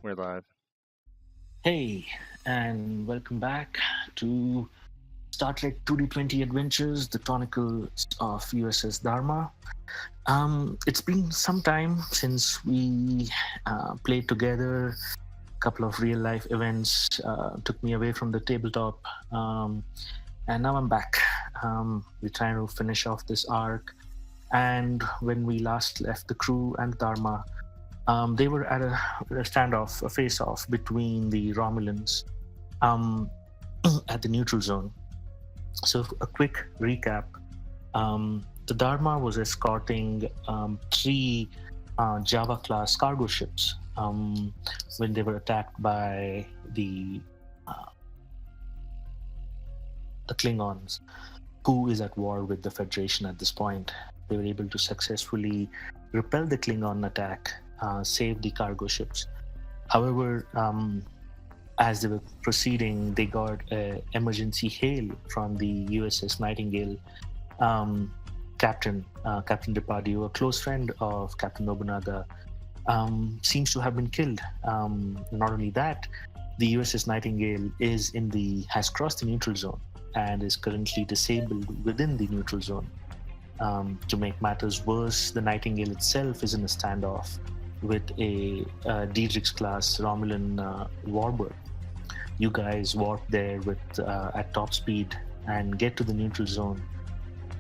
We're live. Hey, and welcome back to Star Trek 2D20 Adventures, the Chronicles of USS Dharma. It's been some time since we played together. A couple of real life events took me away from the tabletop, and now I'm back. We're trying to finish off this arc. And when we last left the crew and Dharma, they were at a standoff, a face-off between the Romulans at the neutral zone. So, a quick recap: the Dharma was escorting three Java-class cargo ships when they were attacked by uh, the Klingons, who is at war with the Federation at this point. They were able to successfully repel the Klingon attack, save the cargo ships. However, as they were proceeding, they got an emergency hail from the USS Nightingale captain, Captain Depardieu, a close friend of Captain Nobunaga, seems to have been killed. Not only that, the USS Nightingale has crossed the neutral zone and is currently disabled within the neutral zone. To make matters worse, the Nightingale itself is in a standoff with a Diedrichs-class Romulan warbird. You guys warp there at top speed and get to the neutral zone.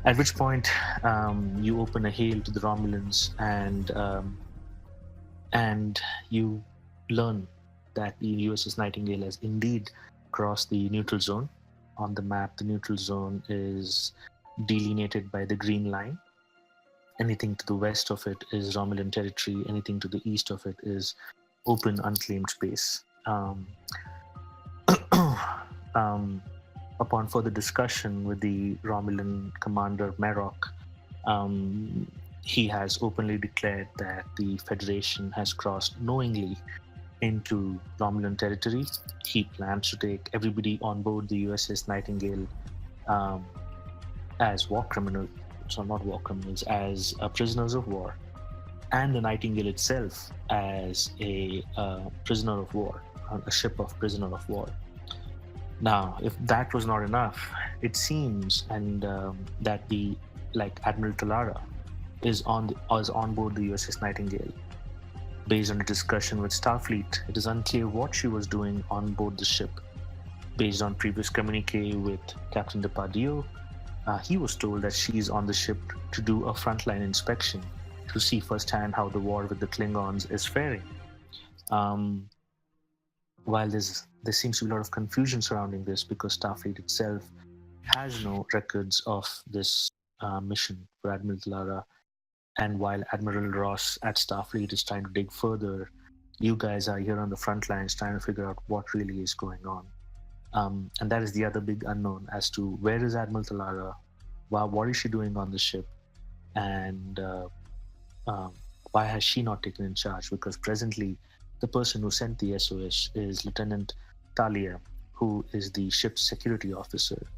At which point, you open a hail to the Romulans, and you learn that the USS Nightingale has indeed crossed the neutral zone. On the map, the neutral zone is delineated by the green line. Anything to the west of it is Romulan territory. Anything to the east of it is open, unclaimed space. Upon further discussion with the Romulan commander Merok, he has openly declared that the Federation has crossed knowingly into Romulan territory. He plans to take everybody on board the USS Nightingale as war criminals, so not war criminals, as prisoners of war, and the Nightingale itself as a prisoner of war, a ship of prisoner of war. Now, if that was not enough, it seems that Admiral Talara is on board the USS Nightingale. Based on a discussion with Starfleet, it is unclear what she was doing on board the ship. Based on previous communique with Captain Depardieu, he was told that she is on the ship to do a frontline inspection to see firsthand how the war with the Klingons is faring. While there seems to be a lot of confusion surrounding this because Starfleet itself has no records of this mission for Admiral Talara, and while Admiral Ross at Starfleet is trying to dig further, you guys are here on the front lines trying to figure out what really is going on. And that is the other big unknown as to where is Admiral Talara, what is she doing on the ship, and why has she not taken in charge? Because presently, the person who sent the SOS is Lieutenant Talia, who is the ship's security officer.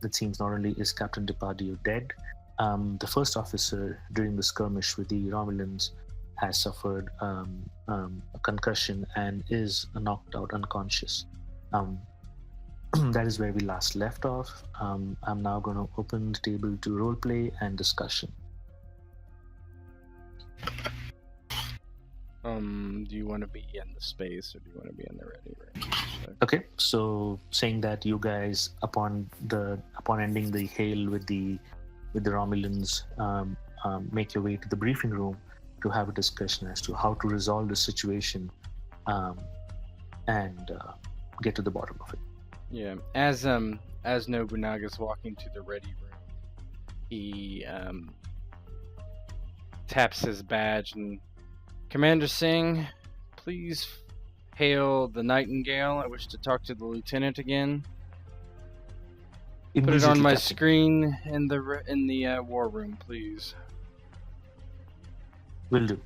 It seems not only is Captain Depardieu dead, the first officer during the skirmish with the Romulans has suffered a concussion and is knocked out unconscious. That is where we last left off. I'm now going to open the table to roleplay and discussion. Do you want to be in the space or do you want to be in the ready room? Okay, so saying that you guys, upon ending the hail with the Romulans, make your way to the briefing room to have a discussion as to how to resolve the situation and get to the bottom of it. Yeah, as Nobunaga's walking to the ready room, he taps his badge and, Commander Singh, please hail the Nightingale. I wish to talk to the lieutenant again. Put it on my screen in the war room, please. Will do.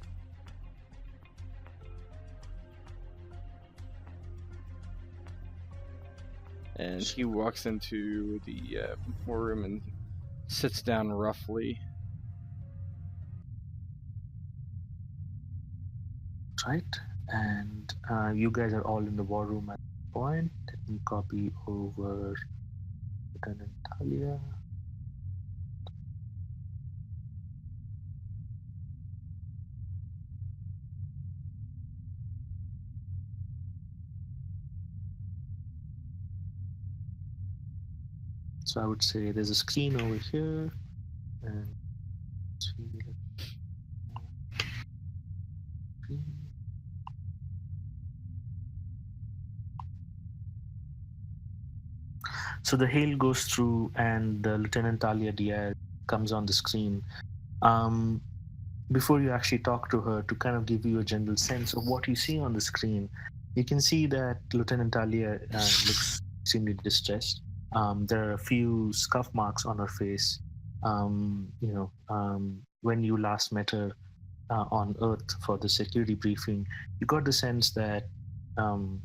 And he walks into the war room and sits down roughly. Right. And you guys are all in the war room at this point. Let me copy over Lieutenant Talia. So I would say there's a screen over here, and so the hail goes through, and Lieutenant Talia Diaz comes on the screen. Before you actually talk to her, to kind of give you a general sense of what you see on the screen, you can see that Lieutenant Talia looks extremely distressed. There are a few scuff marks on her face. When you last met her on Earth for the security briefing, you got the sense that, Lieutenant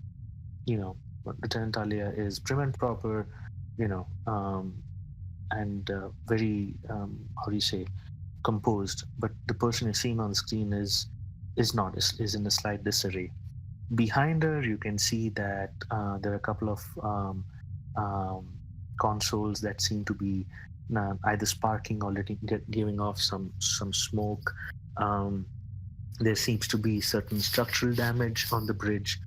Talia is prim and proper, and very, how do you say, composed. But the person you're seeing on the screen is not, is in a slight disarray. Behind her, you can see that there are a couple of consoles that seem to be either sparking or giving off some smoke. There seems to be certain structural damage on the bridge.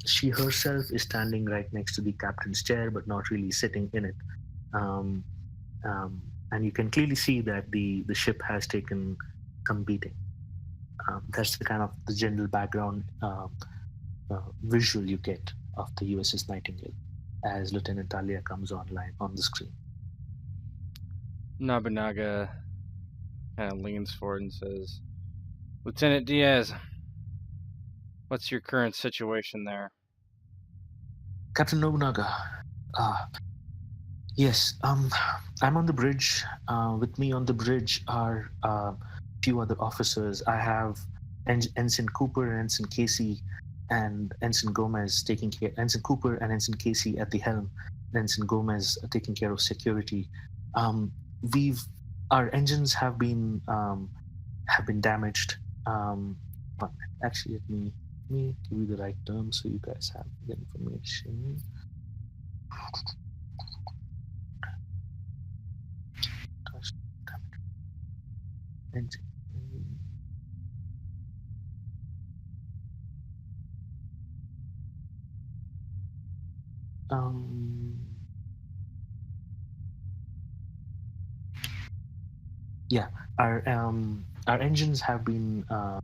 She herself is standing right next to the captain's chair, but not really sitting in it. And you can clearly see that the ship has taken some beating. That's the kind of the general background visual you get of the USS Nightingale as Lieutenant Talia comes online on the screen. Nobunaga kind of leans forward and says, Lieutenant Diaz, what's your current situation there? Captain Nobunaga, yes, I'm on the bridge. With me on the bridge are a few other officers. I have Ensign Cooper and Ensign Casey and Ensign Gomez taking care. Ensign Cooper and Ensign Casey at the helm. Ensign Gomez taking care of security. Our engines have been damaged. Actually, let me give you the right term so you guys have the information. Yeah, our engines have been our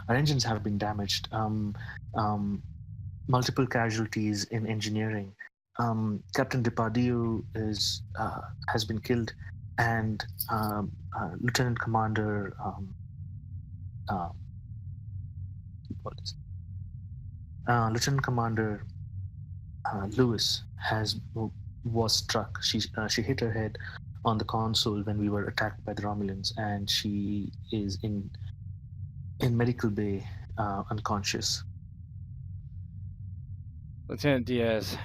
engines have been damaged. Multiple casualties in engineering. Captain Depardieu has been killed, and Lieutenant Commander Lieutenant Commander Lewis was struck. She hit her head on the console when we were attacked by the Romulans, and she is in medical bay, unconscious. Lieutenant Diaz,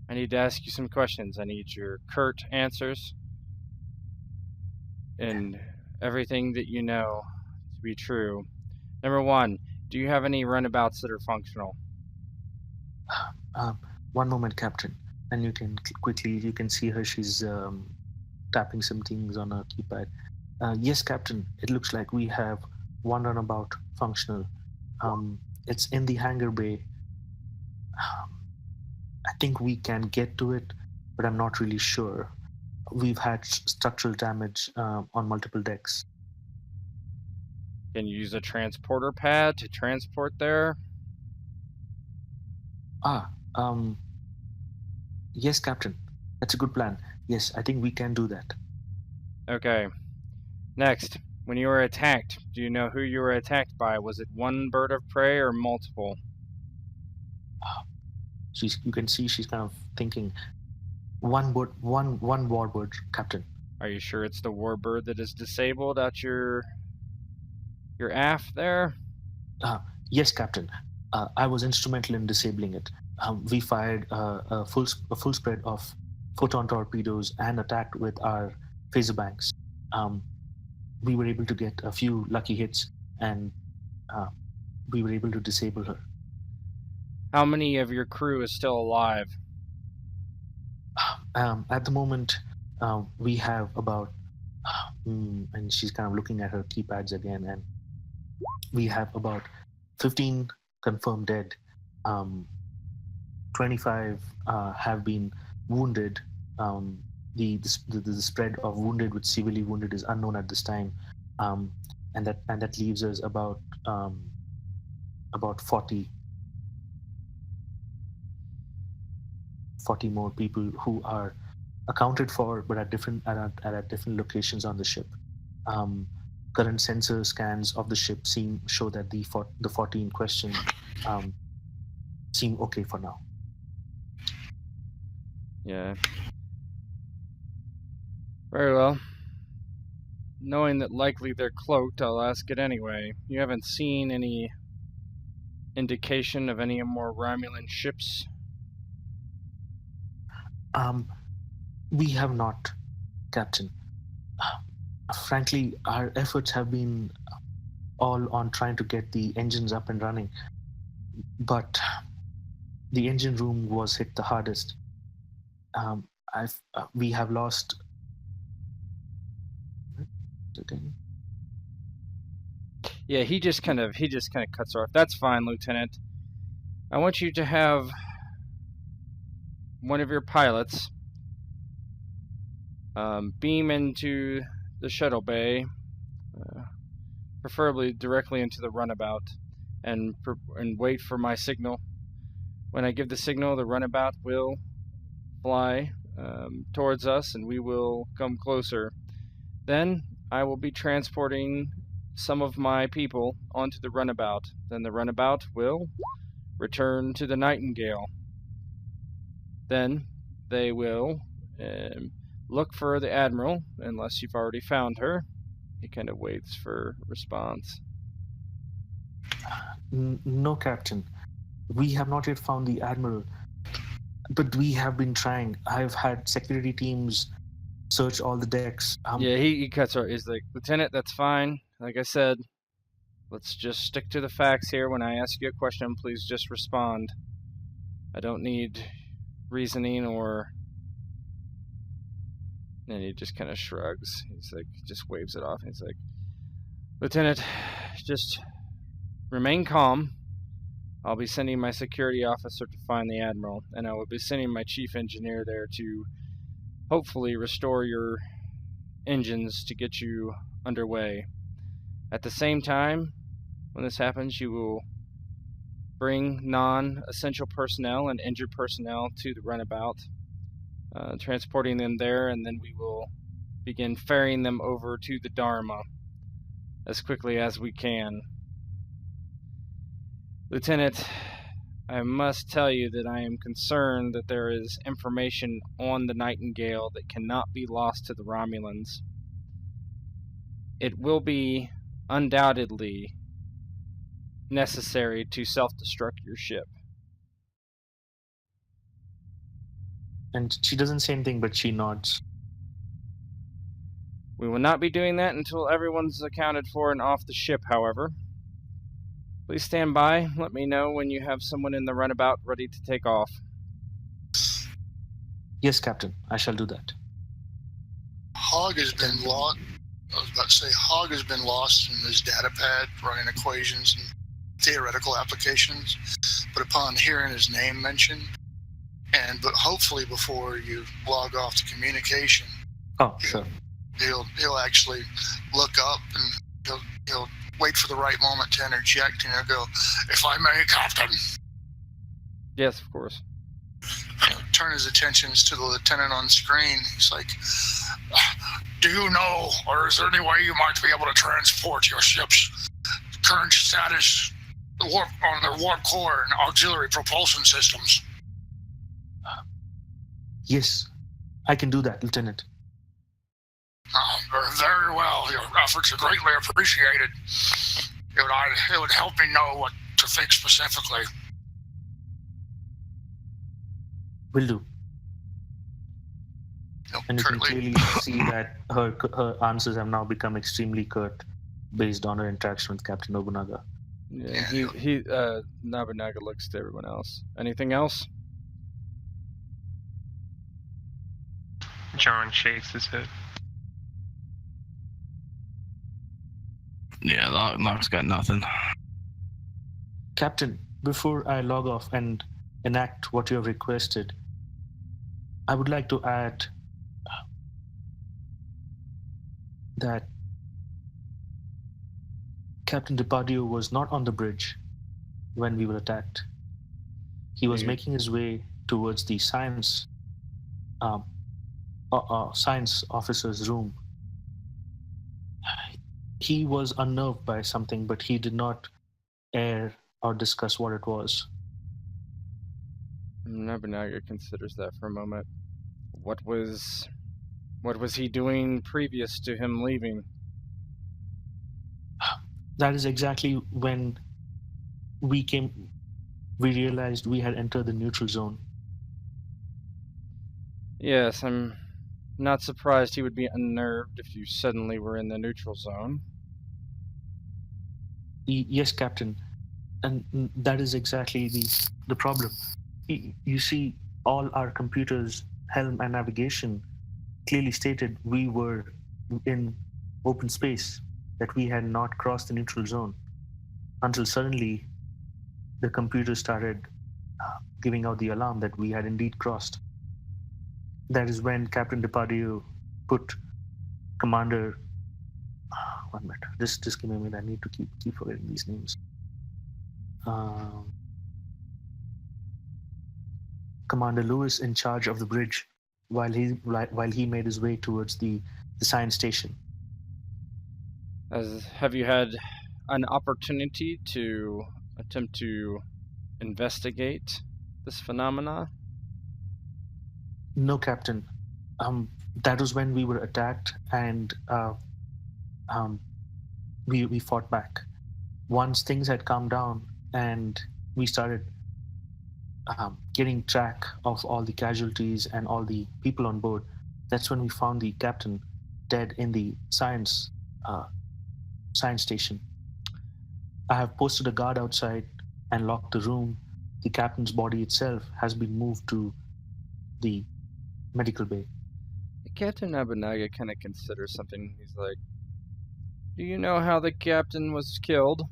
I need to ask you some questions. I need your curt answers and everything that you know to be true. Number one, do you have any runabouts that are functional? One moment, Captain. And you can see her. She's tapping some things on her keypad. Yes, Captain. It looks like we have one runabout functional. It's in the hangar bay. I think we can get to it, but I'm not really sure. We've had structural damage on multiple decks. Can you use a transporter pad to transport there? Yes, Captain. That's a good plan. Yes, I think we can do that. Okay. Next, when you were attacked, do you know who you were attacked by? Was it one bird of prey or multiple? You can see she's kind of thinking. One warbird, Captain. Are you sure it's the warbird that is disabled at your aft there? Yes, Captain. I was instrumental in disabling it. We fired a full spread of photon torpedoes and attacked with our phaser banks. we were able to get a few lucky hits, and we were able to disable her. How many of your crew is still alive? At the moment, we have about, and she's kind of looking at her keypads again, and we have about 15 confirmed dead. 25 have been wounded. The spread of wounded with severely wounded is unknown at this time, and that leaves us about 40 more people who are accounted for, but at different locations on the ship. Current sensor scans of the ship show that the 40 in question seem okay for now. Yeah. Very well. Knowing that likely they're cloaked, I'll ask it anyway. You haven't seen any indication of any more Romulan ships? We have not, Captain. Frankly, our efforts have been all on trying to get the engines up and running, but the engine room was hit the hardest. We have lost. Yeah, he just kind of cuts her off. That's fine, Lieutenant. I want you to have one of your pilots beam into the shuttle bay, preferably directly into the runabout, and wait for my signal. When I give the signal, the runabout will fly towards us, and we will come closer. Then I will be transporting some of my people onto the runabout. Then the runabout will return to the Nightingale. Then they will look for the Admiral, unless you've already found her. He kind of waits for a response. No, Captain. We have not yet found the Admiral, but we have been trying. I've had security teams search all the decks. Yeah, he cuts her. He's like, Lieutenant, that's fine. Like I said, let's just stick to the facts here. When I ask you a question, please just respond. I don't need reasoning or... And he just kind of shrugs. He's like, just waves it off. He's like, Lieutenant, just remain calm. I'll be sending my security officer to find the Admiral, and I will be sending my chief engineer there to hopefully restore your engines to get you underway. At the same time, when this happens, you will bring non-essential personnel and injured personnel to the runabout, transporting them there, and then we will begin ferrying them over to the Dharma as quickly as we can. Lieutenant, I must tell you that I am concerned that there is information on the Nightingale that cannot be lost to the Romulans. It will be undoubtedly necessary to self-destruct your ship. And she doesn't say anything, but she nods. We will not be doing that until everyone's accounted for and off the ship, however. Please stand by. Let me know when you have someone in the runabout ready to take off. Yes, Captain. I shall do that. Hog has been lost. I was about to say Hog has been lost in his data pad running equations and theoretical applications. But upon hearing his name mentioned, but hopefully before you log off to communication, sure. He'll actually look up and he'll wait for the right moment to interject, and he'll go, "If I may, Captain." Yes, of course. Turn his attentions to the lieutenant on screen. He's like, "Do you know, or is there any way you might be able to transport your ship's current status on their warp core and auxiliary propulsion systems?" Yes, I can do that, Lieutenant. Very well. Your efforts are greatly appreciated. It would help me know what to think specifically. Will do. And you can curtly. clearly see that her answers have now become extremely curt based on her interaction with Captain Nobunaga. Yeah, Nobunaga looks to everyone else. Anything else? John shakes his head. Yeah, Locke's got nothing. Captain, before I log off and enact what you have requested, I would like to add that Captain Depardieu was not on the bridge when we were attacked. He was making his way towards the science officer's room. He was unnerved by something, but he did not air or discuss what it was. Nobunaga considers that for a moment. What was he doing previous to him leaving? That is exactly when we realized we had entered the neutral zone. Yes, I'm not surprised he would be unnerved if you suddenly were in the neutral zone. Yes, Captain. And that is exactly the problem. You see, all our computers, helm and navigation clearly stated we were in open space, that we had not crossed the neutral zone, until suddenly the computer started giving out the alarm that we had indeed crossed. That is when Captain Depardieu put Commander... one minute. Just give me a minute. I need to keep forgetting these names. Commander Lewis in charge of the bridge while he made his way towards the science station. Have you had an opportunity to attempt to investigate this phenomena? No, Captain. That was when we were attacked, and we fought back. Once things had calmed down and we started getting track of all the casualties and all the people on board, that's when we found the captain dead in the science station. I have posted a guard outside and locked the room. The captain's body itself has been moved to the medical bay. Captain Nobunaga kind of considers something. He's like, do you know how the captain was killed?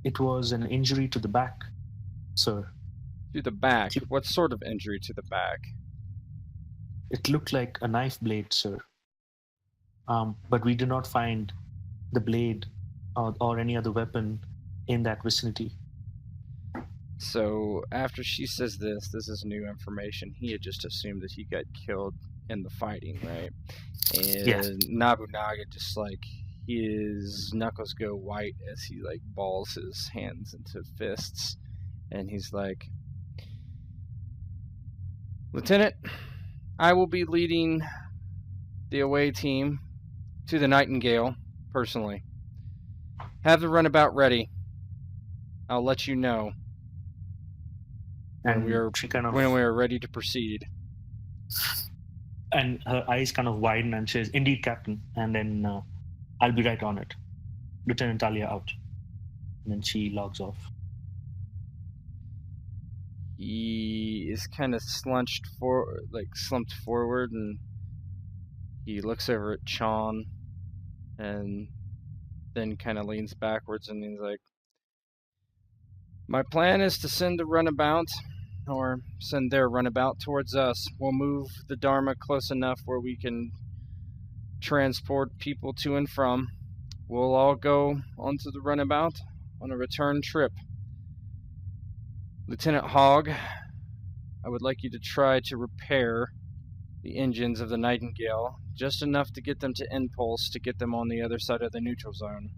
It was an injury to the back, sir. To the back? What sort of injury to the back? It looked like a knife blade, sir. But we did not find the blade or any other weapon in that vicinity. So after she says this is new information. He had just assumed that he got killed in the fighting, right? And yes. Nobunaga just his knuckles go white as he balls his hands into fists, and he's like, Lieutenant, I will be leading the away team to the Nightingale personally. Have the runabout ready. I'll let you know when we are ready to proceed. And her eyes kind of widen and says, indeed, Captain. And then I'll be right on it. Lieutenant Talia out. And then she logs off. He is kind of slumped forward, and he looks over at Chon, and then kind of leans backwards, and he's like, my plan is to send their runabout towards us. We'll move the Dharma close enough where we can transport people to and from. We'll all go onto the runabout on a return trip. Lieutenant Hogg, I would like you to try to repair the engines of the Nightingale, just enough to get them to impulse to get them on the other side of the neutral zone.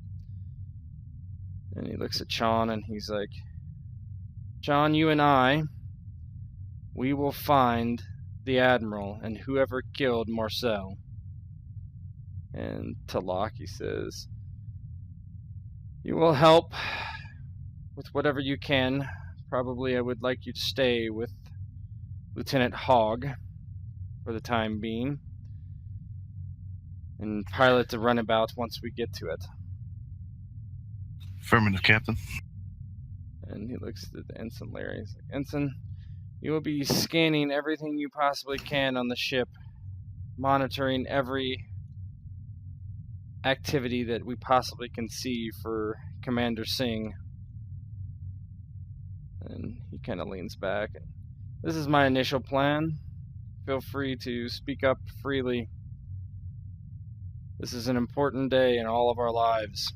And he looks at Chon and he's like, John, you and I, we will find the Admiral and whoever killed Marcel. And Talaki says, you will help with whatever you can. Probably I would like you to stay with Lieutenant Hogg for the time being, and pilot the runabout once we get to it. Affirmative, Captain. And he looks at the ensign, Larry. He's like, Ensign, you will be scanning everything you possibly can on the ship, monitoring every activity that we possibly can see for Commander Singh. And he kind of leans back. And this is my initial plan. Feel free to speak up freely. This is an important day in all of our lives.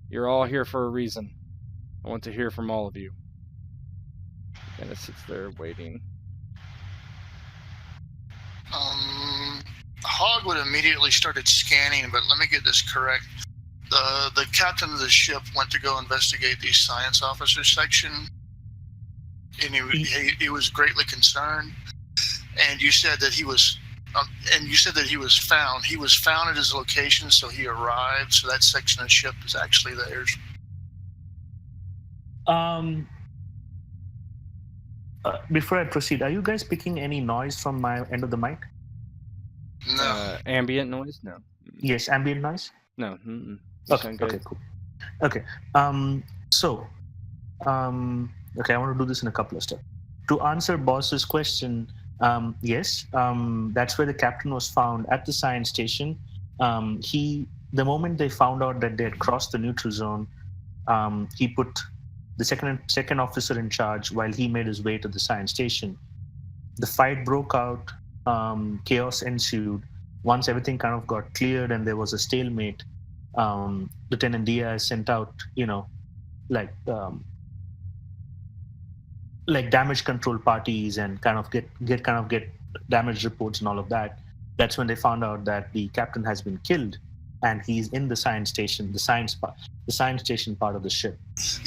You're all here for a reason. I want to hear from all of you. He kind of sits there waiting. Hogg would immediately started scanning, but let me get this correct. The captain of the ship went to go investigate the science officer section, and he was greatly concerned. And you said that he was found. He was found at his location, so he arrived. So that section of the ship is actually theirs. Before I proceed, are you guys picking any noise from my end of the mic? No. Ambient noise? No. Yes, ambient noise? No. Okay, cool. Okay. Okay, I want to do this in a couple of steps. To answer Boss's question, yes, that's where the captain was found at the science station. The moment they found out that they had crossed the neutral zone, he put the second officer in charge while he made his way to the science station. The fight broke out. Chaos ensued. Once everything kind of got cleared and there was a stalemate, Lieutenant Diaz sent out, like damage control parties and kind of get damage reports and all of that. That's when they found out that the captain has been killed, and he's in the science station, the science station part of the ship.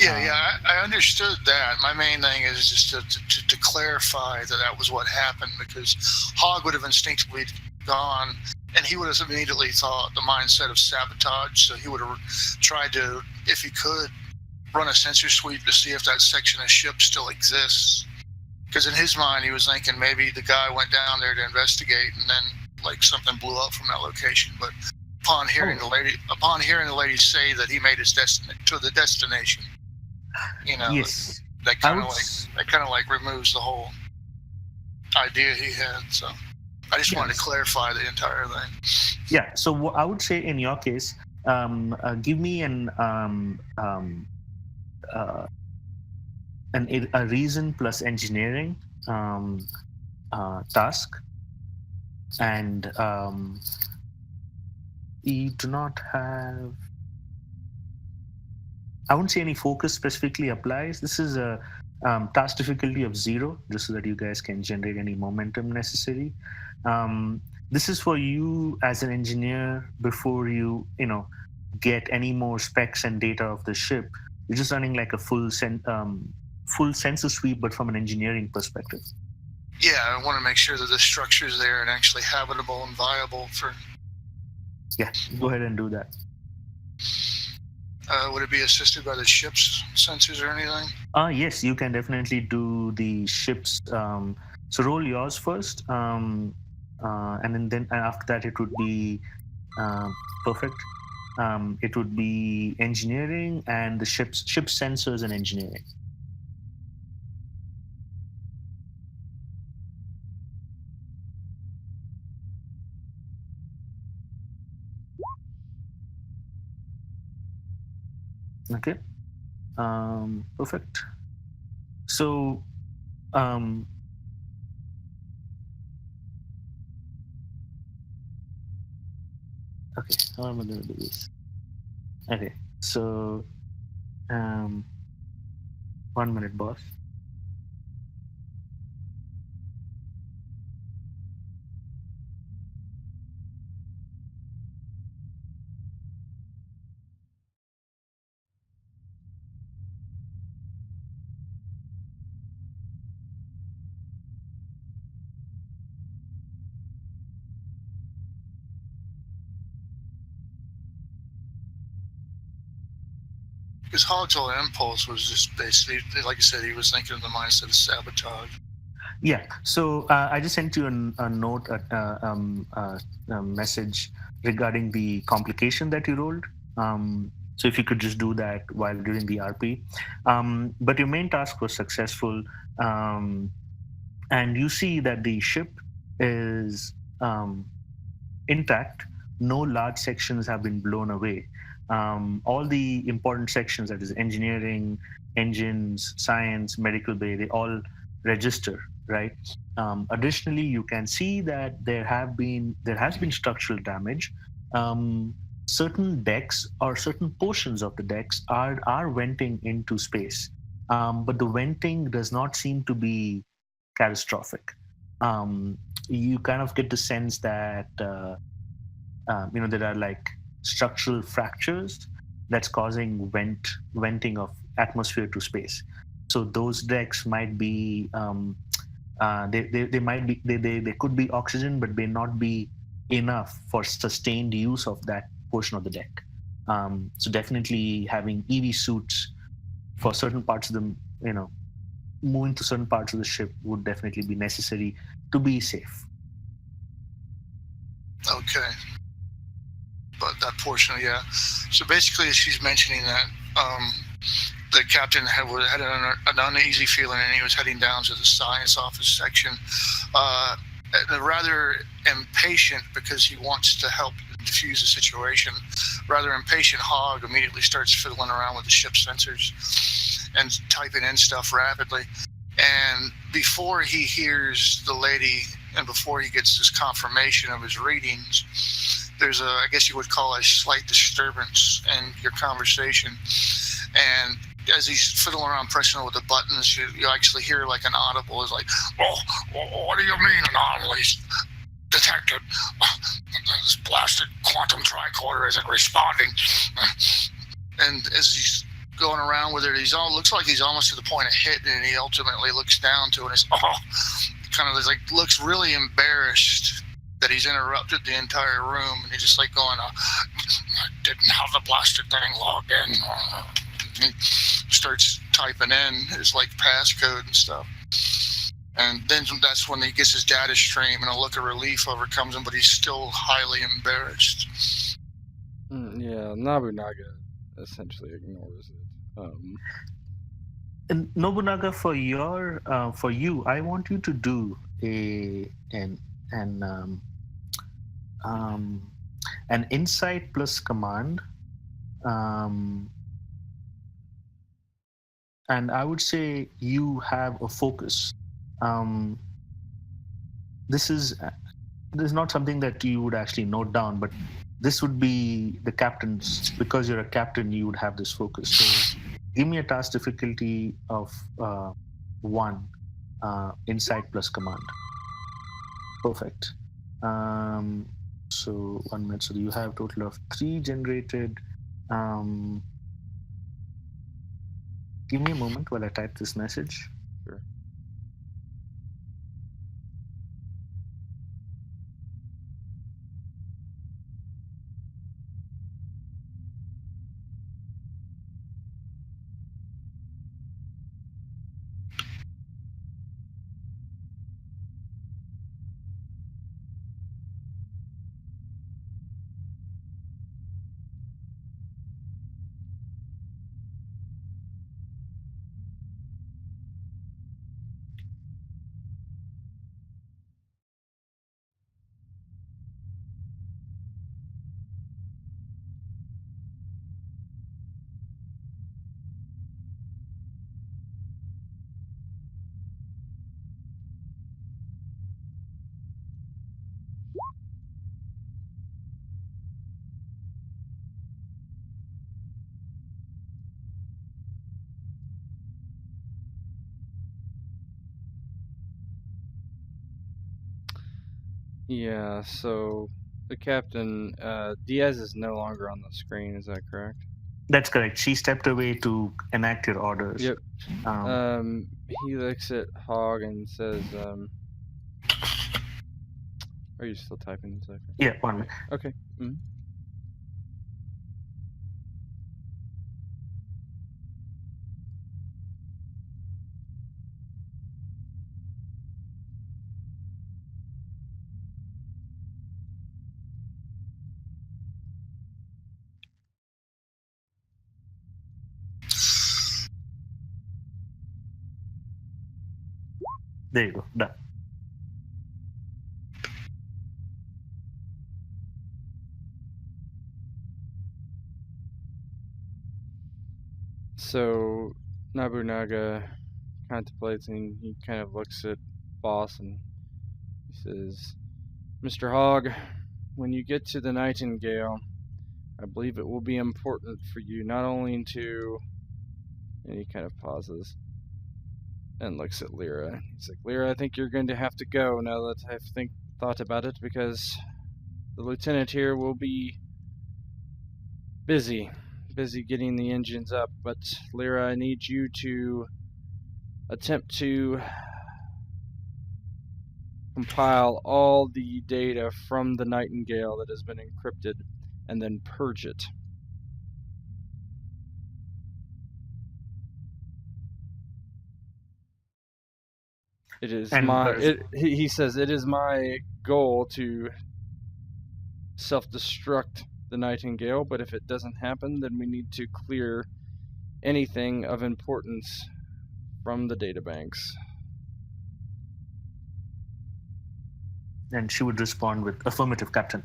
I understood that. My main thing is just to clarify that was what happened, because Hogg would have instinctively gone, and he would have immediately thought the mindset of sabotage. So he would have tried to, if he could, run a sensor sweep to see if that section of ship still exists. Because in his mind, he was thinking maybe the guy went down there to investigate, and then something blew up from that location. But upon hearing the lady say that he made his destination, yes, that kind of removes the whole idea he had. So I just wanted to clarify the entire thing. Yeah. So what I would say in your case, give me a reason plus engineering task, and you do not have. I wouldn't say any focus specifically applies. This is a task difficulty of 0, just so that you guys can generate any momentum necessary. This is for you as an engineer before you get any more specs and data of the ship. You're just running like a full sensor sweep, but from an engineering perspective. Yeah, I want to make sure that the structure is there and actually habitable and viable for. Yeah, go ahead and do that. Would it be assisted by the ship's sensors or anything? Yes, you can definitely do the ship's. So roll yours first, and then after that it would be perfect. It would be engineering and the ship's sensors and engineering. Okay. Perfect. So, okay, how am I going to do this? Okay, so, 1 minute, boss. Because Hogg's whole impulse was just basically, like I said, he was thinking of the mindset of sabotage. Yeah. So I just sent you a note, a message regarding the complication that you rolled. So if you could just do that while during the RP. But your main task was successful, and you see that the ship is intact. No large sections have been blown away. All the important sections, that is engineering, engines, science, medical bay, they all register, right? Additionally, you can see that there has been structural damage. Certain decks or certain portions of the decks are venting into space, but the venting does not seem to be catastrophic. You kind of get the sense that there are like structural fractures that's causing venting of atmosphere to space. So those decks might be they might be they could be oxygen, but may not be enough for sustained use of that portion of the deck. So definitely having EV suits for certain parts of the moving to certain parts of the ship would definitely be necessary to be safe. Okay. But that portion, yeah. So basically, she's mentioning that the captain had an uneasy feeling, and he was heading down to the science office section, rather impatient because he wants to help diffuse the situation. Rather impatient, Hogg immediately starts fiddling around with the ship's sensors and typing in stuff rapidly. And before he hears the lady, and before he gets this confirmation of his readings, there's I guess you would call a slight disturbance in your conversation. And as he's fiddling around pressing with the buttons, you actually hear like an audible is like, "Oh, what do you mean anomalies detected? This blasted quantum tricorder isn't responding." And as he's going around with it, looks like he's almost to the point of hitting, and he ultimately looks down to it and kind of looks really embarrassed that he's interrupted the entire room, and he's just like going, "I didn't have the blasted thing logged in." He starts typing in his passcode and stuff, and then that's when he gets his data stream, and a look of relief overcomes him, but he's still highly embarrassed. Yeah, Nobunaga essentially ignores it. And Nobunaga, for you, I want you to do an insight plus command, and I would say you have a focus. This is not something that you would actually note down, but this would be the captain's, because you're a captain, you would have this focus. So give me a task difficulty of 1, insight plus command. Perfect. So 1 minute. So you have a total of 3 generated. Give me a moment while I type this message. Sure. Yeah, so the captain, Diaz is no longer on the screen, is that correct? That's correct. She stepped away to enact your orders. Yep. He looks at Hogg and says, are you still typing, Cypher? Yeah, 1 minute. Okay. There you go. Done. So Nobunaga contemplates and he kind of looks at Boss and he says, Mr. Hogg, when you get to the Nightingale, I believe it will be important for you not only to... And he kind of pauses and looks at Lyra. He's like, Lyra, I think you're going to have to go now that I've thought about it, because the lieutenant here will be busy getting the engines up. But Lyra, I need you to attempt to compile all the data from the Nightingale that has been encrypted and then purge it. It is he says, it is my goal to self-destruct the Nightingale, but if it doesn't happen, then we need to clear anything of importance from the databanks. And she would respond with, affirmative, Captain.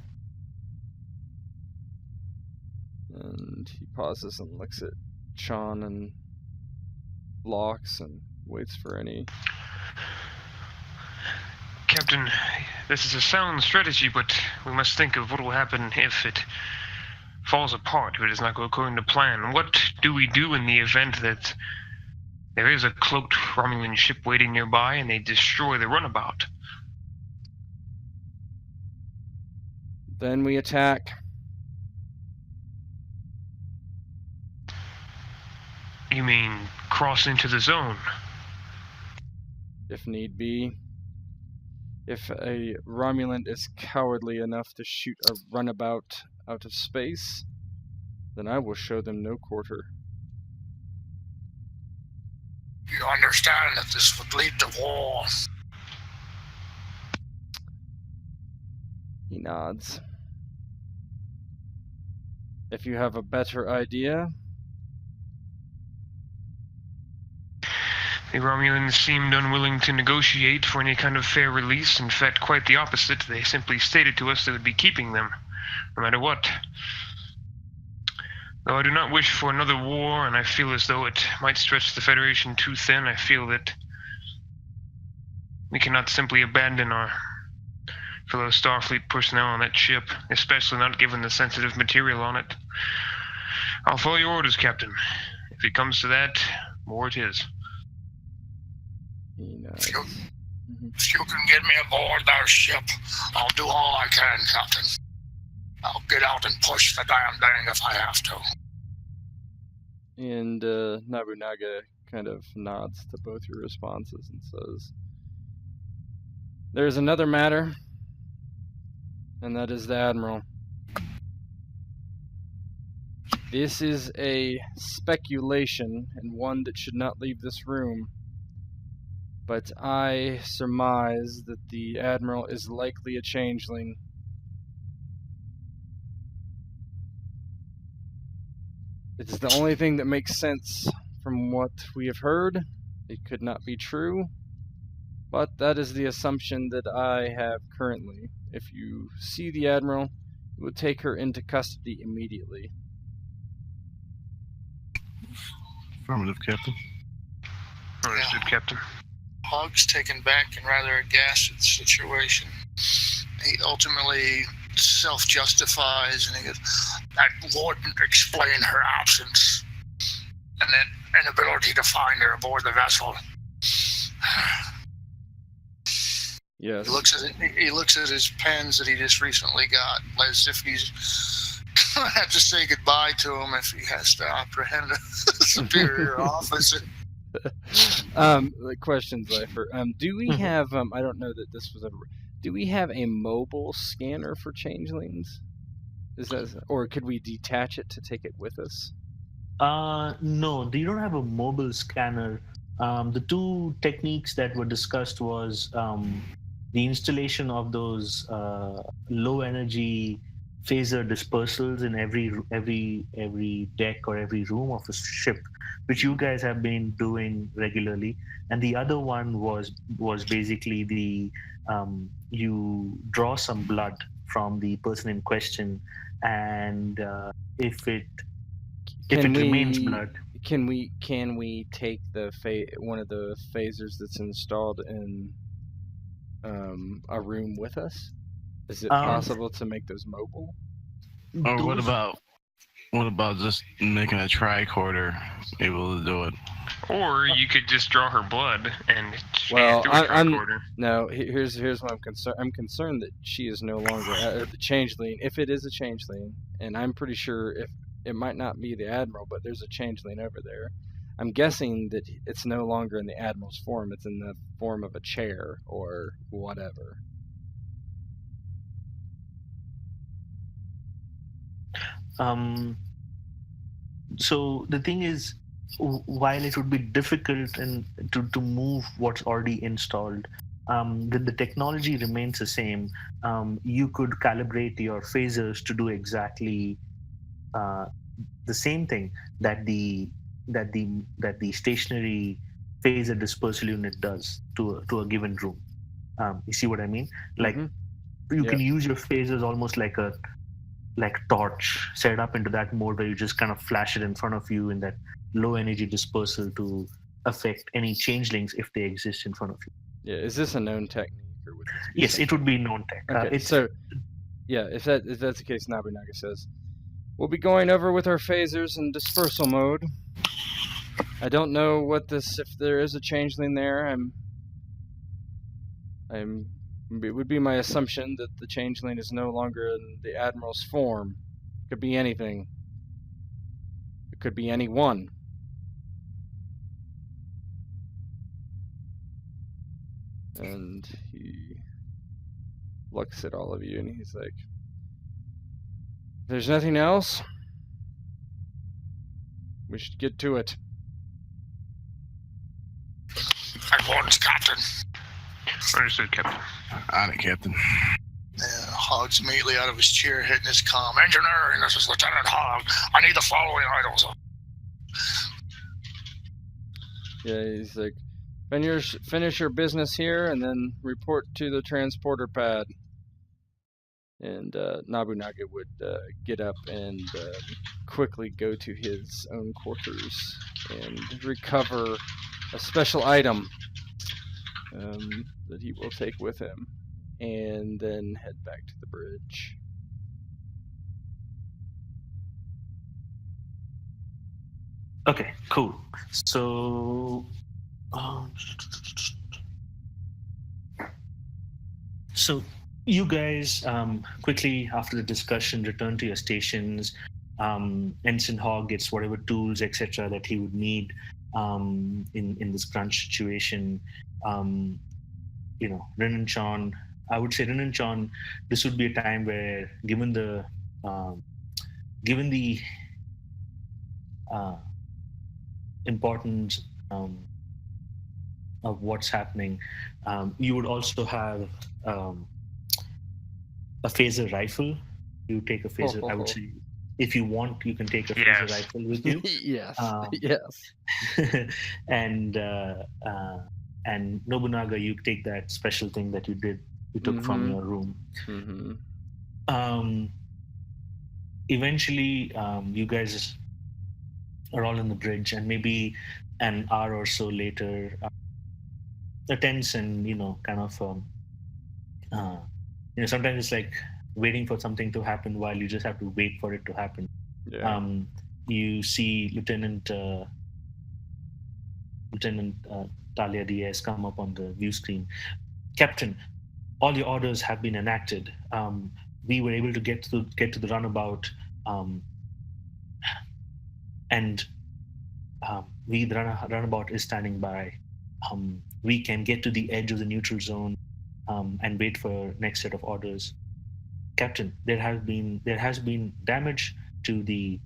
And he pauses and looks at Sean and Locks and waits for any... Captain, this is a sound strategy, but we must think of what will happen if it falls apart, if it does not go according to plan. What do we do in the event that there is a cloaked Romulan ship waiting nearby and they destroy the runabout? Then we attack. You mean cross into the zone? If need be. If a Romulan is cowardly enough to shoot a runabout out of space, then I will show them no quarter. You understand that this would lead to war? He nods. If you have a better idea... The Romulans seemed unwilling to negotiate for any kind of fair release. In fact, quite the opposite. They simply stated to us they would be keeping them, no matter what. Though I do not wish for another war, and I feel as though it might stretch the Federation too thin, I feel that we cannot simply abandon our fellow Starfleet personnel on that ship, especially not given the sensitive material on it. I'll follow your orders, Captain. If it comes to that, war it is. If you can get me aboard their ship, I'll do all I can, Captain. I'll get out and push the damn thing if I have to. And Nobunaga kind of nods to both your responses and says, there's another matter, and that is the Admiral. This is a speculation, and one that should not leave this room. But I surmise that the Admiral is likely a changeling. It's the only thing that makes sense from what we have heard. It could not be true, but that is the assumption that I have currently. If you see the Admiral, you will take her into custody immediately. Affirmative, Captain. Understood, Captain. Hogg's taken back and rather aghast at the situation. He ultimately self-justifies and he goes, that wouldn't explain her absence and then inability to find her aboard the vessel. Yes. He looks at his pens that he just recently got as if he's gonna have to say goodbye to him if he has to apprehend a superior officer. Question, XEIPHER. Do we have, I don't know that this was ever, do we have a mobile scanner for changelings? Is that, or could we detach it to take it with us? No, you don't have a mobile scanner. The two techniques that were discussed was the installation of those low energy phaser dispersals in every deck or every room of a ship, which you guys have been doing regularly, and the other one was basically the you draw some blood from the person in question, and if it remains blood. Can we take one of the phasers that's installed in a room with us? Is it possible to make those mobile? Or what about just making a tricorder able to do it? Or you could just draw her blood and she Well, do a tricorder. No, here's what I'm concerned. I'm concerned that she is no longer the changeling. If it is a changeling, and I'm pretty sure if it might not be the Admiral, but there's a changeling over there. I'm guessing that it's no longer in the Admiral's form. It's in the form of a chair or whatever. So the thing is, while it would be difficult and to move what's already installed, the technology remains the same. You could calibrate your phasers to do exactly the same thing that the stationary phaser dispersal unit does to a given room. You see what I mean? Like you can use your phasers almost like a torch, set up into that mode where you just kind of flash it in front of you in that low energy dispersal to affect any changelings if they exist in front of you. Yeah, is this a known technique? Or would this be yes, it would be known tech. Okay, so yeah, if that's the case, Nobunaga says, we'll be going over with our phasers in dispersal mode. I don't know if there is a changeling there. It would be my assumption that the changeling is no longer in the Admiral's form. It could be anything. It could be anyone. And he looks at all of you and he's like, if there's nothing else, we should get to it. At once, Captain. Understood, Captain. On it, Captain. Hogg's immediately out of his chair, hitting his comm. Engineering, this is Lieutenant Hogg. I need the following items. Yeah, he's like, finish your business here and then report to the transporter pad. And Nobunaga would get up and quickly go to his own quarters and recover a special item that he will take with him, and then head back to the bridge. Okay, cool. So, you guys quickly after the discussion return to your stations. Ensign Hogg gets whatever tools, etc., that he would need in this crunch situation. Rin and Sean, I would say Rin and Sean, this would be a time where, given the importance of what's happening, you would also have a phaser rifle. You take a phaser. I would say, if you want, you can take a phaser rifle with you. Yes. Yes. And Nobunaga, you take that special thing that you took from your room. Eventually, you guys are all on the bridge, and maybe an hour or so later, attends and sometimes it's like waiting for something to happen while you just have to wait for it to happen. Yeah. You see Lieutenant Talia Diaz come up on the view screen. Captain, all your orders have been enacted. We were able to get to the runabout, and the runabout is standing by. We can get to the edge of the neutral zone and wait for next set of orders. Captain, there has been damage to the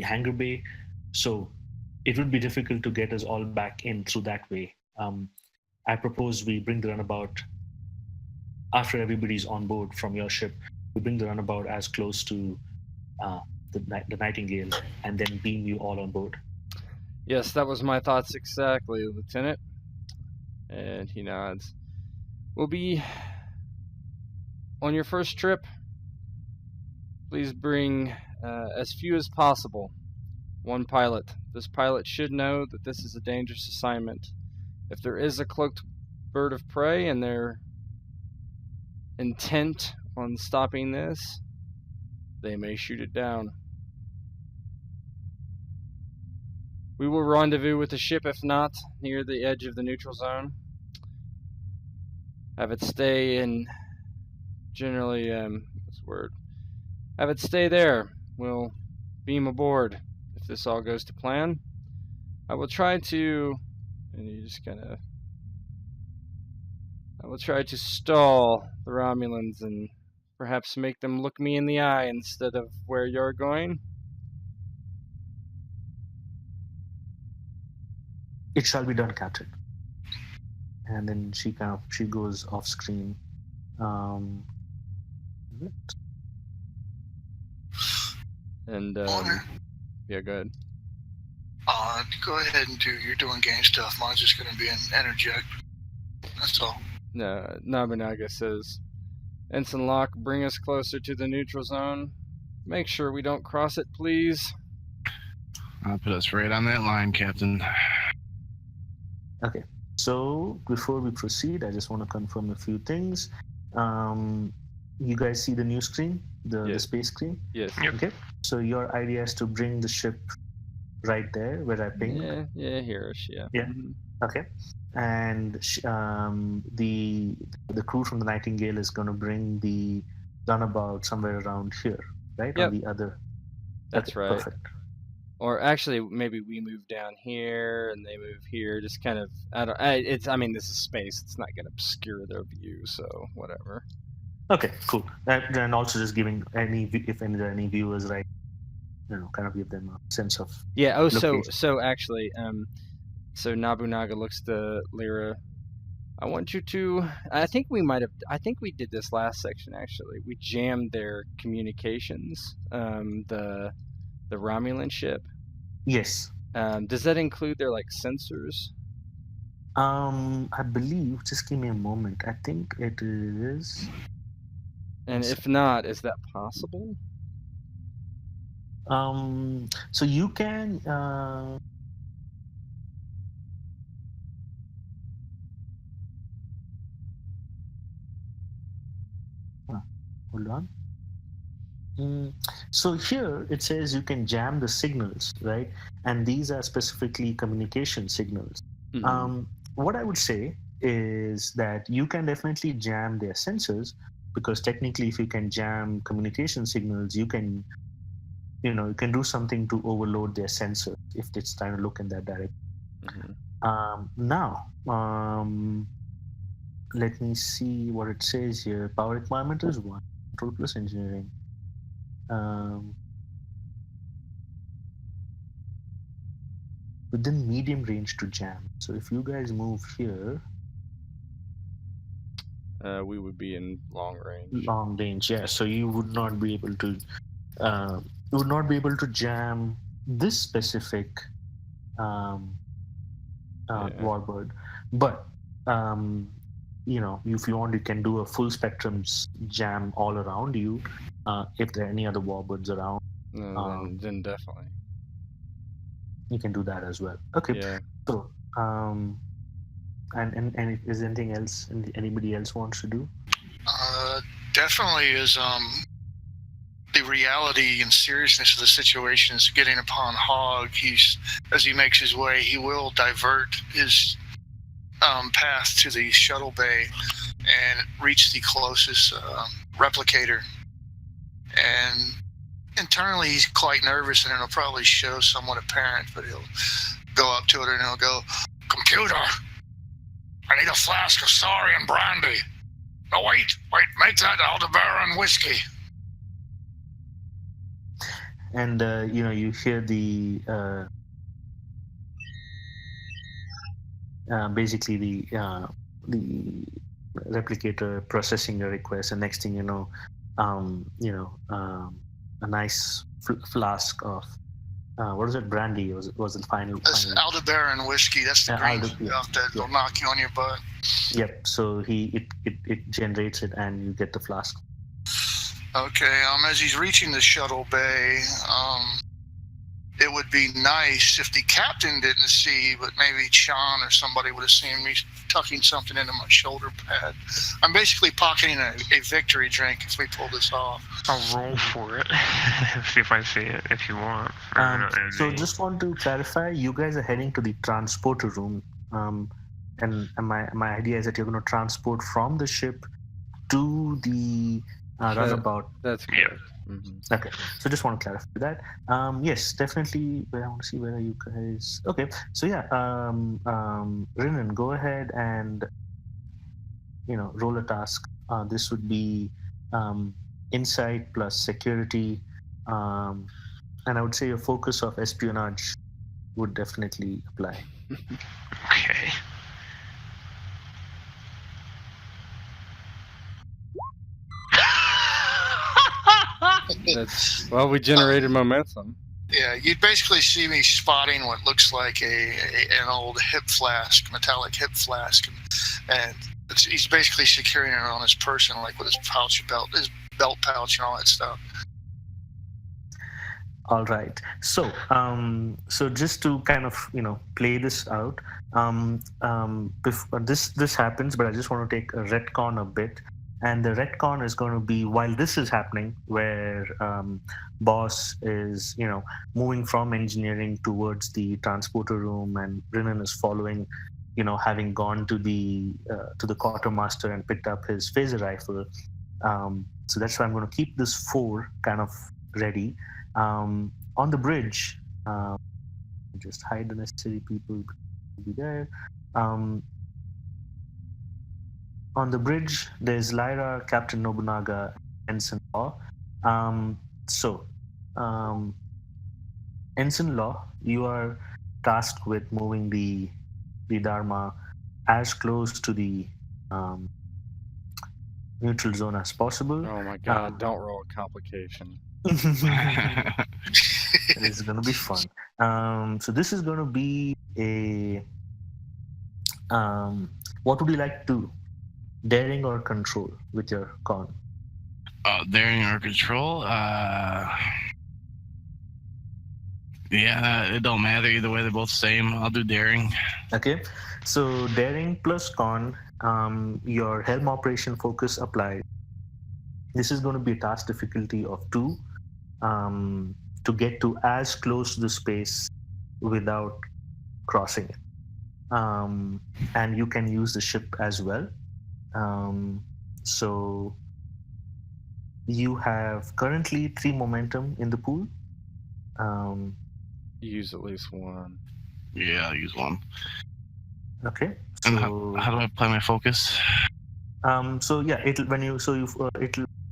hangar bay, so it would be difficult to get us all back in through that way. I propose we bring the runabout after everybody's on board from your ship. We bring the runabout as close to the Nightingale and then beam you all on board. Yes, that was my thoughts exactly, Lieutenant. And he nods. We'll be on your first trip. Please bring as few as possible. One pilot. This pilot should know that this is a dangerous assignment. If there is a cloaked bird of prey and they're intent on stopping this, they may shoot it down. We will rendezvous with the ship, if not, near the edge of the neutral zone. Have it stay in, generally, what's the word? Have it stay there. We'll beam aboard if this all goes to plan. I will try to, and you just kind of, I will try to stall the Romulans and perhaps make them look me in the eye instead of where you're going. It shall be done, Captain. And then she goes off screen. And yeah, go ahead. Go ahead and do your doing game stuff. Mine's just going to be an interject. That's all. No, Nobunaga says, Ensign Locke, bring us closer to the neutral zone. Make sure we don't cross it, please. I'll put us right on that line, Captain. Okay. So before we proceed, I just want to confirm a few things. You guys see the new screen, the space screen? Yes. Yep. Okay. So your idea is to bring the ship right there where I pinged. Yeah, here-ish, yeah. Yeah. Mm-hmm. Okay. And the crew from the Nightingale is going to bring the runabout somewhere around here, right? Yep. On the other. That's Okay, right. Perfect. Or actually, maybe we move down here and they move here. Just kind of, I mean, this is space. It's not going to obscure their view, so whatever. Okay, cool. And also just giving if there are any viewers, right? Kind of give them a sense of. Yeah. Oh, location. so actually, so Nobunaga looks to Lyra. I want you to. I think we did this last section actually. We jammed their communications. The Romulan ship. Yes. Does that include their sensors? I believe. Just give me a moment. I think it is. And if not, is that possible? So you can. Hold on. So here it says you can jam the signals, right? And these are specifically communication signals. Mm-hmm. What I would say is that you can definitely jam their sensors, because technically if you can jam communication signals, you can do something to overload their sensors if it's trying to look in that direction. Mm-hmm. Now, let me see what it says here. Power requirement is 1. Control plus engineering. Within medium range to jam. So if you guys move here, we would be in long range. Long range, yeah. So you would not be able to. Jam this specific warbird, but if you want, you can do a full spectrum jam all around you. If there are any other warbirds around, then definitely you can do that as well. Okay. Yeah. So, and if there's anything else anybody else wants to do? Definitely is the reality and seriousness of the situation is getting upon Hogg. As he makes his way, he will divert his path to the shuttle bay and reach the closest replicator. And internally, he's quite nervous, and it'll probably show somewhat apparent, but he'll go up to it and he'll go, "Computer, I need a flask of saurian brandy. No, wait, make that Aldebaran whiskey." And you hear the basically the replicator processing your request, and next thing you know, a nice flask of what is it? Brandy was the final. That's Aldebaran whiskey. That's the green stuff that'll knock you on your butt. Yep. So it generates it, and you get the flask. Okay. As he's reaching the shuttle bay, it would be nice if the captain didn't see, but maybe Sean or somebody would have seen me tucking something into my shoulder pad. I'm basically pocketing a victory drink if we pull this off. I'll roll for it. See if I see it, if you want. So just want to clarify, you guys are heading to the transporter room. And my idea is that you're going to transport from the ship to the runabout. That's good. Mm-hmm. Okay, so just want to clarify that. Yes, definitely. I want to see whether you guys. Okay, so yeah, Rinan, go ahead and roll a task. This would be insight plus security, and I would say your focus of espionage would definitely apply. Okay. We generated momentum. Yeah, you'd basically see me spotting what looks like an old hip flask, metallic hip flask, and he's basically securing it on his person, like with his belt pouch, and all that stuff. All right. So, so just to kind of play this out, before this happens, but I just want to take a retcon a bit. And the retcon is going to be while this is happening, where Boss is, moving from engineering towards the transporter room, and Rinan is following, having gone to the quartermaster and picked up his phaser rifle. So that's why I'm going to keep this 4 kind of ready. On the bridge, just hide the necessary people to be there. On the bridge, there's Lyra, Captain Nobunaga, and Ensign Law. Ensign Law, you are tasked with moving the Dharma as close to the neutral zone as possible. Oh my God! Don't roll a complication. This is going to be fun. So this is going to be a. What would you like to do? Daring or control with your con? Daring or control? Yeah, it don't matter either way. They're both the same. I'll do daring. Okay, so daring plus con. Your helm operation focus applied. This is going to be a task difficulty of 2. To get to as close to the space without crossing it. And you can use the ship as well. So you have currently 3 momentum in the pool. Use at least 1. Yeah, I'll use 1. Okay. And So how do I apply my focus? so yeah,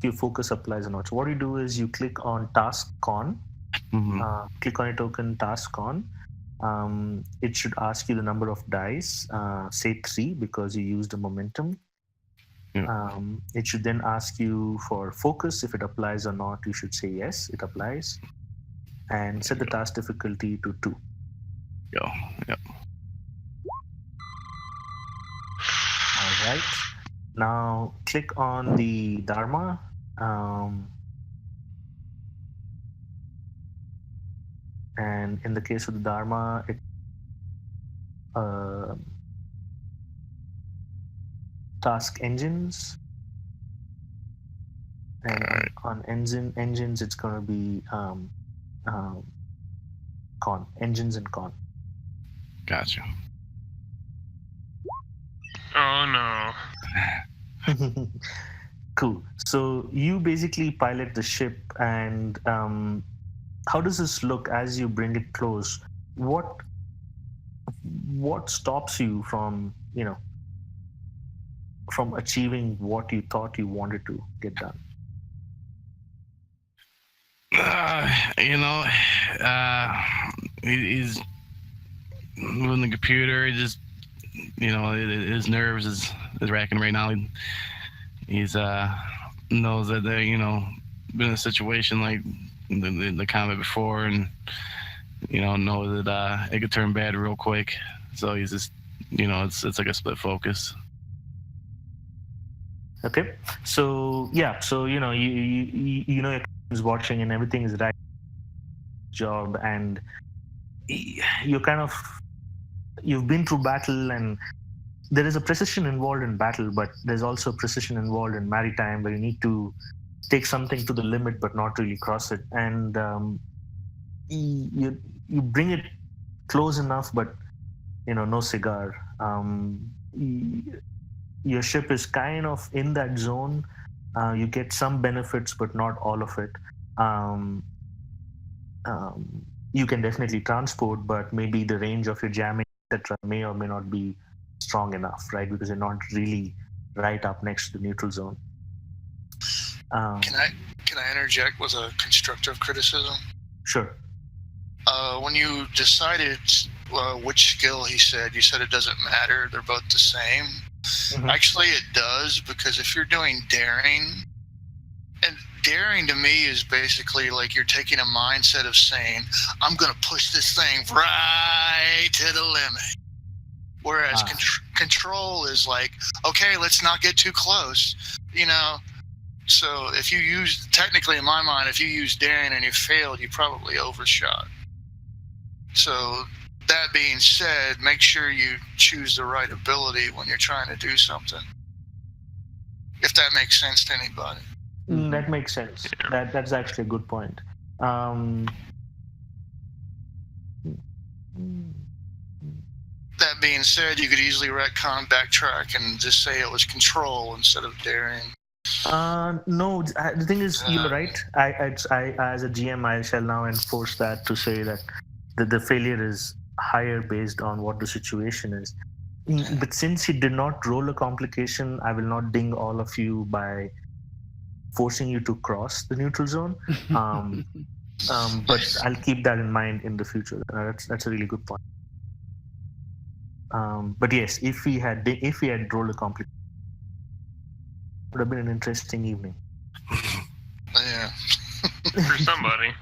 your focus applies or not. So what you do is you click on task con. Click on your token task con. It should ask you the number of dice. Say 3 because you used the momentum. Yeah. It should then ask you for focus. If it applies or not, you should say yes, it applies. And set the task difficulty to 2. Yep. All right. Now click on the Dharma. And in the case of the Dharma, it task engines, and on engines it's going to be con engines and con. Gotcha. Oh no. Cool. So you basically pilot the ship, and how does this look as you bring it close? What stops you from from achieving what you thought you wanted to get done? He's moving the computer. He just, his nerves is racking right now. He's knows that they, been in a situation like the combat before, and know that it could turn bad real quick. So he's just, it's like a split focus. Okay, so yeah, so you your is watching and everything is right job, and you've been through battle, and there is a precision involved in battle, but there's also precision involved in maritime, where you need to take something to the limit but not really cross it, and you bring it close enough, but no cigar. Your ship is kind of in that zone. You get some benefits, but not all of it. You can definitely transport, but maybe the range of your jamming, etc., may or may not be strong enough, right? Because you're not really right up next to the neutral zone. Can I interject with a constructive criticism? Sure. When you decided which skill you said it doesn't matter, they're both the same. Mm-hmm. Actually, it does, because if you're doing daring, and daring to me is basically like you're taking a mindset of saying, I'm going to push this thing right to the limit. Whereas control is like, okay, let's not get too close, So if you technically in my mind, if you use daring and you failed, you probably overshot. So that being said, make sure you choose the right ability when you're trying to do something. If that makes sense to anybody. That makes sense. That's actually a good point. That being said, you could easily retcon, backtrack, and just say it was control instead of daring. No, the thing is, you're right. I, as a GM, I shall now enforce that to say that the failure is higher based on what the situation is. But since he did not roll a complication, I will not ding all of you by forcing you to cross the neutral zone. But I'll keep that in mind in the future. That's a really good point. But yes, if we had rolled a complication, it would have been an interesting evening. Yeah. For somebody.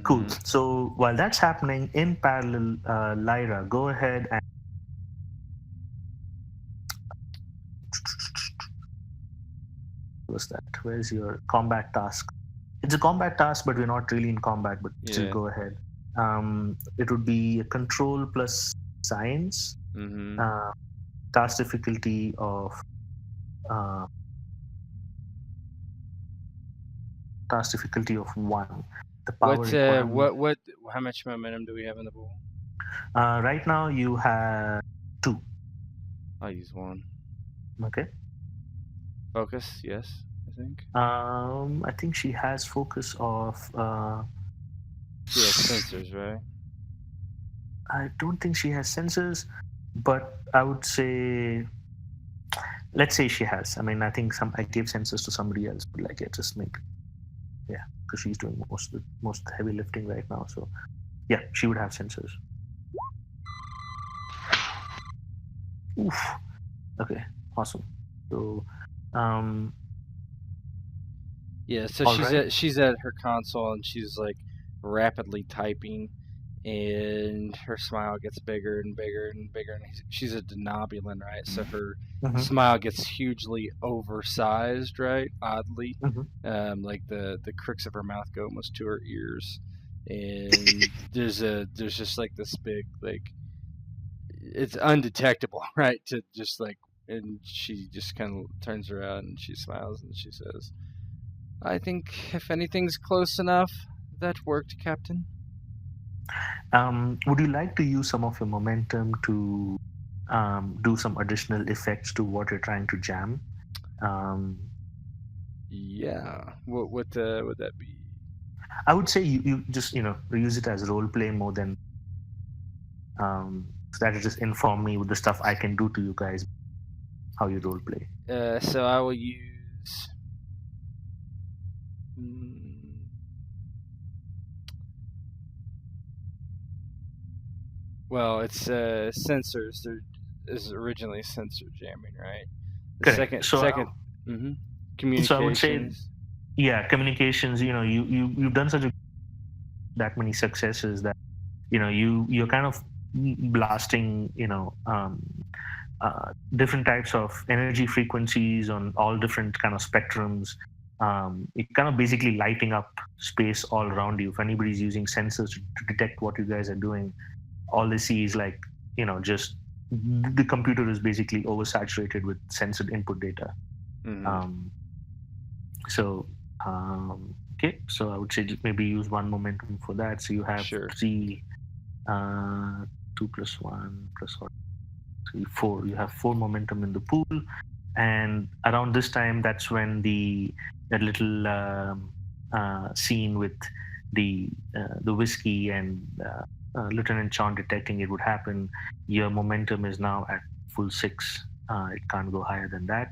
Cool. So while that's happening, in parallel, Lyra, go ahead and what's that? Where's your combat task? It's a combat task, but we're not really in combat, but still go ahead. It would be a control plus science. Task difficulty of 1. The power how much momentum do we have in the pool? Right now you have 2. I'll use 1. Okay. Focus, yes, I think. I think she has focus of she has sensors, right? I don't think she has sensors, but I would say, let's say she has. I mean, I think I gave sensors to somebody else, but just make, because she's doing most heavy lifting right now. So, yeah, she would have sensors. Oof. Okay, awesome. So, so she's at her console and she's like rapidly typing, and her smile gets bigger and bigger and bigger, and she's a Denobulan, right? So her smile gets hugely oversized, right? Oddly, like the crooks of her mouth go almost to her ears, and there's just like this big, like, it's undetectable, right? To just like, and she just kind of turns around and she smiles and she says, I think if anything's close enough, that worked, Captain. Would you like to use some of your momentum to do some additional effects to what you're trying to jam? Yeah. What would that be? I would say you just use it as role play more than so that just inform me with the stuff I can do to you guys, how you role play. So I will use. Well, it's sensors. There is originally sensor jamming, right? Correct. Second. Communications. So I would say yeah, communications. You've done that many successes that you're kind of blasting different types of energy frequencies on all different kind of spectrums. It kind of basically lighting up space all around you. If anybody's using sensors to detect what you guys are doing, all they see is just the computer is basically oversaturated with censored input data. Mhm. Okay, so I would say maybe use one momentum for that. So you have Sure. 3, 2 plus 1 plus 3, 4. You have 4 momentum in the pool, and around this time, that's when that little scene with the whiskey and Lieutenant Chon detecting it would happen. Your momentum is now at full 6. It can't go higher than that.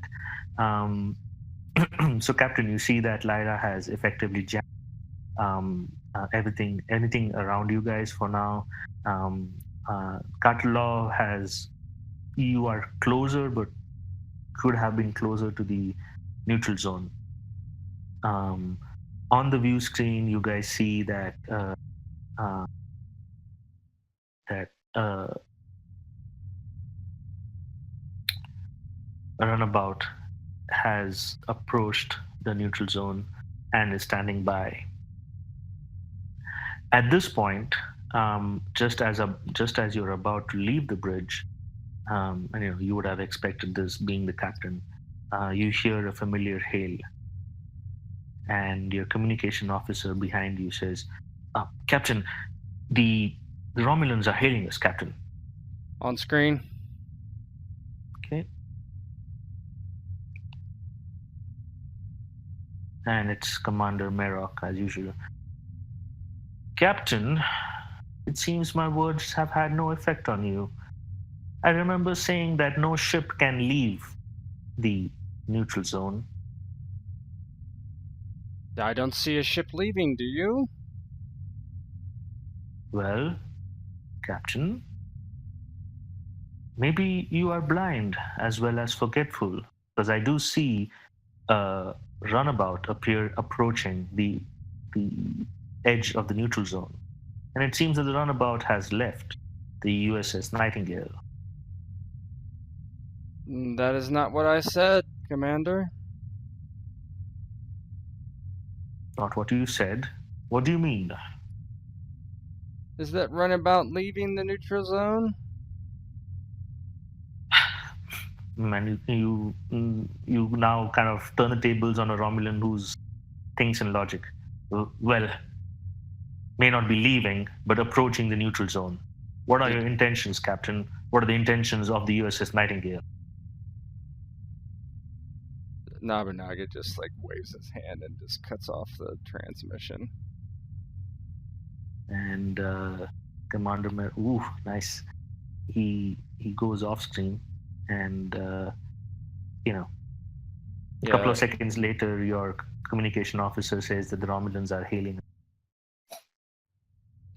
So, Captain, you see that Lyra has effectively jammed anything around you guys for now. Cartelaw you are closer, but could have been closer to the neutral zone. On the view screen, you guys see that a runabout has approached the neutral zone and is standing by. At this point, just as you're about to leave the bridge, and you would have expected this being the captain, you hear a familiar hail, and your communication officer behind you says, "Captain, the Romulans are hailing us, Captain." On screen. Okay. And it's Commander Merrock as usual. "Captain, it seems my words have had no effect on you. I remember saying that no ship can leave the neutral zone." I don't see a ship leaving, do you? "Well, Captain, maybe you are blind as well as forgetful, because I do see a runabout approaching the edge of the neutral zone. And it seems that the runabout has left the USS Nightingale." That is not what I said, Commander. "Not what you said. What do you mean?" Is that runabout leaving the neutral zone? And you now kind of turn the tables on a Romulan who's thinks in logic. "Well, may not be leaving, but approaching the neutral zone. What are your intentions, Captain? What are the intentions of the USS Nightingale?" Nobunaga just waves his hand and just cuts off the transmission. And Commander ooh, nice. He goes off screen, and a couple of seconds later, your communication officer says that the Romulans are hailing.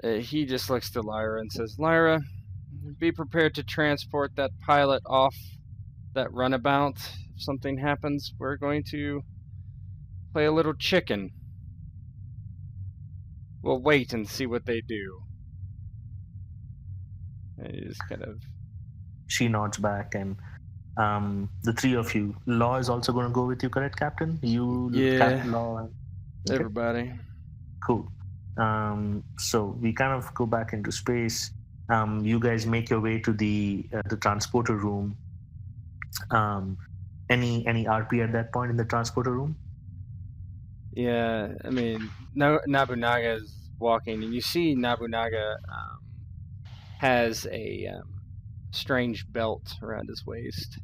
He just looks to Lyra and says, "Lyra, be prepared to transport that pilot off that runabout. If something happens, we're going to play a little chicken. We'll wait and see what they do." And he just kind of... She nods back, and the 3 of you, Law is also going to go with you, correct, Captain? You, Captain Law, and okay. Everybody. Cool. So we kind of go back into space. You guys make your way to the transporter room. Any RP at that point in the transporter room? Yeah, I mean, Nobunaga is walking, and you see Nobunaga has a strange belt around his waist,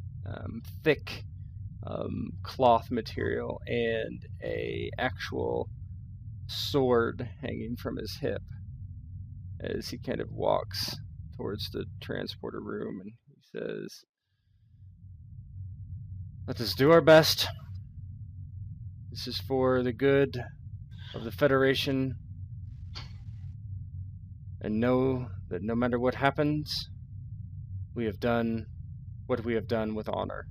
thick cloth material, and a actual sword hanging from his hip as he kind of walks towards the transporter room, and he says, "Let us do our best. This is for the good of the Federation, and know that no matter what happens, we have done what we have done with honor."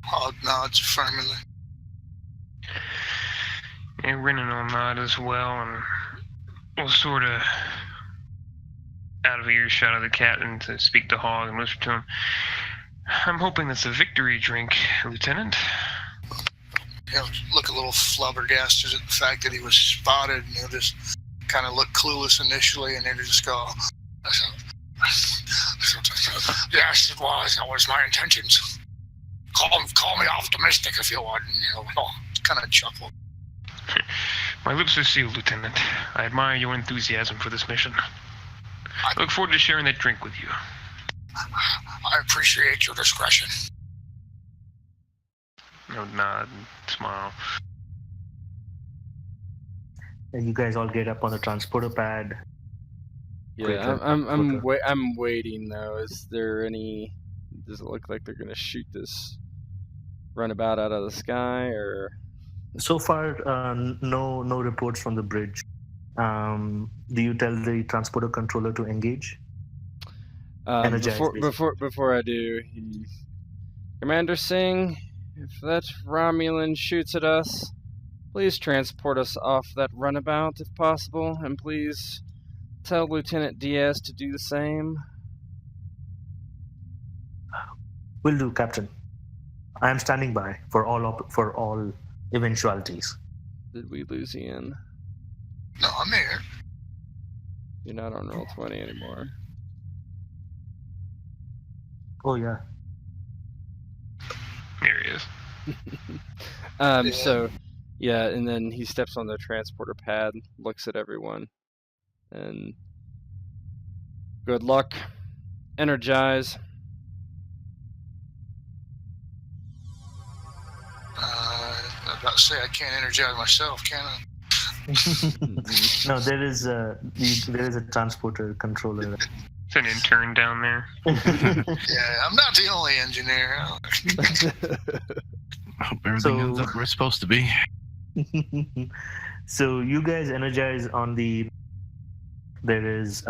Hog nods affirmatively. And Renan will nod as well, and we'll sort of out of earshot of the captain to speak to Hog and whisper to him, I'm hoping that's a victory drink, Lieutenant. He'll look a little flabbergasted at the fact that he was spotted, and he'll just kind of look clueless initially, and then he'll just go, yes, it was. That was my intentions. Call me optimistic if you want. And he'll kind of chuckle. My lips are sealed, Lieutenant. I admire your enthusiasm for this mission. I look forward to sharing that drink with you. I appreciate your discretion. He'll nod and smile. And you guys all get up on the transporter pad. Yeah, I'm waiting though. Is there any? Does it look like they're gonna shoot this runabout out of the sky, or? So far, no reports from the bridge. Do you tell the transporter controller to engage? Before I do, Commander Singh, if that Romulan shoots at us, please transport us off that runabout if possible, and please tell Lieutenant Diaz to do the same. Will do, Captain. I am standing by for all eventualities. Did we lose Ian? No, I'm here. You're not on Roll20 anymore. Oh, yeah. Here he is. So, yeah, and then he steps on the transporter pad, looks at everyone, and good luck. Energize. I'm about to say I can't energize myself, can I? No, there is a transporter controller. It's an intern down there. Yeah, I'm not the only engineer. I hope everything ends up where it's supposed to be. So you guys energize on the. There is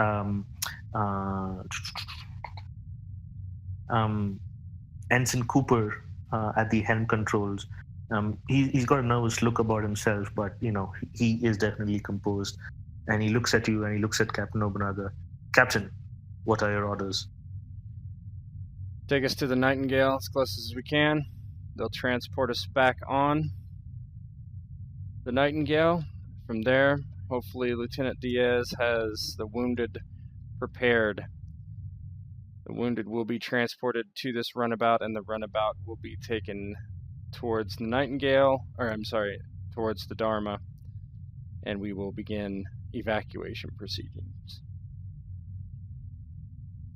Ensign Cooper at the helm controls. He's got a nervous look about himself, but he is definitely composed. And he looks at you and he looks at Captain Nobunaga. Captain, what are your orders? Take us to the Nightingale as close as we can. They'll transport us back on the Nightingale. From there, hopefully Lieutenant Diaz has the wounded prepared. The wounded will be transported to this runabout, and the runabout will be taken towards the Nightingale, towards the Dharma, and we will begin evacuation proceedings.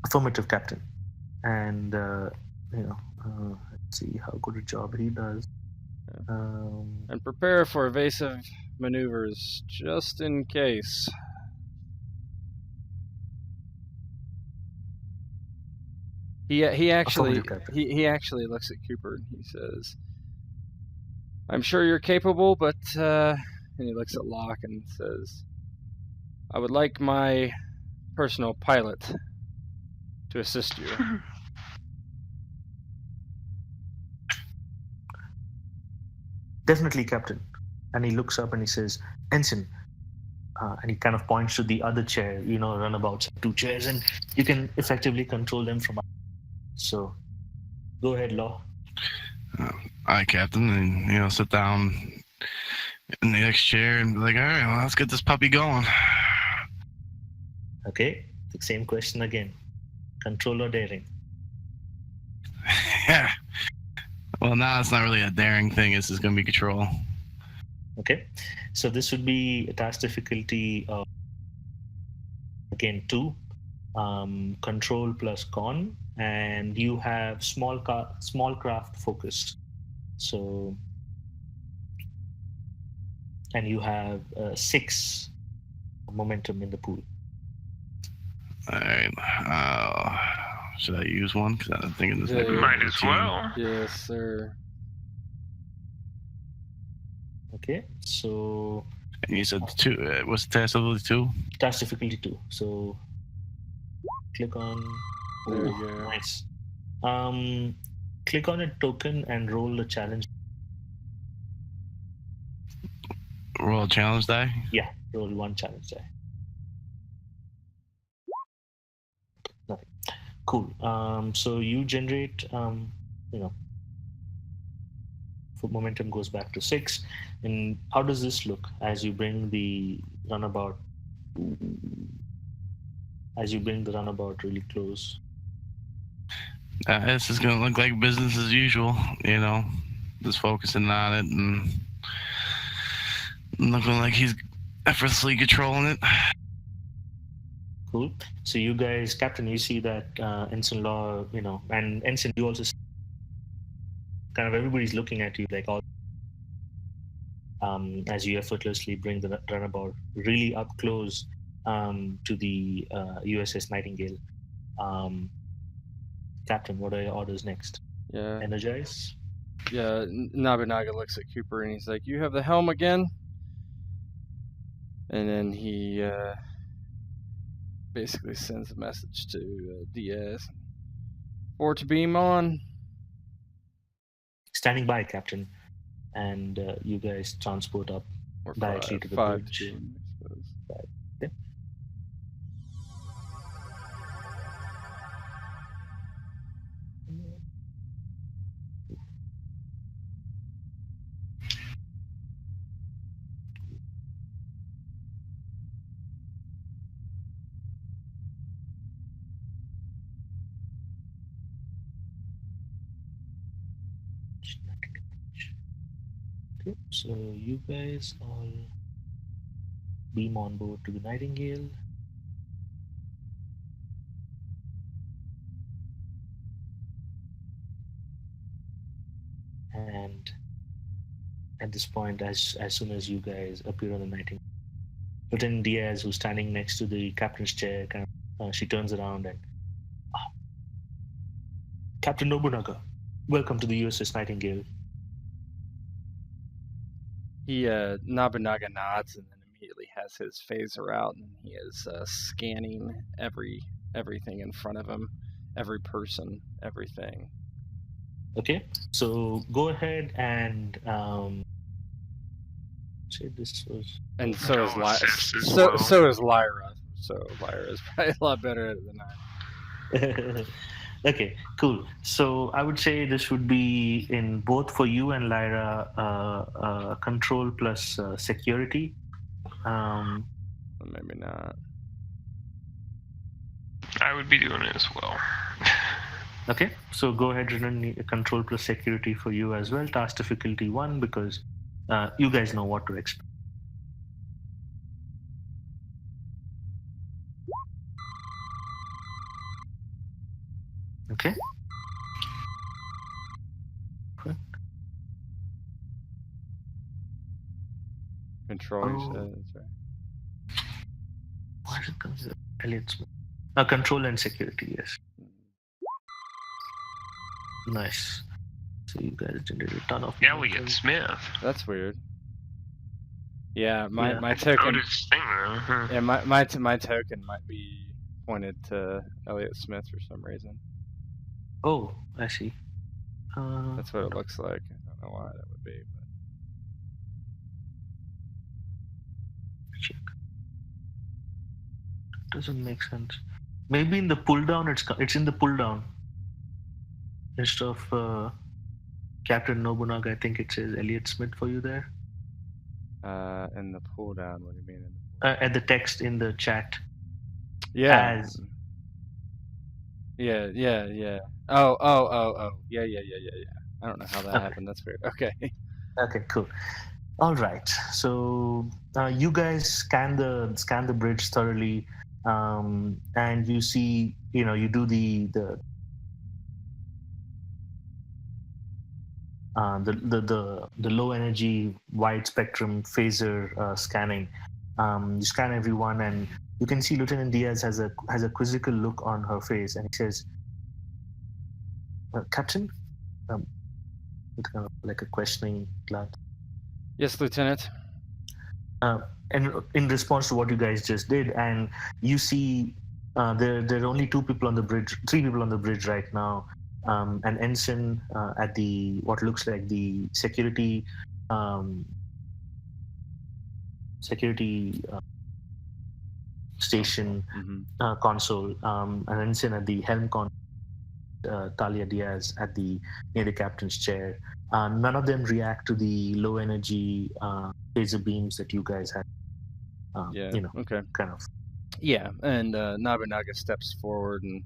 Affirmative, Captain. And let's see how good a job he does. And prepare for evasive maneuvers, just in case. He actually looks at Cooper and he says, I'm sure you're capable, but and he looks at Locke and says, I would like my personal pilot to assist you. Definitely, Captain. And he looks up and he says, Ensign. And he kind of points to the other chair, runabouts, 2 chairs, and you can effectively control them from. So, go ahead, Law. Aye, Captain, and sit down in the next chair and be like, all right, well, let's get this puppy going. Okay, the same question again. Control or daring? Yeah. Well, now it's not really a daring thing. This is going to be control. Okay, so this would be a task difficulty of, again, 2. Control plus con, and you have small craft focus. So, and you have 6 momentum in the pool. All right. Should I use one? Because I'm thinking this might as well. Yes, sir. Okay, so. And you said 2. What's the task difficulty 2? Task difficulty 2. So. Click on. There you go. Nice. click on a token and roll a challenge. Roll a challenge die. Yeah, roll one challenge die. Nothing. Cool. So you generate, momentum goes back to 6. And how does this look as you bring the runabout? Really close. This is gonna look like business as usual. Just focusing on it and looking like he's effortlessly controlling it. Cool. So you guys, Captain, you see that Ensign Law, and Ensign, you also see kind of everybody's looking at you like all as you effortlessly bring the runabout really up close to the USS Nightingale. Captain, what are your orders next? Yeah. Energize? Yeah, Nobunaga looks at Cooper and he's like, "You have the helm again?" And then he basically sends a message to Diaz. "For to beam on." Standing by, Captain. And you guys transport up Or directly to the five bridge. beam, I suppose. Okay. Okay, so you guys all beam on board to the Nightingale. And at this point, as soon as you guys appear on the Nightingale, Lieutenant Diaz, who's standing next to the captain's chair, she turns around and, Captain Nobunaga, welcome to the USS Nightingale. He Nobunaga nods and then immediately has his phaser out and he is scanning everything in front of him, every person, everything. Okay, so go ahead and say this was. And so is well. so is Lyra. So Lyra is probably a lot better at it than I. Okay, cool. So I would say this would be in both for you and Lyra, control plus security. Maybe not. I would be doing it as well. Okay, so go ahead and run control plus security for you as well. Task difficulty 1 because you guys know what to expect. Okay. Control, you said. That's right. Why is it considered Elliot Smith? Control and security, yes. Nice. So you guys generated a ton of. Elliot Smith. That's weird. Yeah, my I token. noticed thing though. Huh. Yeah, my token might be pointed to Elliot Smith for some reason. Oh, I see. That's what it looks like. I don't know why that would be. But... Check. Doesn't make sense. Maybe in the pull down, it's in the pull down. Instead of Captain Nobunaga, I think it says Elliot Smith for you there. In the pull down, what do you mean? At the text in the chat. Yeah. As... Yeah. Oh. Yeah. I don't know how that happened. That's weird. Okay. Okay, cool. All right. So you guys scan the bridge thoroughly, and you see, you do the low energy wide spectrum phaser scanning. You scan everyone, and you can see Lieutenant Diaz has a quizzical look on her face, and he says, "Captain," with kind of like a questioning glance. Yes, Lieutenant. And in response to what you guys just did, and you see there are only 3 people on the bridge right now. An ensign at the what looks like the security station Mm-hmm. console, an ensign at the helm console, Talia Diaz at the near the captain's chair. None of them react to the low energy laser beams that you guys had. Yeah. You know, Okay. kind of. Yeah, and Nobunaga steps forward and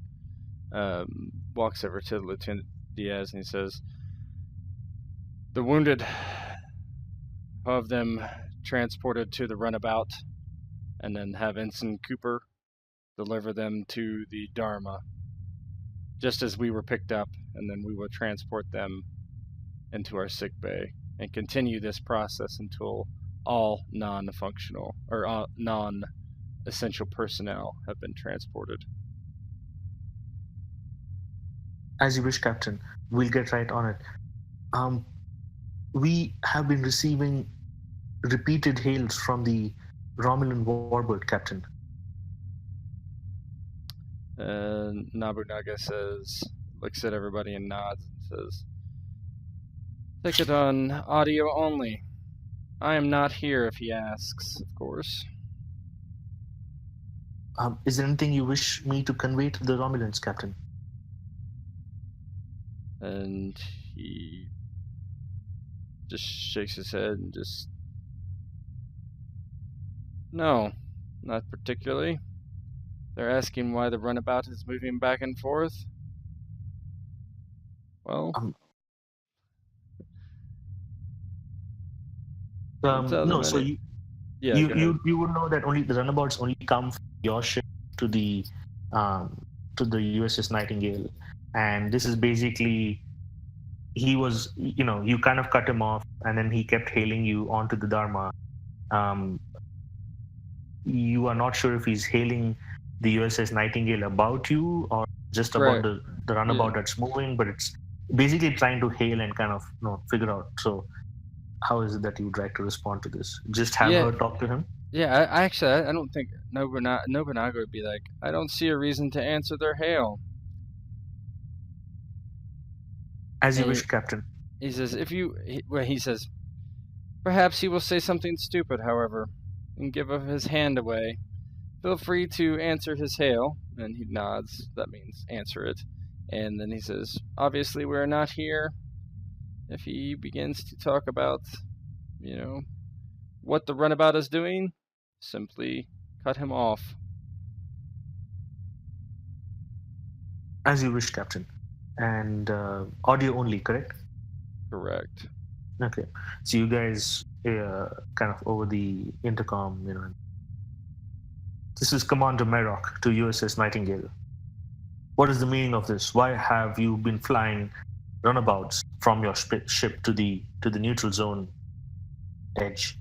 walks over to Lieutenant Diaz and he says, "The wounded have them transported to the runabout, and then have Ensign Cooper deliver them to the Dharma, just as we were picked up, and then we will transport them into our sick bay and continue this process until all non-functional or non-essential personnel have been transported." As you wish, Captain. We'll get right on it. We have been receiving repeated hails from the Romulan warbird, Captain. And Nobunaga looks at everybody and nods and says, "Take it on audio only. I am not here if he asks, of course." Is there anything you wish me to convey to the Romulans, Captain? And he just shakes his head and just, "No, not particularly. They're asking why the runabout is moving back and forth. Well, no. So you would know that only the runabouts only come from your ship to the USS Nightingale, and this is basically you kind of cut him off, and then he kept hailing you onto the Dharma. You are not sure if he's hailing the USS Nightingale about you or just about the runabout that's moving, but it's basically trying to hail and kind of figure out. So how is it that you would like to respond to this? Just have her talk to him? Yeah, I don't think Nobunaga would be like, "I don't see a reason to answer their hail." As you wish, Captain. He says, he says, "Perhaps he will say something stupid, however, and give his hand away. Feel free to answer his hail." And he nods. That means answer it. And then he says, "Obviously, we're not here." If he begins to talk about, what the runabout is doing, simply cut him off. As you wish, Captain. And audio only, correct? Correct. Okay. So you guys kind of over the intercom, "This is Commander Merrock to USS Nightingale. What is the meaning of this? Why have you been flying runabouts from your ship to the neutral zone edge?"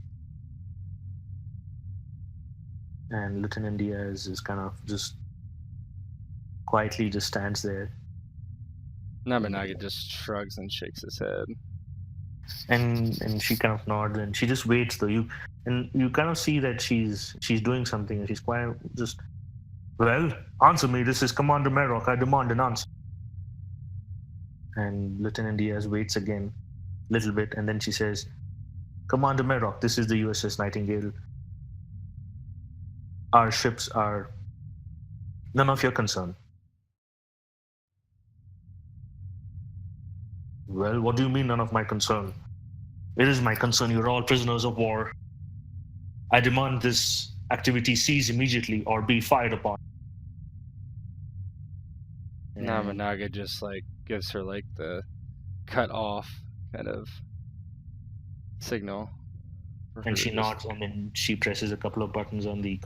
And Lieutenant Diaz is kind of just quietly just stands there. Nobunaga just shrugs and shakes his head. And she kind of nods and she just waits though. You kind of see that she's doing something and she's quite just, "Well, answer me. This is Commander Merrock. I demand an answer." And Lieutenant Diaz waits again a little bit and then she says, "Commander Merrock, this is the USS Nightingale. Our ships are none of your concern." "Well, what do you mean none of my concern?" "It is my concern. You're all prisoners of war. I demand this activity cease immediately or be fired upon." Nobunaga just gives her the cut off kind of signal. And she nods and then she presses a couple of buttons on the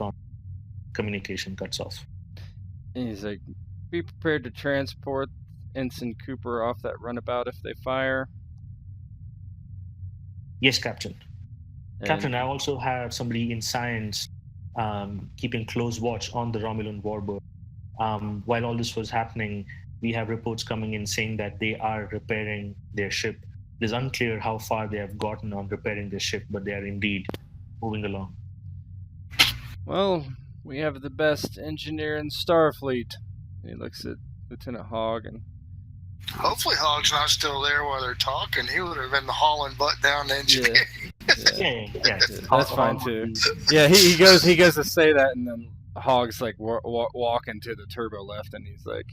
communication cuts off. And he's like, "Be prepared to transport Ensign Cooper off that runabout if they fire." "Yes, Captain." "Captain, I also have somebody in science keeping close watch on the Romulan warbird. While all this was happening, we have reports coming in saying that they are repairing their ship. It is unclear how far they have gotten on repairing their ship, but they are indeed moving along." "Well, we have the best engineer in Starfleet." And he looks at Lieutenant Hogg and Hopefully Hog's not still there while they're talking. He would have been hauling butt down the engineering. Yeah. That's fine too. Yeah, he goes to say that, and then Hog's like walking to the turbo lift, and he's like,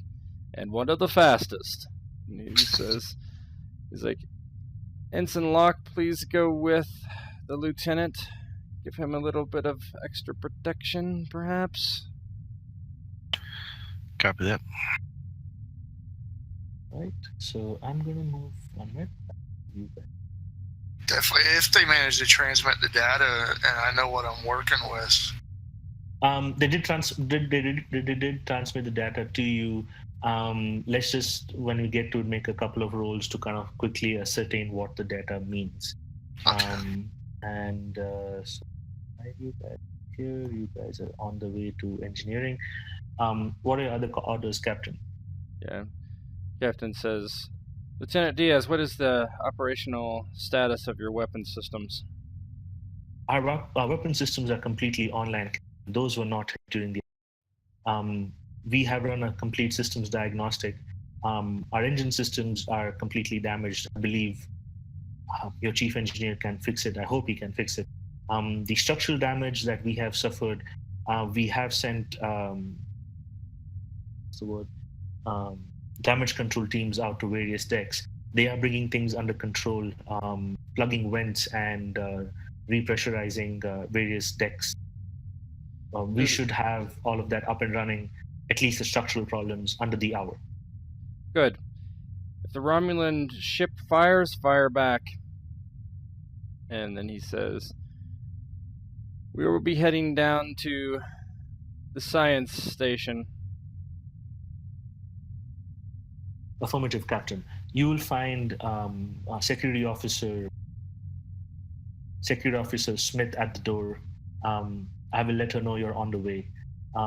and one of the fastest. And he says, he's like, Ensign Locke, please go with the lieutenant. Give him a little bit of extra protection, perhaps. Copy that. Right. So I'm gonna move on it. You guys. Definitely, if they manage to transmit the data, and I know what I'm working with. They did transmit the data to you. Let's just, when we get to it, make a couple of rolls to kind of quickly ascertain what the data means. Okay. So you guys here, you guys are on the way to engineering. What are your other orders, Captain? Yeah. Captain says, Lieutenant Diaz, what is the operational status of your weapon systems? Our weapon systems are completely online. Those were not hit during the. We have run a complete systems diagnostic. Our engine systems are completely damaged. I believe your chief engineer can fix it. I hope he can fix it. The structural damage that we have suffered, we have sent damage control teams out to various decks. They are bringing things under control, plugging vents and repressurizing various decks. We should have all of that up and running, at least the structural problems, under the hour. Good. If the Romulan ship fires, fire back. And then he says, we will be heading down to the science station. Affirmative, Captain. You will find Security Officer Smith at the door. I will let her know you're on the way.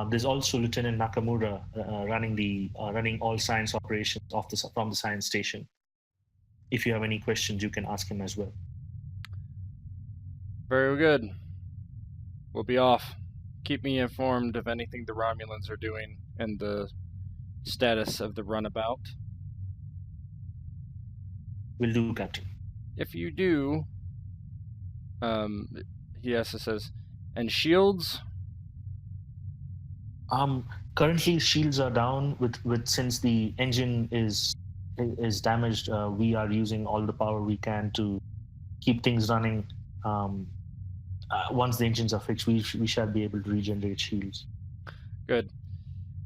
There's also Lieutenant Nakamura running all science operations from the science station. If you have any questions, you can ask him as well. Very good. We'll be off. Keep me informed of anything the Romulans are doing and the status of the runabout. Will do, Captain. If you do, he also says, and shields? Currently shields are down with since the engine is damaged. We are using all the power we can to keep things running. Once the engines are fixed, we shall be able to regenerate shields. Good.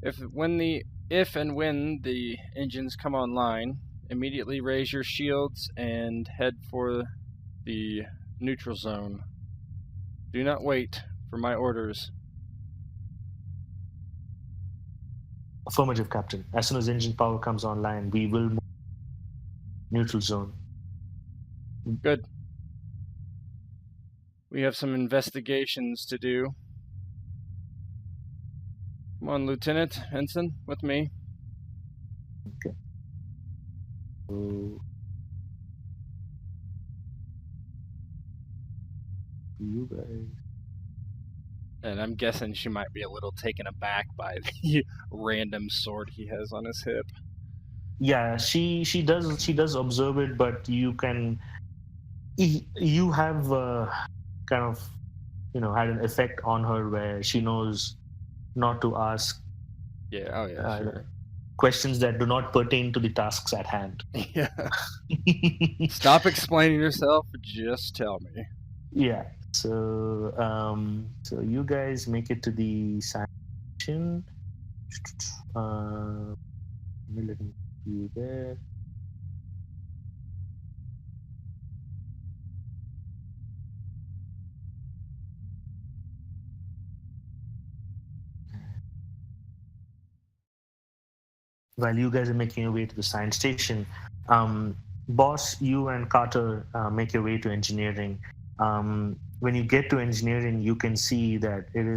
If and when the engines come online, immediately raise your shields and head for the neutral zone. Do not wait for my orders. Affirmative, Captain. As soon as engine power comes online, we will move neutral zone. Good. We have some investigations to do. Come on, Lieutenant, Ensign, with me. Okay. So, you guys. And I'm guessing she might be a little taken aback by the random sword he has on his hip. Yeah, she does observe it, but you have kind of had an effect on her where she knows not to ask Sure. questions that do not pertain to the tasks at hand. Yeah. Stop explaining yourself, just tell me. Yeah. So you guys make it to the station. Let me see you there. While you guys are making your way to the science station, Boss, you and Carter make your way to engineering. When you get to engineering, you can see that it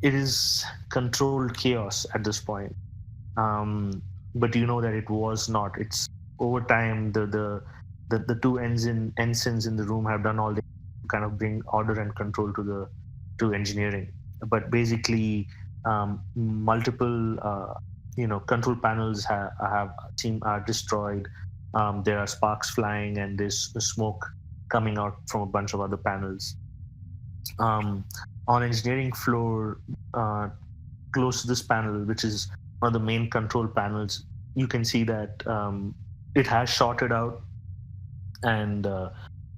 is controlled chaos at this point. But you know that it was not. It's over time the two ensigns in the room have done all they to kind of bring order and control to engineering. But basically, multiple control panels are destroyed. There are sparks flying, and there's smoke coming out from a bunch of other panels. On engineering floor, close to this panel, which is one of the main control panels, you can see that it has shorted out, and there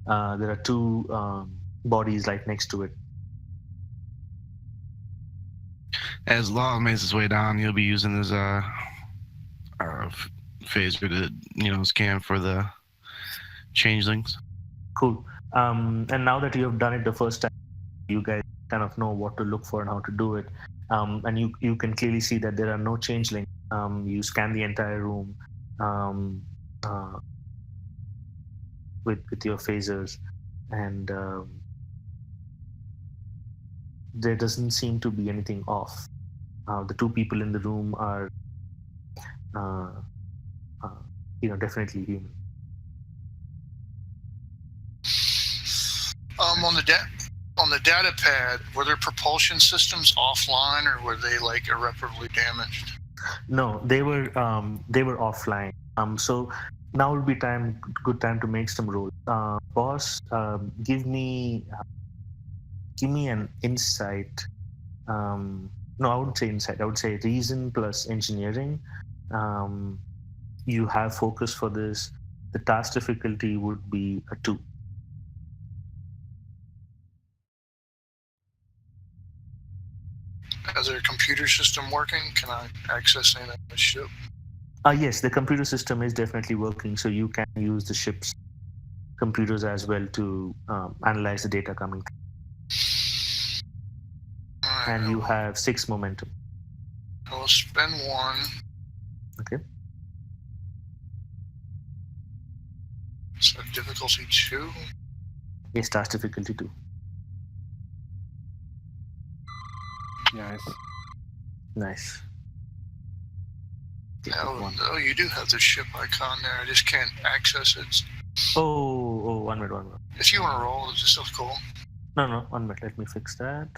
are two bodies right next to it. As Law makes his way down, he'll be using his phaser to scan for the changelings. Cool. And now that you have done it the first time, you guys kind of know what to look for and how to do it. And you can clearly see that there are no changelings. You scan the entire room with your phasers, and there doesn't seem to be anything off. The two people in the room are, definitely human. On the data pad, were there propulsion systems offline, or were they like irreparably damaged? No, they were offline. So now would be good time to make some rolls. Boss, give me an insight. No, I wouldn't say insight. I would say reason plus engineering. You have focus for this. The task difficulty would be a 2. Is there a computer system working? Can I access any of the ship? Yes, the computer system is definitely working, so you can use the ship's computers as well to analyze the data coming through. Right, and you have 6 momentum. I'll spend 1. Okay. So difficulty 2. Yes, task difficulty 2. Nice. Oh, you do have the ship icon there. I just can't access it. Oh, 1 minute. If you want to roll, it's still cool. No, 1 minute. Let me fix that.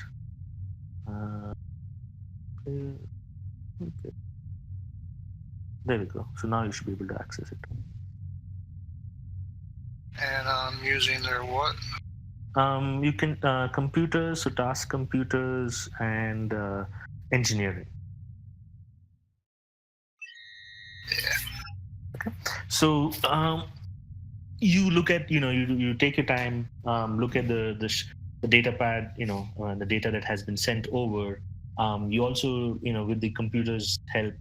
Okay. There we go. So now you should be able to access it. And I'm using their what? You can computers, so task computers and engineering. Yeah. Okay. So you look at you take your time, look at the data pad, the data that has been sent over. You also with the computer's help,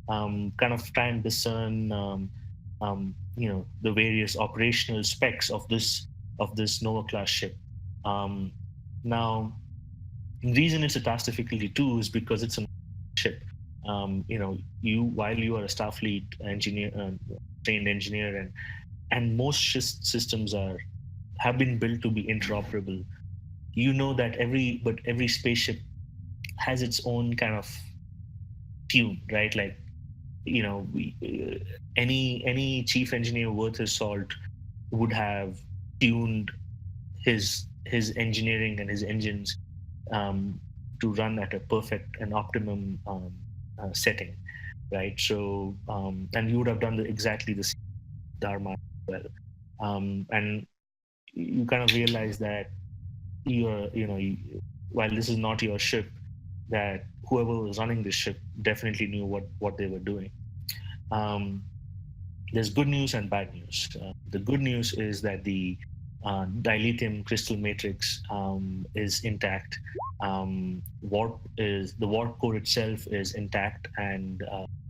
kind of try and discern the various operational specs of this Nova class ship. Now, the reason it's a task difficulty 2 is because it's a ship. While you are a Starfleet engineer, trained engineer, and most systems have been built to be interoperable. You know that every spaceship has its own kind of tune, right? Like, any chief engineer worth his salt would have tuned his engineering and his engines to run at a perfect and optimum setting, right? So, and you would have done exactly the same Dharma as well. And you kind of realize that while this is not your ship, that whoever was running this ship definitely knew what they were doing. There's good news and bad news. The good news is that the dilithium crystal matrix is intact. The warp core itself is intact and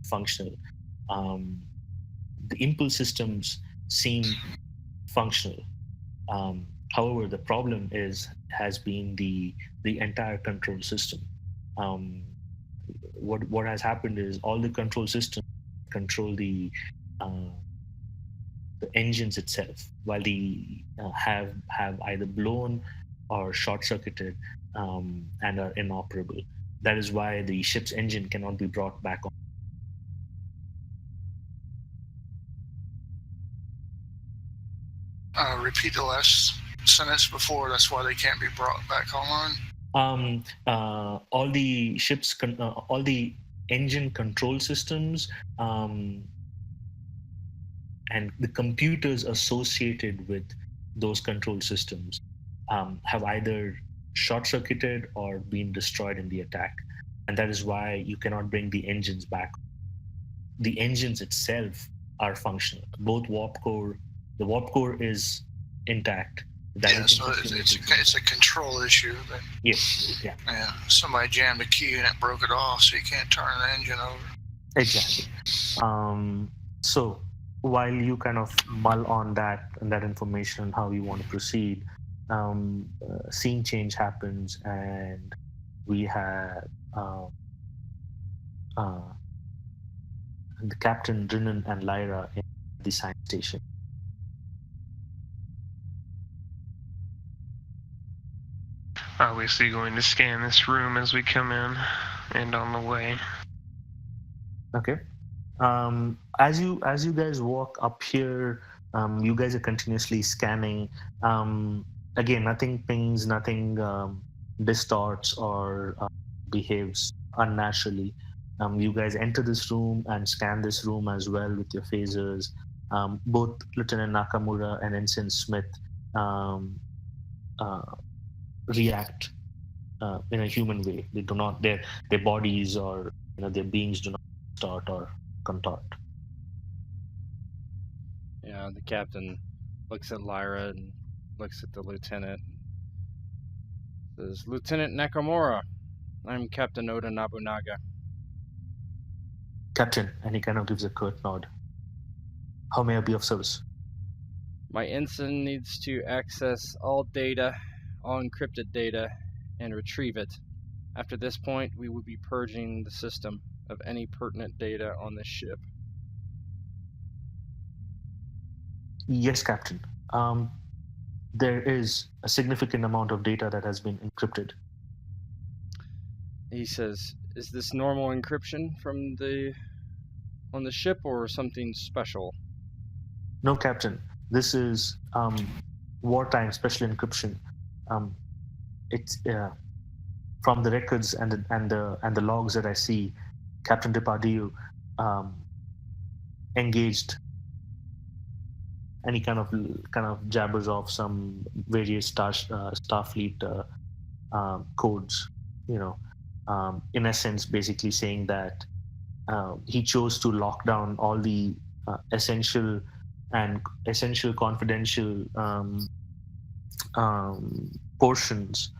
functional. The impulse systems seem functional. However, the problem has been the entire control system. What has happened is all the control systems control the engines itself, while the have either blown or short-circuited and are inoperable. That is why the ship's engine cannot be brought back on. Repeat the last sentence before. That's why they can't be brought back online. All the ships, all the engine control systems and the computers associated with those control systems have either short-circuited or been destroyed in the attack. And that is why you cannot bring the engines back. The engines itself are functional. Both the warp core is intact. Yeah, so it's a control issue. Yes, yeah. Yeah, somebody jammed a key and it broke it off, so you can't turn the engine over. Exactly. So while you kind of mull on that and that information, how you want to proceed, scene change happens, and we have the Captain, Drinan, and Lyra in the science station. Obviously going to scan this room as we come in and on the way. Okay. As you guys walk up here, you guys are continuously scanning. Again, nothing pings, nothing distorts or behaves unnaturally. You guys enter this room and scan this room as well with your phasers. Both Lieutenant Nakamura and Ensign Smith react in a human way. They do not, their bodies or their beings do not distort or contort. Yeah, the captain looks at Lyra and looks at the lieutenant. Says, Lieutenant Nakamura, I'm Captain Oda Nobunaga. Captain, and he kind of gives a curt nod. How may I be of service? My ensign needs to access all data, all encrypted data, and retrieve it. After this point, we will be purging the system of any pertinent data on this ship. Yes, Captain. There is a significant amount of data that has been encrypted. He says, is this normal encryption on the ship or something special? No, Captain. This is wartime special encryption. It's from the records and the logs that I see. Captain Depardieu engaged, and he kind of jabbers off some various Starfleet codes. In essence, basically saying that he chose to lock down all the essential confidential portions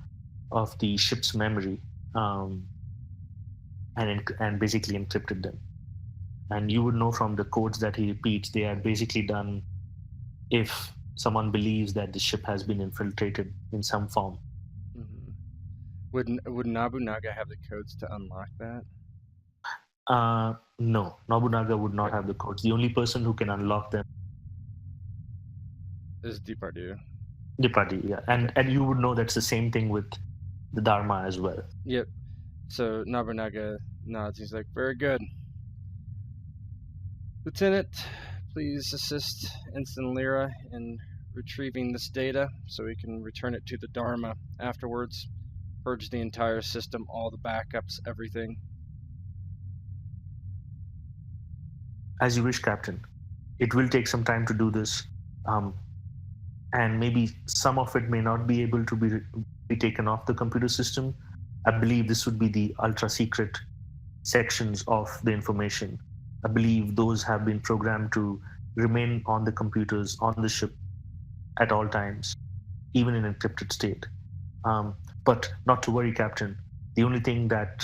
of the ship's memory, and basically encrypted them. And you would know from the codes that he repeats, they are basically done if someone believes that the ship has been infiltrated in some form. Mm-hmm. Would Nobunaga have the codes to unlock that? No, Nobunaga would not have the codes. The only person who can unlock them is Depardieu. Depardieu, yeah. And you would know that's the same thing with the Dharma as well. Yep. So Nobunaga nods. He's like, very good. Lieutenant, please assist Ensign Lyra in retrieving this data so we can return it to the Dharma afterwards. Purge the entire system, all the backups, everything. As you wish, Captain. It will take some time to do this. And maybe some of it may not be able to be taken off the computer system. I believe this would be the ultra-secret sections of the information. I believe those have been programmed to remain on the computers, on the ship at all times, even in encrypted state. But not to worry, Captain. The only thing that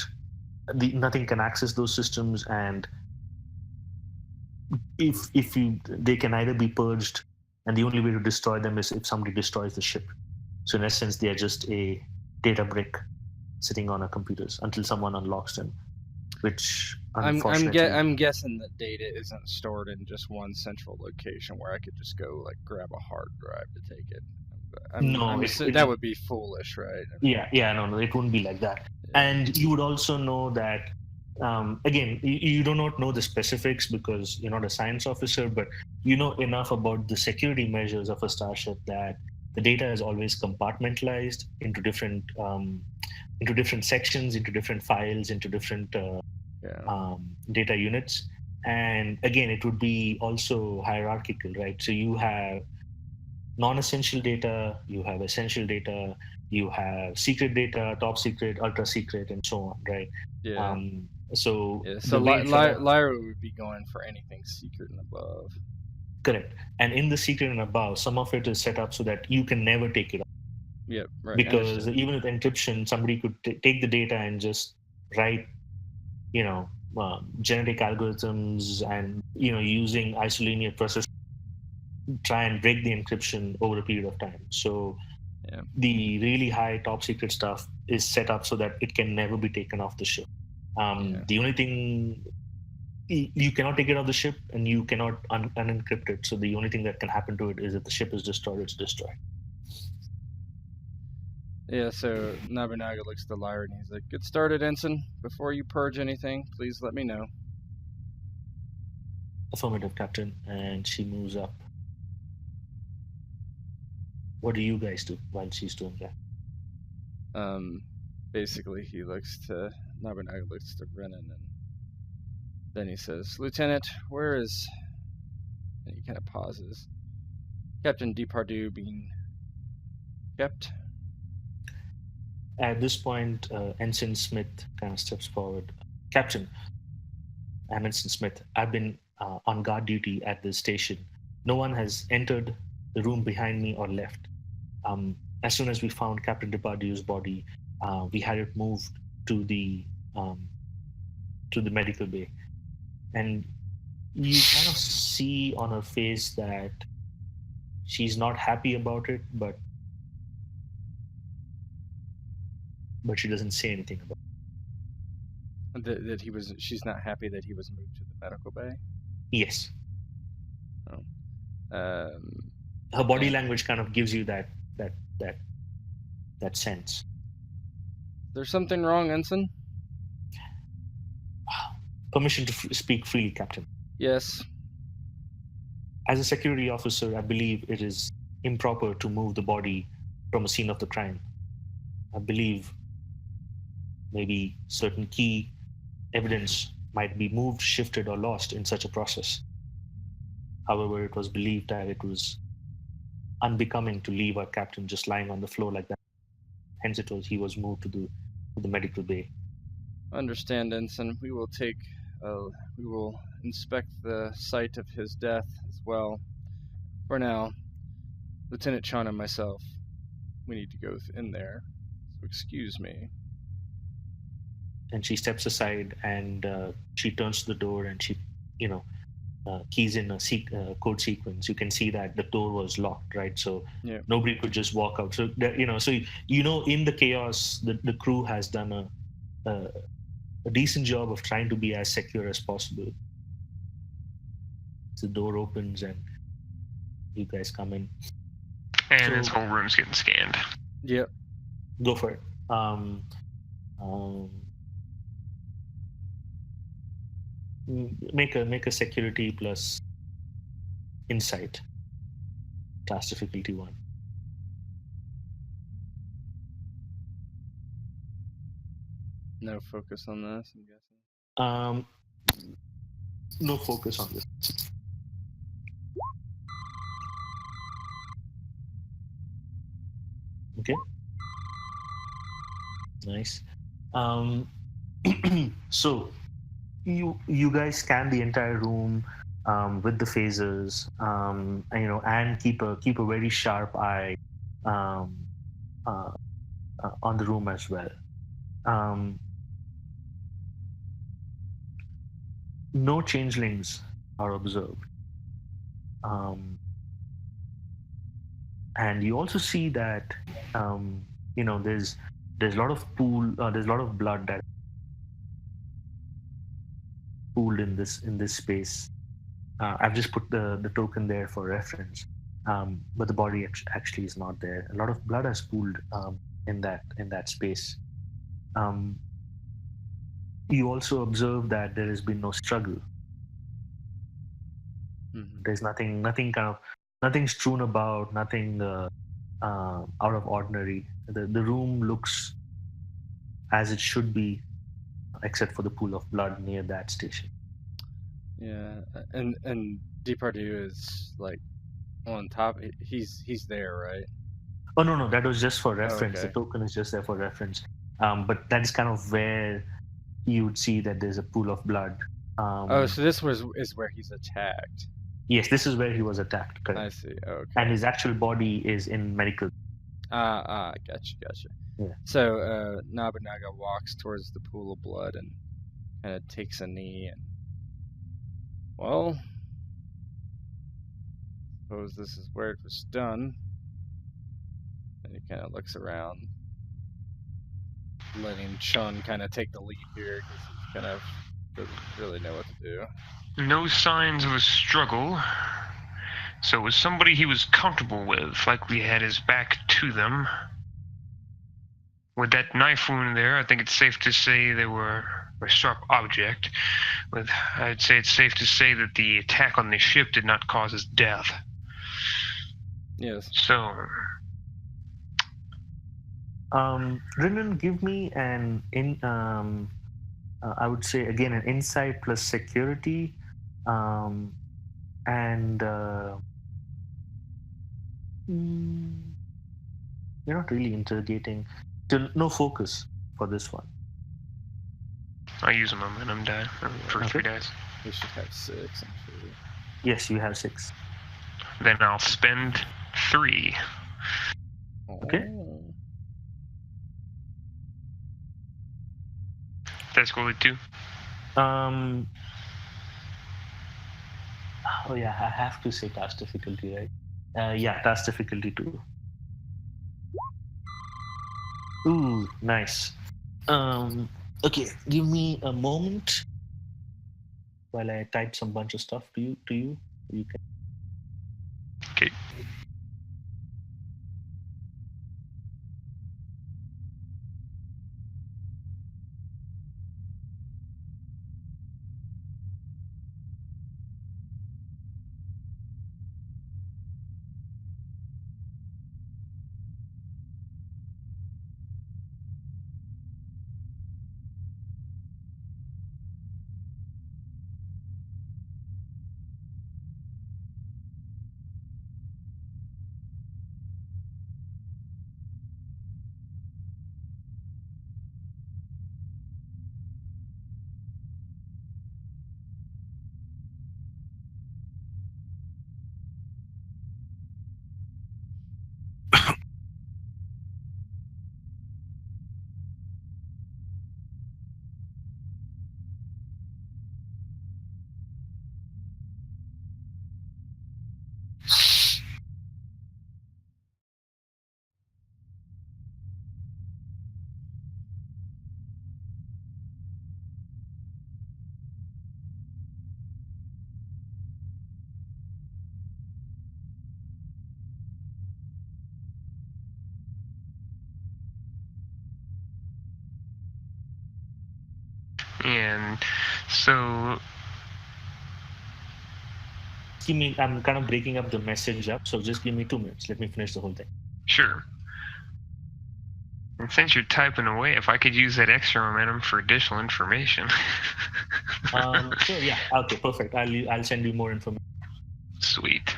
nothing can access those systems, and they can either be purged, and the only way to destroy them is if somebody destroys the ship. So in essence, they are just a data brick sitting on our computers until someone unlocks them, which unfortunately... I'm guessing that data isn't stored in just one central location where I could just go grab a hard drive to take it. That would be foolish, right? No, it wouldn't be like that. Yeah. And you would also know that, again, you do not know the specifics because you're not a science officer, but you know enough about the security measures of a starship that the data is always compartmentalized into different sections, into different files, into different data units. And again, it would be also hierarchical, right? So you have non-essential data, you have essential data, you have secret data, top secret, ultra secret, and so on, right? Yeah. So So the way it's set up- Lyra would be going for anything secret and above. correct. And in the secret and above, some of it is set up so that you can never take it off. Yep, right. Because Understood. even with encryption, somebody could take the data and just write, genetic algorithms and using isolinear process, try and break the encryption over a period of time. So Yeah. the really high top secret stuff is set up so that it can never be taken off the ship. The only thing, you cannot take it off the ship and you cannot unencrypt it. So the only thing that can happen to it is if the ship is destroyed, it's destroyed. Yeah, so Nobunaga looks at Lyra and he's like, "Get started, Ensign. Before you purge anything, please let me know." Affirmative, Captain. And she moves up. What do you guys do while she's doing that? Basically, Nobunaga looks to Brennan, and then he says, "Lieutenant, where is..." And he kind of pauses. "Captain Depardieu being kept?" At this point, Ensign Smith kind of steps forward. "Captain, I'm Ensign Smith. I've been on guard duty at this station. No one has entered the room behind me or left. As soon as we found Captain Depardieu's body, we had it moved to the medical bay. And you kind of see on her face that she's not happy about it, but she doesn't say anything about it. She's not happy that he was moved to the medical bay? Yes. Oh. Her body language kind of gives you that sense. There's something wrong, Ensign? Permission to speak freely, Captain. Yes. As a security officer, I believe it is improper to move the body from a scene of the crime. I believe maybe certain key evidence might be moved, shifted, or lost in such a process. However, it was believed that it was unbecoming to leave our captain just lying on the floor like that. Hence, he was moved to the medical bay. Understand, Ensign. We will inspect the site of his death as well. For now, Lieutenant Chan and myself, we need to go in there. So excuse me. And she steps aside and she turns to the door and she, keys in a code sequence. You can see that the door was locked, right? So nobody could just walk out. So in the chaos, the crew has done a decent job of trying to be as secure as possible. The door opens and you guys come in. And this whole room's getting scanned. Yep. Go for it. Make a security plus insight. Task difficulty 1. No focus on this, I'm guessing. No focus on this. Okay. Nice. So you guys scan the entire room with the phasers, and keep a very sharp eye on the room as well. No changelings are observed. And you also see that there's a lot of there's a lot of blood that pooled in this space. I've just put the token there for reference, but the body actually is not there. A lot of blood has pooled in that space. You also observe that there has been no struggle. Mm-hmm. There's nothing strewn about, nothing out of ordinary. The room looks as it should be except for the pool of blood near that station. Yeah, and Depardieu is like on top. He's there, right? Oh no, that was just for reference. okay. The token is just there for reference. But that's kind of where you would see that there's a pool of blood. Oh, so this is where he's attacked. Yes, this is where he was attacked. Correct. I see. Okay. And his actual body is in medical. Gotcha. Yeah. So Nobunaga walks towards the pool of blood and kind of takes a knee and, well, suppose this is where it was done. And he kind of looks around, letting Chun kind of take the lead here because he kind of doesn't really know what to do. No signs of a struggle. So it was somebody he was comfortable with, likely had his back to them. With that knife wound there, I think it's safe to say they were a sharp object. I'd say it's safe to say that the attack on the ship did not cause his death. Yes. So... Rinan, give me I would say again an insight plus security, and you're not really interrogating. No focus for this one. I use a momentum die for 3 dice. We should have 6, I'm sure. Yes, you have 6. Then I'll spend 3. Okay. That's goal 2. Oh yeah, I have to say task difficulty, right? Yeah, task difficulty 2. Ooh, nice. Okay, give me a moment while I type some bunch of stuff to you. You can. Okay. And so... I'm kind of breaking up the message up, so just give me 2 minutes. Let me finish the whole thing. Sure. And since you're typing away, if I could use that extra momentum for additional information. Sure, yeah. Okay, perfect. I'll send you more information. Sweet.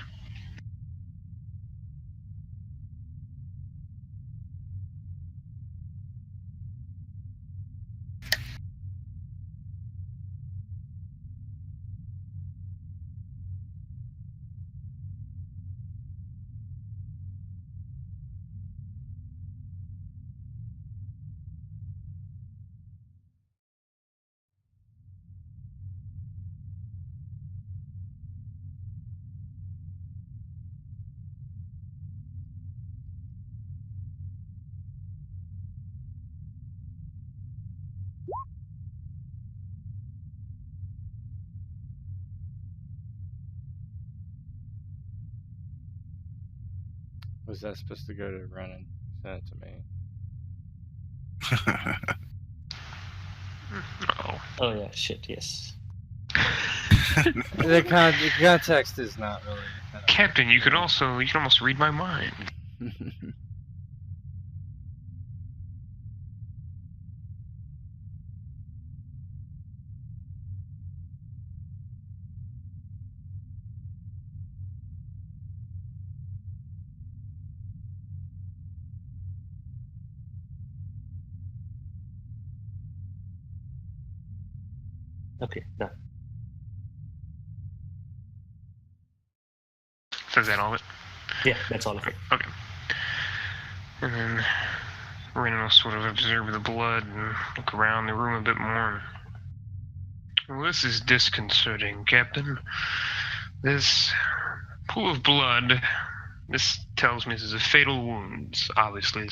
Was that supposed to go to Renan? Send it to me. Oh. Oh yeah, shit, yes. The context is not really. Captain, you can almost read my mind. Okay, done. So is that all of it? Yeah, that's all of it. Okay. And then Ren will sort of observe the blood and look around the room a bit more. Well, this is disconcerting, Captain. This pool of blood, this tells me this is a fatal wound. Obviously,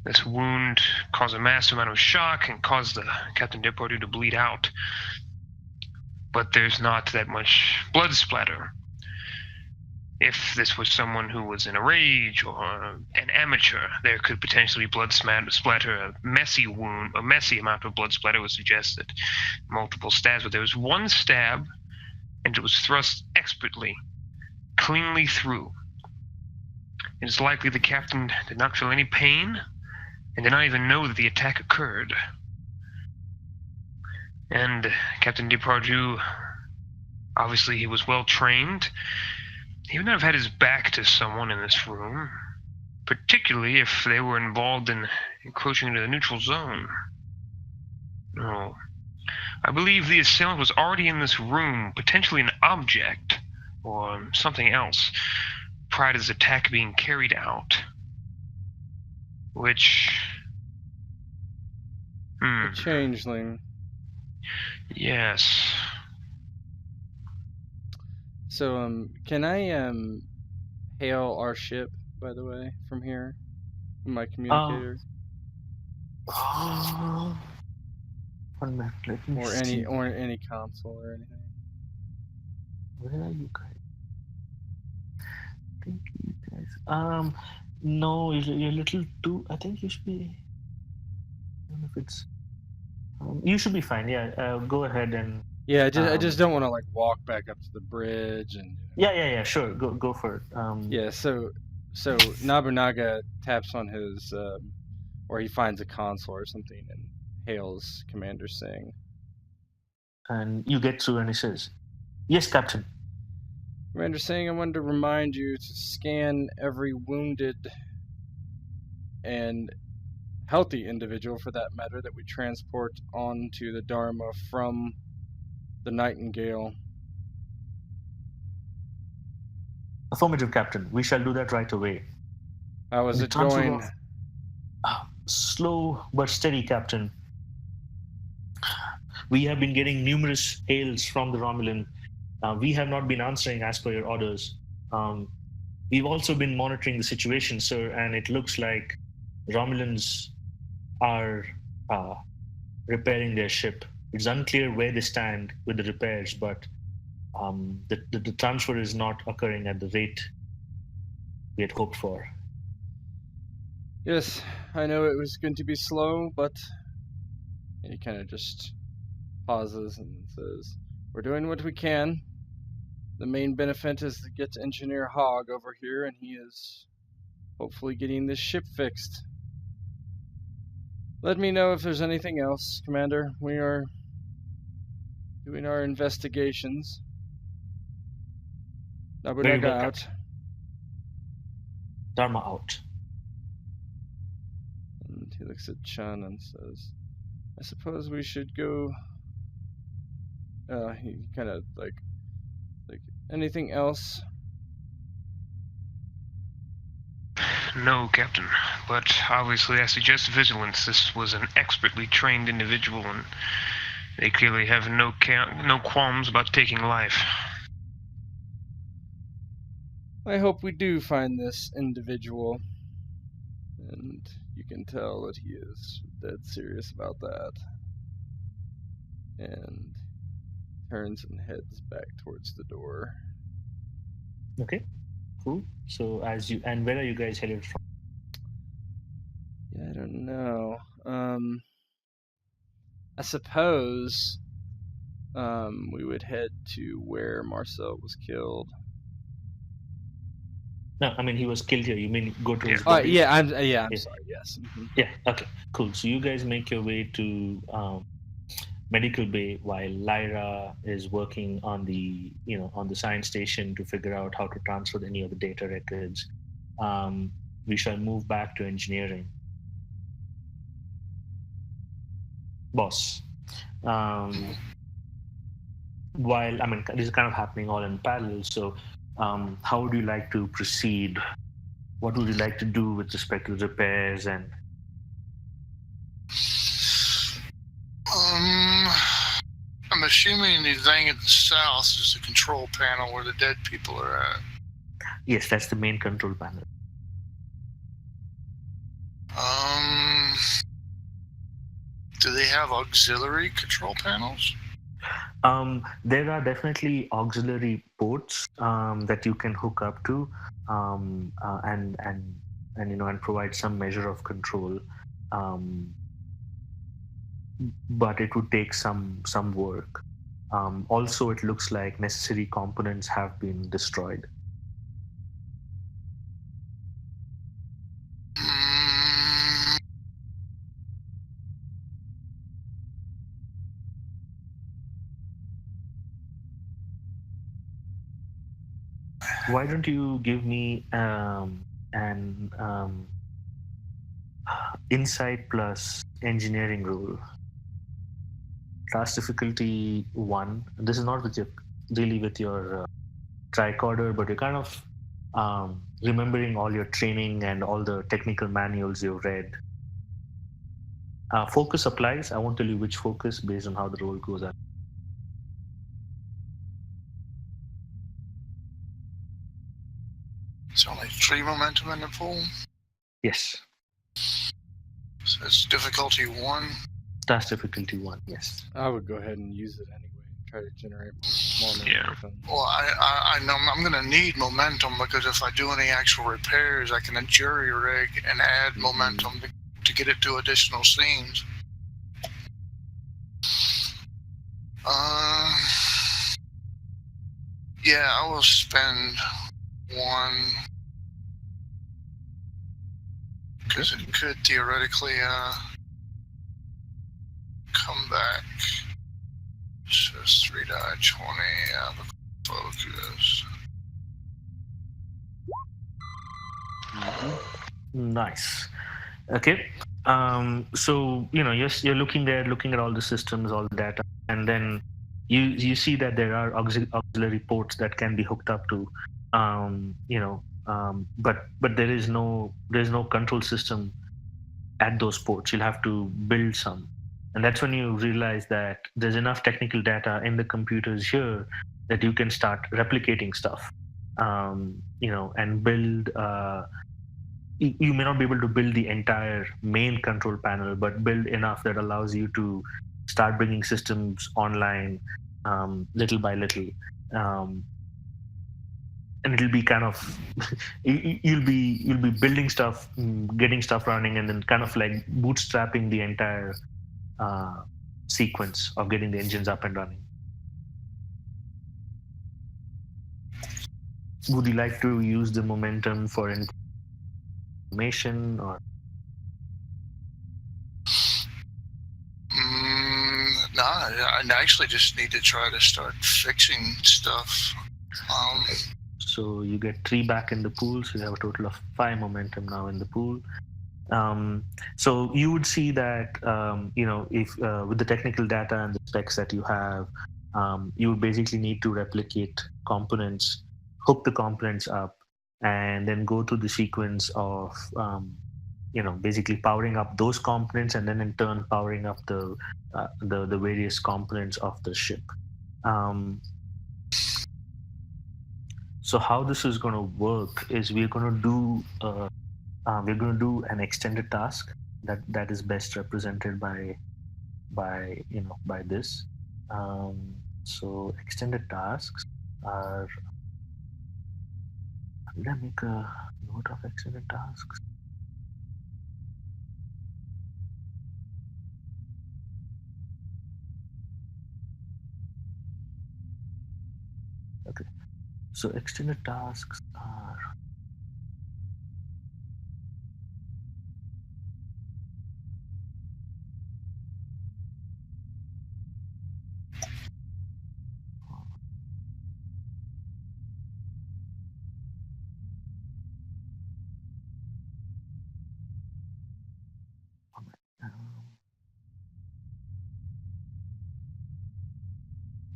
this wound caused a massive amount of shock and caused the Captain Depardieu to bleed out. But there's not that much blood splatter. If this was someone who was in a rage or an amateur, there could potentially be blood splatter. A messy wound, a messy amount of blood splatter would suggest that multiple stabs. But there was one stab, and it was thrust expertly, cleanly through. It is likely the captain did not feel any pain, and did not even know that the attack occurred. And Captain Depardieu, obviously he was well trained. He would not have had his back to someone in this room, particularly if they were involved in encroaching into the neutral zone. No. I believe the assailant was already in this room, potentially an object, or something else, prior to this attack being carried out. Which... A changeling. Yes. So, can I, hail our ship, by the way, from here? From my communicator? 1 minute, let me see. Or any console or anything. Where are you guys? I think you guys... no, you're a little too... I think you should be... I don't know if it's... you should be fine, yeah. Go ahead and... Yeah, I just don't want to like walk back up to the bridge and. Yeah, sure. Go for it. Yeah, so Nobunaga taps on his, or he finds a console or something and hails Commander Singh. And you get through, and he says, "Yes, Captain." Commander Singh, I wanted to remind you to scan every wounded and healthy individual, for that matter, that we transport onto the Dharma from the Nightingale. Affirmative, Captain. We shall do that right away. How is it going? Slow but steady, Captain. We have been getting numerous hails from the Romulan. We have not been answering as per your orders. We've also been monitoring the situation, sir, and it looks like Romulans are repairing their ship. It's unclear where they stand with the repairs, but the transfer is not occurring at the rate we had hoped for. Yes, I know it was going to be slow, but he kind of just pauses and says, "We're doing what we can. The main benefit is to get Engineer Hogg over here, and he is hopefully getting this ship fixed. Let me know if there's anything else, Commander. We are doing our investigations." Nobunaga out. Dharma out. And he looks at Chun and says, "I suppose we should go." He kind of like anything else? No, Captain. But obviously I suggest vigilance. This was an expertly trained individual, and they clearly have no qualms about taking life. I hope we do find this individual, and you can tell that he is dead serious about that. And turns and heads back towards the door. Okay, cool. So where are you guys headed from? Yeah, I don't know. I suppose we would head to where Marcel was killed. No, I mean he was killed here. You mean go to his body? Yeah, I'm sorry. Yes. Mm-hmm. Yeah. Okay. Cool. So you guys make your way to Medical Bay while Lyra is working on the science station to figure out how to transfer any of the data records. We shall move back to engineering. Boss. While, I mean, this is kind of happening all in parallel. So, how would you like to proceed? What would you like to do with respect to repairs and? I'm assuming the thing at the south is the control panel where the dead people are at. Yes, that's the main control panel. Do they have auxiliary control panels? There are definitely auxiliary ports that you can hook up to, and and provide some measure of control. But it would take some work. Also, it looks like necessary components have been destroyed. Why don't you give me an insight plus engineering roll? Task difficulty 1. This is not with your tricorder, but you're kind of remembering all your training and all the technical manuals you've read. Focus applies. I won't tell you which focus based on how the roll goes out. It's only 3 momentum in the pool. Yes. So it's difficulty 1. Task difficulty 1, yes. I would go ahead and use it anyway. Try to generate more Yeah. momentum. Well, I know I'm going to need momentum because if I do any actual repairs, I can jury rig and add momentum to get it to additional scenes. Yeah, I will spend 1 because it could theoretically come back. So it's 3 die 20. Yeah, focus. Nice. Okay. So you're looking at all the systems, all the data, and then you see that there are auxiliary ports that can be hooked up to, but there's no control system at those ports. You'll have to build some, and that's when you realize that there's enough technical data in the computers here that you can start replicating stuff, and build. You may not be able to build the entire main control panel, but build enough that allows you to start bringing systems online little by little. And it'll be kind of you'll be building stuff, getting stuff running, and then kind of like bootstrapping the entire sequence of getting the engines up and running. Would you like to use the momentum for information or? No, I actually just need to try to start fixing stuff. So you get 3 back in the pool, so you have a total of 5 momentum now in the pool. So you would see that if with the technical data and the specs that you have, you would basically need to replicate components, hook the components up, and then go through the sequence of basically powering up those components, and then in turn powering up the various components of the ship. So how this is going to work is we're going to do an extended task that is best represented by this. So extended tasks are. Did I make a note of extended tasks? Okay. So extended tasks are.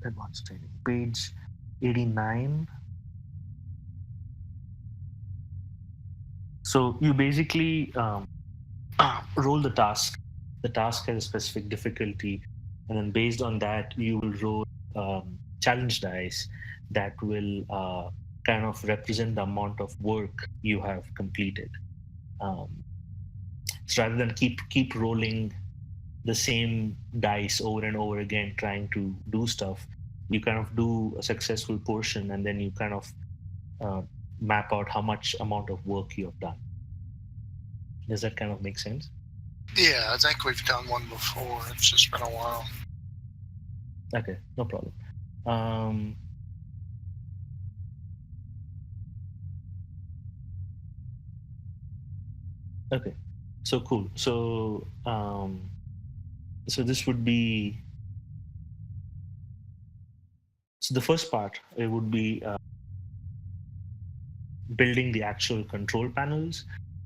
advanced training, page 89. So you basically roll the task. The task has a specific difficulty, and then based on that, you will roll challenge dice that will kind of represent the amount of work you have completed. So rather than keep rolling the same dice over and over again trying to do stuff, you kind of do a successful portion, and then you kind of map out how much amount of work you have done. Does that kind of make sense? Yeah, I think we've done one before. It's just been a while. Okay, no problem. Okay, so cool. So so this would be, so the first part, it would be building the actual control panels.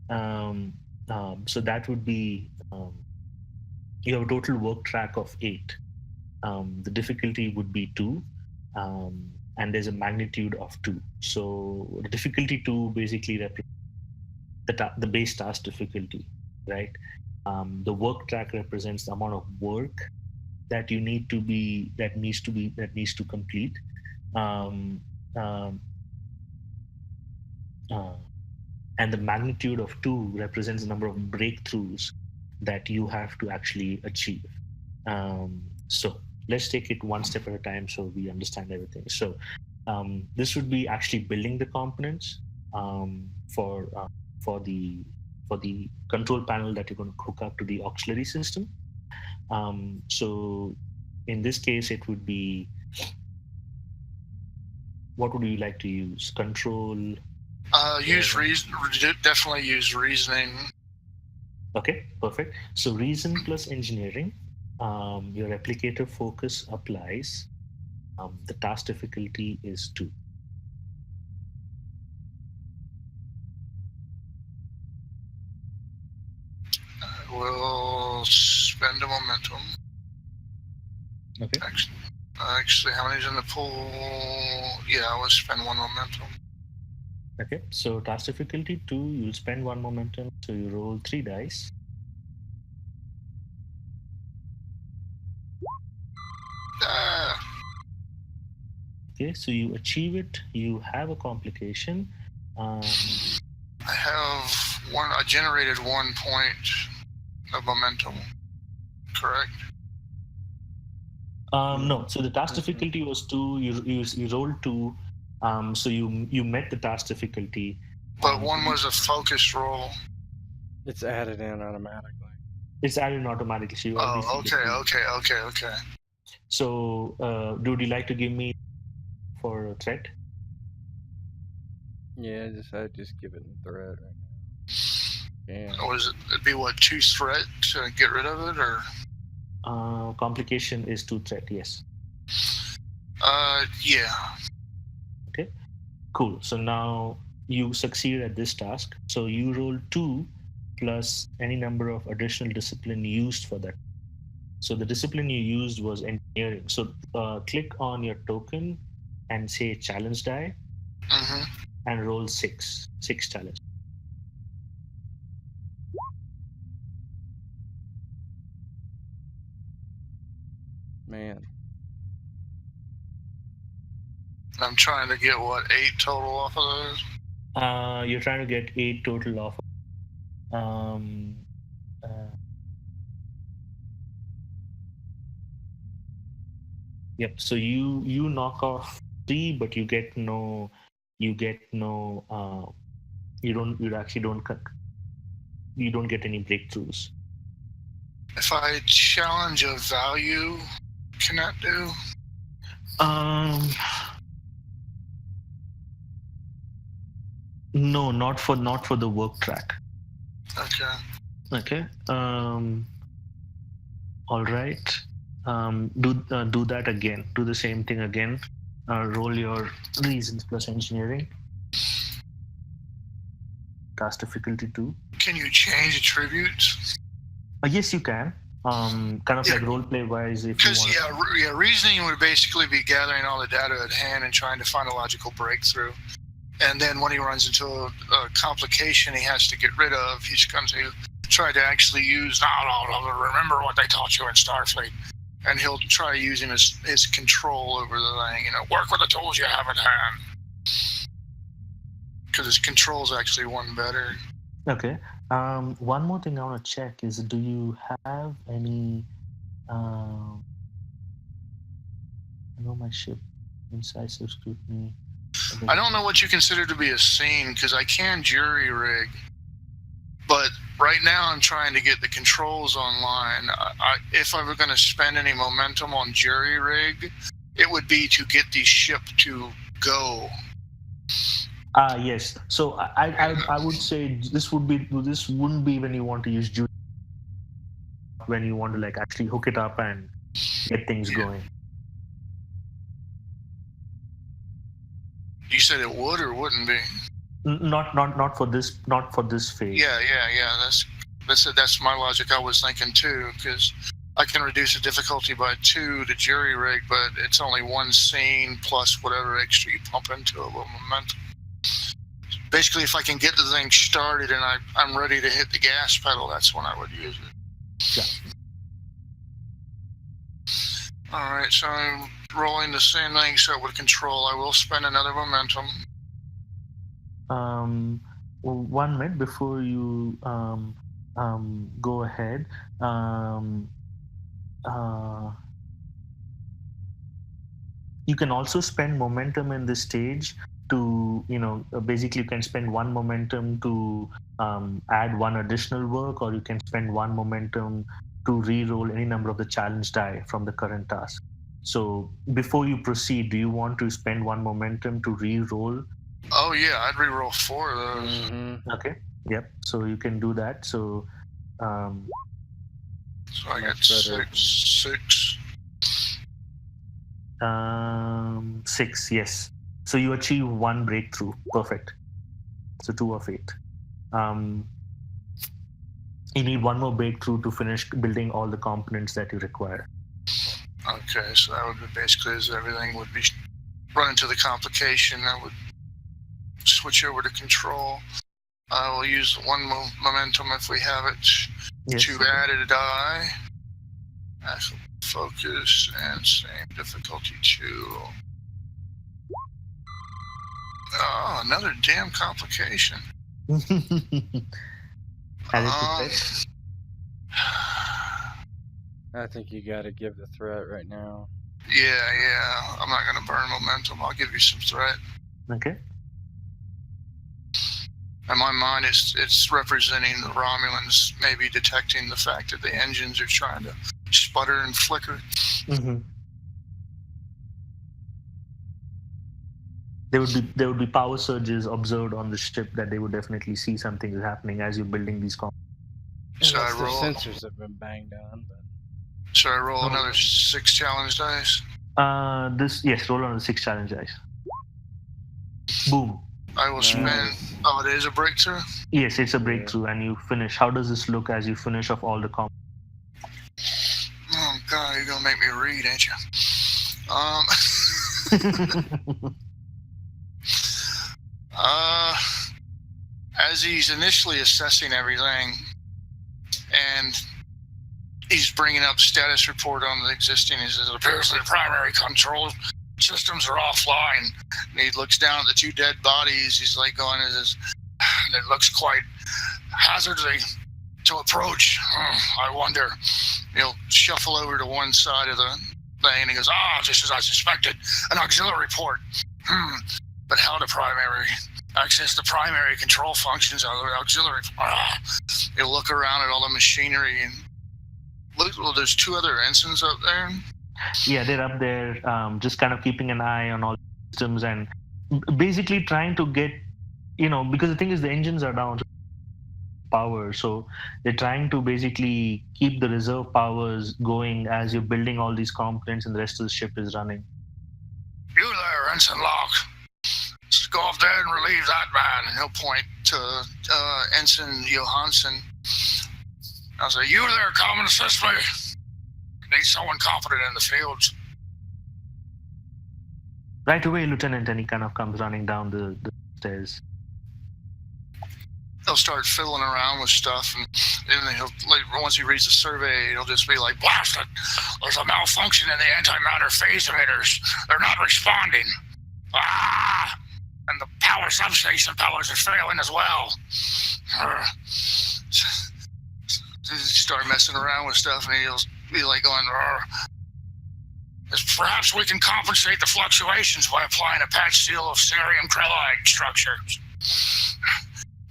So that would be, you have a total work track of 8. The difficulty would be 2, and there's a magnitude of 2. So the difficulty 2 basically represents the base task difficulty, right? The work track represents the amount of work that you need to be that needs to complete. And the magnitude of 2 represents the number of breakthroughs that you have to actually achieve. So let's take it one step at a time so we understand everything. So this would be actually building the components for the control panel that you're going to hook up to the auxiliary system. So in this case, it would be, what would you like to use? Control? Use reason. Definitely use reasoning. Okay, perfect. So reason plus engineering. Your replicator focus applies. The task difficulty is 2. We'll spend a momentum. Okay. Actually, how many's in the pool? Yeah, let's spend 1 momentum. Okay, so task difficulty 2, you'll spend 1 momentum, so you roll 3 dice. Okay, so you achieve it, you have a complication. I have I generated 1 point of momentum, correct? No, so the task difficulty was 2, you rolled 2, so you met the task difficulty. But 1 was a focus roll. It's added in automatically. It's added automatically. So you Okay. So, would you like to give me for a threat? Yeah, I'd just give it a threat right now. Yeah. It'd be what, 2 threat to get rid of it, or? Complication is 2 threat, yes. Yeah. Okay, cool. So now you succeed at this task. So you roll 2 plus any number of additional discipline used for that. So the discipline you used was engineering. So click on your token and say challenge die, and roll 6 challenge. Man. I'm trying to get, what, 8 total off of those? You're trying to get 8 total off. Yep. So you knock off 3, but you don't get any breakthroughs. If I challenge a value, can that do? No, not for the work track. Okay. All right. Do that again. Do the same thing again. Roll your reasons plus engineering. Task difficulty 2. Can you change attributes? Yes, you can. kind of Yeah. like role play wise, if you Because want. reasoning would basically be gathering all the data at hand and trying to find a logical breakthrough. And then when he runs into a complication he has to get rid of, he's going to try to actually use, remember what they taught you in Starfleet. And he'll try using his control over the thing, work with the tools you have at hand. Because his control's actually one better. Okay. One more thing I want to check is, do you have any? I know my ship, incisive scrutiny. I don't know what you consider to be a scene, because I can jury rig. But right now I'm trying to get the controls online. If I were going to spend any momentum on jury rig, it would be to get the ship to go. Yes. So I would say this wouldn't be when you want to use jury, when you want to like actually hook it up and get things going. You said it would or wouldn't be? Not for this phase. Yeah. That's my logic. I was thinking too, because I can reduce the difficulty by 2 to jury rig, but it's only one scene plus whatever extra you pump into it with momentum. Basically, if I can get the thing started and I'm ready to hit the gas pedal, that's when I would use it. Yeah. All right, so I'm rolling the same thing set with control. I will spend another momentum. Well, 1 minute before you go ahead. You can also spend momentum in this stage to, basically you can spend 1 momentum to add 1 additional work, or you can spend 1 momentum to re-roll any number of the challenge die from the current task. So before you proceed, do you want to spend 1 momentum to re-roll? Oh yeah, I'd re-roll 4 of those. Mm-hmm. Okay. Yep. So you can do that. So So I got Much better. 6. 6, yes. So you achieve 1 breakthrough. Perfect. So 2 of 8. You need 1 more breakthrough to finish building all the components that you require. Okay, so that would be basically as everything would be run into the complication. I would switch over to control. I will use 1 momentum if we have it Yes. to add a die. Actual focus and same difficulty 2. Oh, another damn complication. Add it to threat. I think you got to give the threat right now. Yeah. I'm not going to burn momentum. I'll give you some threat. Okay. In my mind, it's representing the Romulans maybe detecting the fact that the engines are trying to sputter and flicker. Mm-hmm. There would be power surges observed on the ship that they would definitely see something is happening as you're building these components. So I Unless their roll. sensors have been banged on. But So I roll another 6 challenge dice. Roll on the 6 challenge dice. Boom. I will spend. Nice. Oh, it is a breakthrough. Yes, it's a breakthrough, and you finish. How does this look as you finish off all the components? Oh God, you're gonna make me read, ain't you? As he's initially assessing everything, and he's bringing up status report on the existing, he says, it appears the primary control systems are offline. And he looks down at the 2 dead bodies. He's like going, it looks quite hazardly to approach. I wonder. He'll shuffle over to one side of the thing and he goes, just as I suspected, an auxiliary port. But how to access the primary control functions of the auxiliary. He'll look around at all the machinery and look. Well, there's 2 other ensigns up there. Yeah, they're up there, just kind of keeping an eye on all systems and basically trying to get, because the thing is the engines are down to power, so they're trying to basically keep the reserve powers going as you're building all these components and the rest of the ship is running. You there, Ensign Locke. Let's go up there and relieve that man. And he'll point to Ensign Johansson. And he'll say, "This is Ensign Locke. Ensign Locke, this is Ensign Johansson. Ensign Johansson, this is Ensign Locke. Ensign Locke, this is Ensign Johansson." And he'll point to Ensign Johansson. I'll say, you there, come and assist me. Need someone confident in the fields. Right away, Lieutenant, and he kind of comes running down the stairs. He'll start fiddling around with stuff, and then once he reads the survey, he'll just be like, blast it! There's a malfunction in the antimatter phase emitters. They're not responding. Ah! And the power substation pillars are failing as well. Start messing around with stuff, and he'll be like going, perhaps we can compensate the fluctuations by applying a patch seal of cerium crellide structures.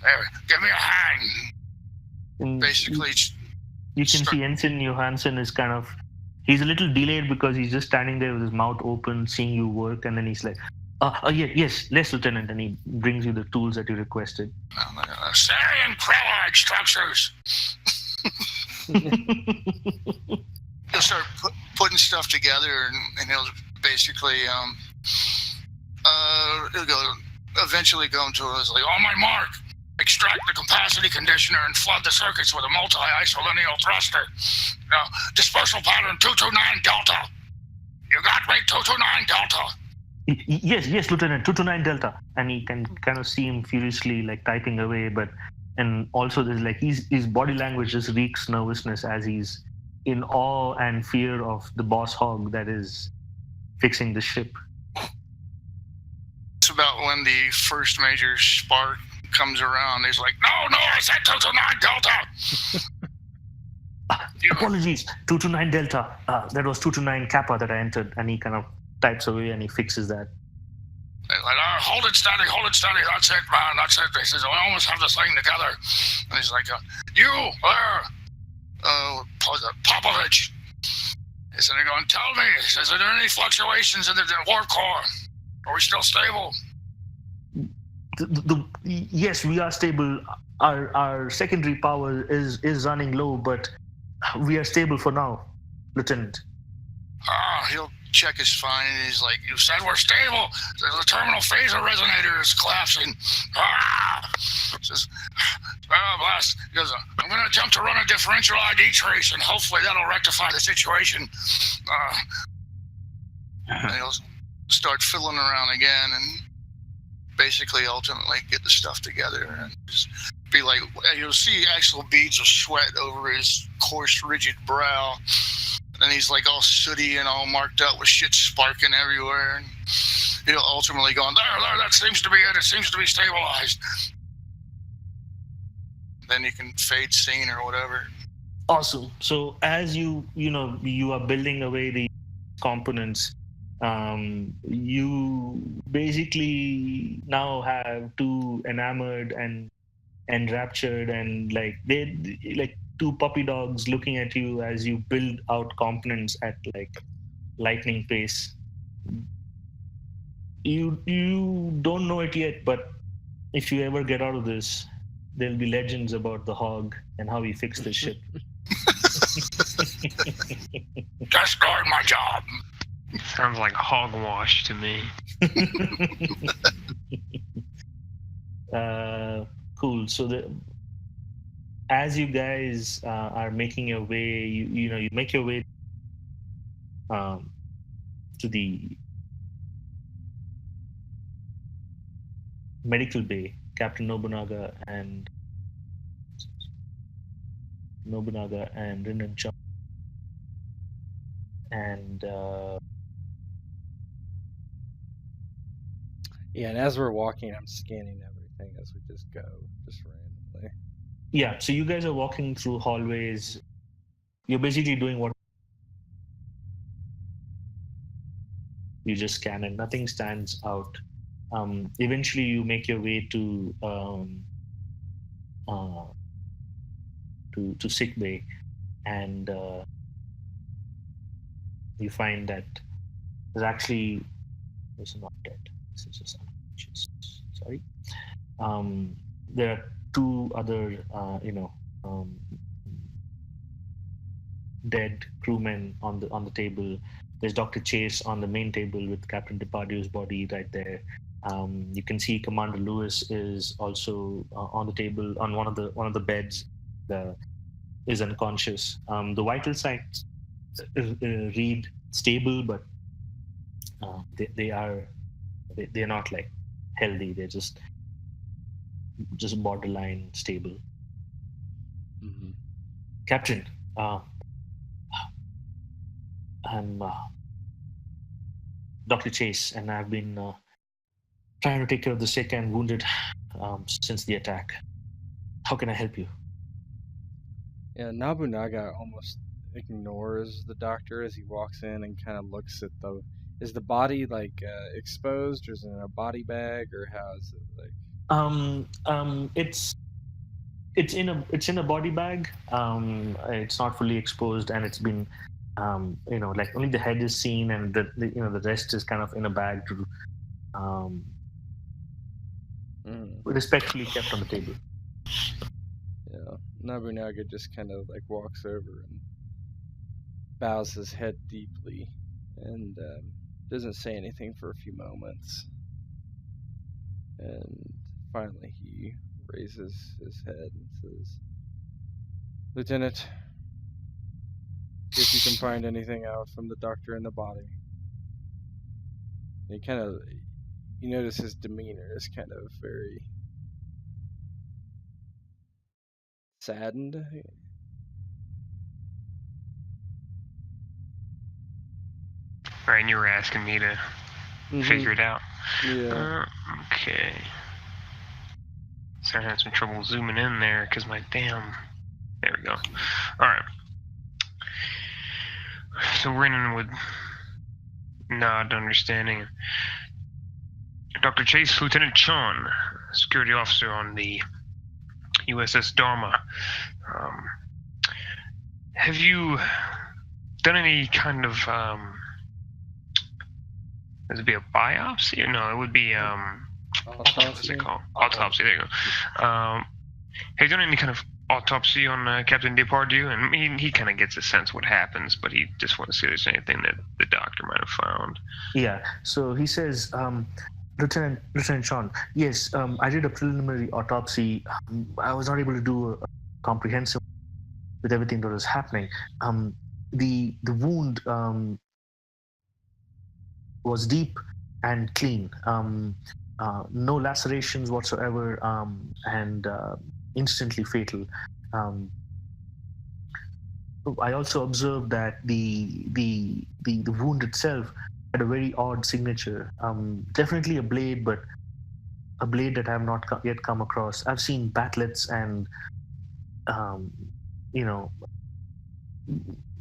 There, give me a hand. And basically, you can see Ensign Johansson is kind of, he's a little delayed because he's just standing there with his mouth open, seeing you work, and then he's like, yes, Lieutenant, and he brings you the tools that you requested. Cerium crellide structures. He'll start putting stuff together, and he'll basically, he'll eventually go into it like, on my mark, extract the capacity conditioner and flood the circuits with a multi-isolineal thruster. Dispersal pattern 229 Delta. You got me, 229 Delta. Yes, Lieutenant, 229 Delta. And you can kind of see him furiously like typing away, and also there's like his body language just reeks nervousness as he's in awe and fear of the boss hog that is fixing the ship. It's about when the first major spark comes around. He's like, no, I said 229 Delta. Apologies, 229 Delta. That was 229 Kappa that I entered, and he kind of types away and he fixes that. Like, hold it steady. That's it, man. That's it. He says, we almost have this thing together. And he's like, you there, Popovich. He said, they're going, tell me. He says, are there any fluctuations in the warp core? Are we still stable? Yes, we are stable. Our secondary power is running low, but we are stable for now, Lieutenant. He'll check his fine, and he's like, you said we're stable. The terminal phaser resonator is collapsing. Says, blast. He goes, I'm going to jump to run a differential ID trace, and hopefully that'll rectify the situation. And he'll start fiddling around again, and basically ultimately get the stuff together, and just be like, you'll see actual beads of sweat over his coarse, rigid brow. And he's like all sooty and all marked up with shit sparking everywhere. And he'll ultimately go, there, that seems to be it. It seems to be stabilized. Then you can fade scene or whatever. Awesome. So as you are building away the components, you basically now have two enamored and enraptured and they two puppy dogs looking at you as you build out components at like lightning pace. You don't know it yet, but if you ever get out of this, there'll be legends about the hog and how he fixed the ship. Just doing my job. Sounds like hogwash to me. Cool. So as you guys are making your way, you make your way to the medical bay. Captain Nobunaga and Rin and Chong. And yeah, and as we're walking, I'm scanning everything as we just go, just randomly. Yeah, so you guys are walking through hallways. You're basically doing what you just scan, and nothing stands out. Eventually, you make your way to sick bay, and you find that there's not dead. This is just unconscious. Sorry. There are two other, dead crewmen on the table. There's Dr. Chase on the main table with Captain Depardieu's body right there. You can see Commander Lewis is also on the table on one of the beds. is unconscious. The vital signs read stable, but they're not like healthy. They're just borderline stable. Mm-hmm. Captain, I'm Dr. Chase, and I've been trying to take care of the sick and wounded since the attack. How can I help you? Yeah, Nobunaga almost ignores the doctor as he walks in and kind of looks at the. Is the body like exposed, or is it in a body bag, or how is it like? It's in a body bag. It's not fully exposed, and it's been, like only the head is seen, and the rest is kind of in a bag to, respectfully kept on the table. Yeah, Nobunaga just kind of like walks over and bows his head deeply, and doesn't say anything for a few moments, and finally he raises his head and says, "Lieutenant, see if you can find anything out from the doctor and the body." And you notice his demeanor is kind of very saddened. Right, and you were asking me to figure it out. Yeah. Okay. Starting having some trouble zooming in there because my damn. There we go. Alright. So we're in with nod understanding. Dr. Chase, Lieutenant Chon, security officer on the USS Dharma. Have you done any kind of would it be a biopsy? Or no, it would be what's it called? Autopsy. There you go. Have you done any kind of autopsy on Captain Depardieu? And he kind of gets a sense what happens, but he just wants to see if there's anything that the doctor might have found. Yeah. So he says, Lieutenant Sean, yes, I did a preliminary autopsy. I was not able to do a comprehensive with everything that was happening. The wound was deep and clean. No lacerations whatsoever, and instantly fatal. I also observed that the wound itself had a very odd signature. Definitely a blade, but a blade that I have not yet come across. I've seen batlets and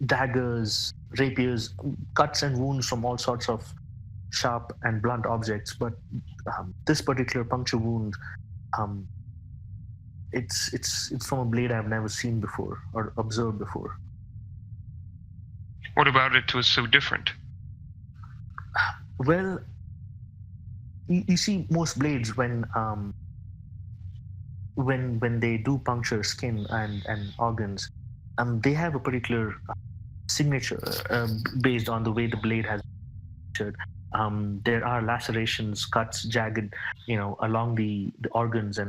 daggers, rapiers, cuts and wounds from all sorts of sharp and blunt objects, but this particular puncture wound, it's from a blade I've never seen before or observed before. What about it was so different? Well, you see, most blades when they do puncture skin and organs, they have a particular signature based on the way the blade has been punctured. There are lacerations, cuts, jagged, along the organs,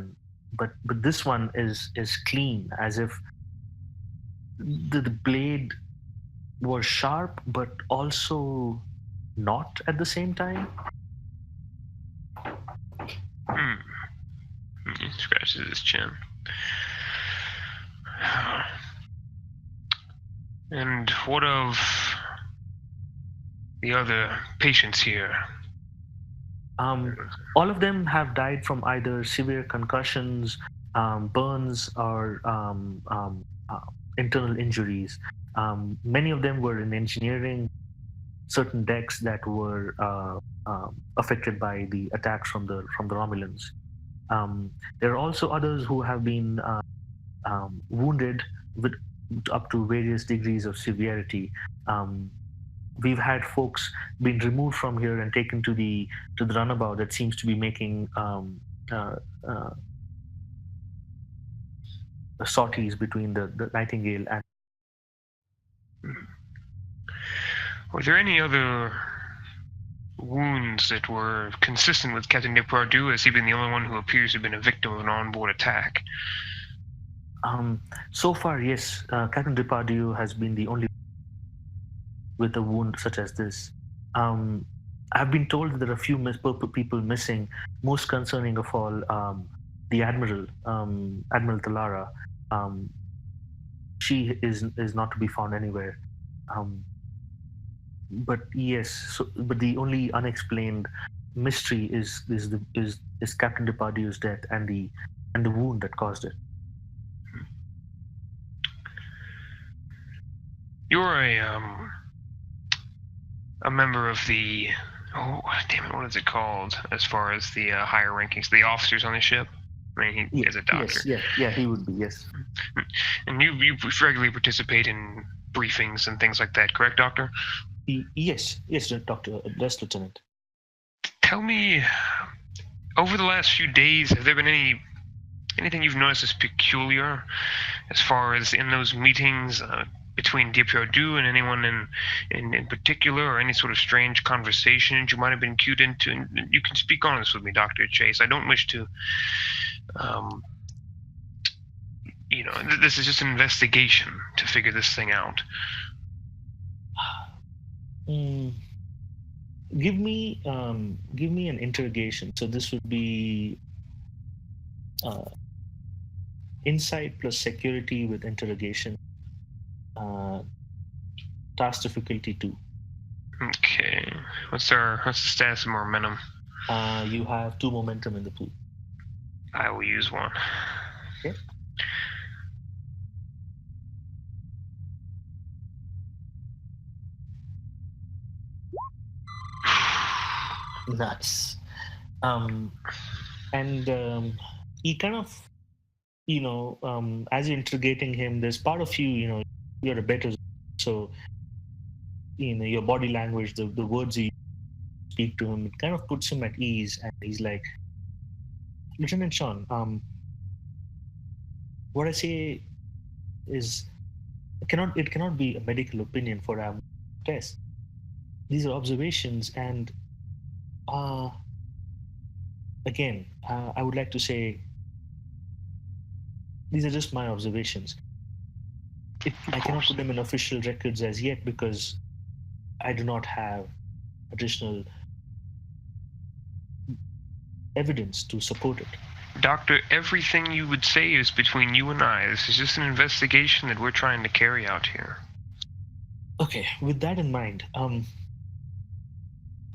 but this one is clean, as if the blade was sharp, but also not at the same time. He scratches his chin. And what of the other patients here? All of them have died from either severe concussions, burns, or internal injuries. Many of them were in engineering, certain decks that were affected by the attacks from the Romulans. There are also others who have been wounded with up to various degrees of severity. We've had folks being removed from here and taken to the runabout that seems to be making sorties between the Nightingale and. Were there any other wounds that were consistent with Captain Depardieu, as he being the only one who appears to have been a victim of an onboard attack? So far, yes, Captain Depardieu has been the only with a wound such as this. I've been told that there are a few people missing. Most concerning of all, the Admiral, Admiral Talara. She is not to be found anywhere. But yes, but the only unexplained mystery is Captain Depardieu's death and the wound that caused it. You're a member of the what is it called? As far as the higher rankings, the officers on the ship. I mean, he is a doctor. Yes, yeah, he would be. Yes. And you regularly participate in briefings and things like that, correct, Doctor? Yes, Doctor. Yes, Lieutenant. Tell me, over the last few days, have there been anything you've noticed as peculiar, as far as in those meetings between Depardieu and anyone in particular, or any sort of strange conversations you might have been cued into? And you can speak on this with me, Dr. Chase. I don't wish to, this is just an investigation to figure this thing out. Give me an interrogation. So this would be insight plus security with interrogation. Task difficulty 2. Okay. What's the status of momentum? You have 2 momentum in the pool. I will use 1. Okay. Nice. He kind of, as you're interrogating him, there's part of you, you're a better, so, your body language, the words you speak to him, it kind of puts him at ease, and he's like, Lieutenant Sean, what I say is, it cannot be a medical opinion for our test. These are observations, and again, I would like to say these are just my observations. I cannot put them in official records as yet because I do not have additional evidence to support it. Doctor, everything you would say is between you and I. This is just an investigation that we're trying to carry out here. Okay, with that in mind,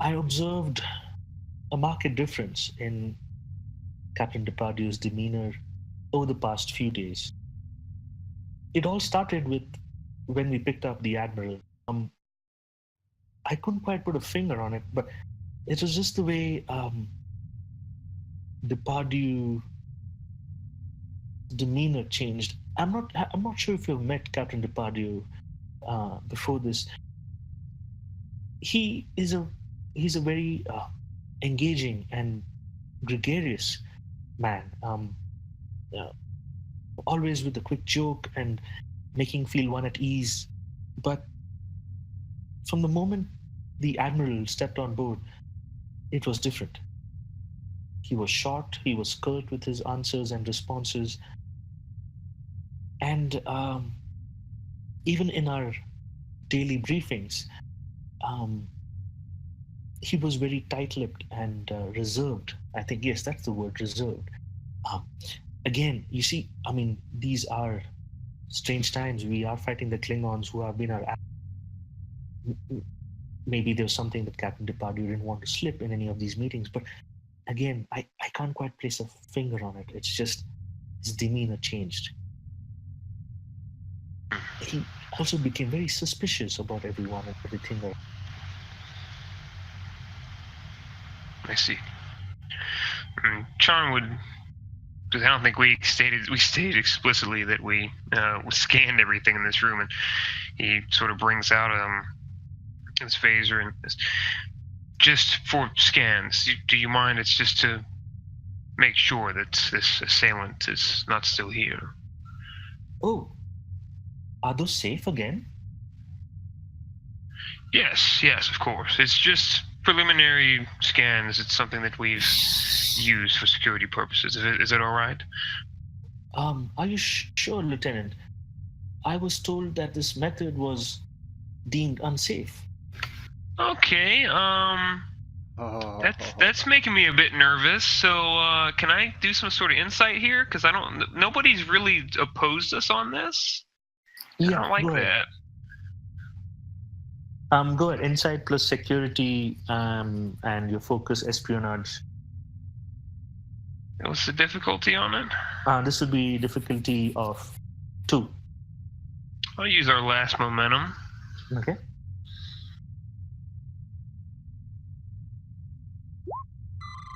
I observed a marked difference in Captain Depardieu's demeanor over the past few days. It all started with when we picked up the Admiral. I couldn't quite put a finger on it, but it was just the way Depardieu's demeanor changed. I'm not sure if you've met Captain Depardieu before this. He's a very engaging and gregarious man. Always with a quick joke and making feel one at ease. But from the moment the Admiral stepped on board, it was different. He was short, he was curt with his answers and responses. And even in our daily briefings, he was very tight-lipped and reserved. I think, yes, that's the word, reserved. Again, you see, I mean, these are strange times. We are fighting the Klingons who have been our... Maybe there's something that Captain Depardieu didn't want to slip in any of these meetings, but again, I can't quite place a finger on it. It's just his demeanor changed. He also became very suspicious about everyone and everything. I see. Sean would... Because I don't think we stated explicitly that we scanned everything in this room, and he sort of brings out his phaser and just for scans. Do you mind? It's just to make sure that this assailant is not still here. Oh, are those safe again? Yes, of course. It's just preliminary scans. It's something that we've used for security purposes. Is it all right? Are you sure, Lieutenant? I was told that this method was deemed unsafe. Okay, that's making me a bit nervous. So, can I do some sort of insight here? Because nobody's really opposed us on this. Yeah, I don't like go ahead. that. Go ahead. Insight plus security, and your focus espionage. What's the difficulty on it? This would be difficulty of 2. I'll use our last momentum. Okay.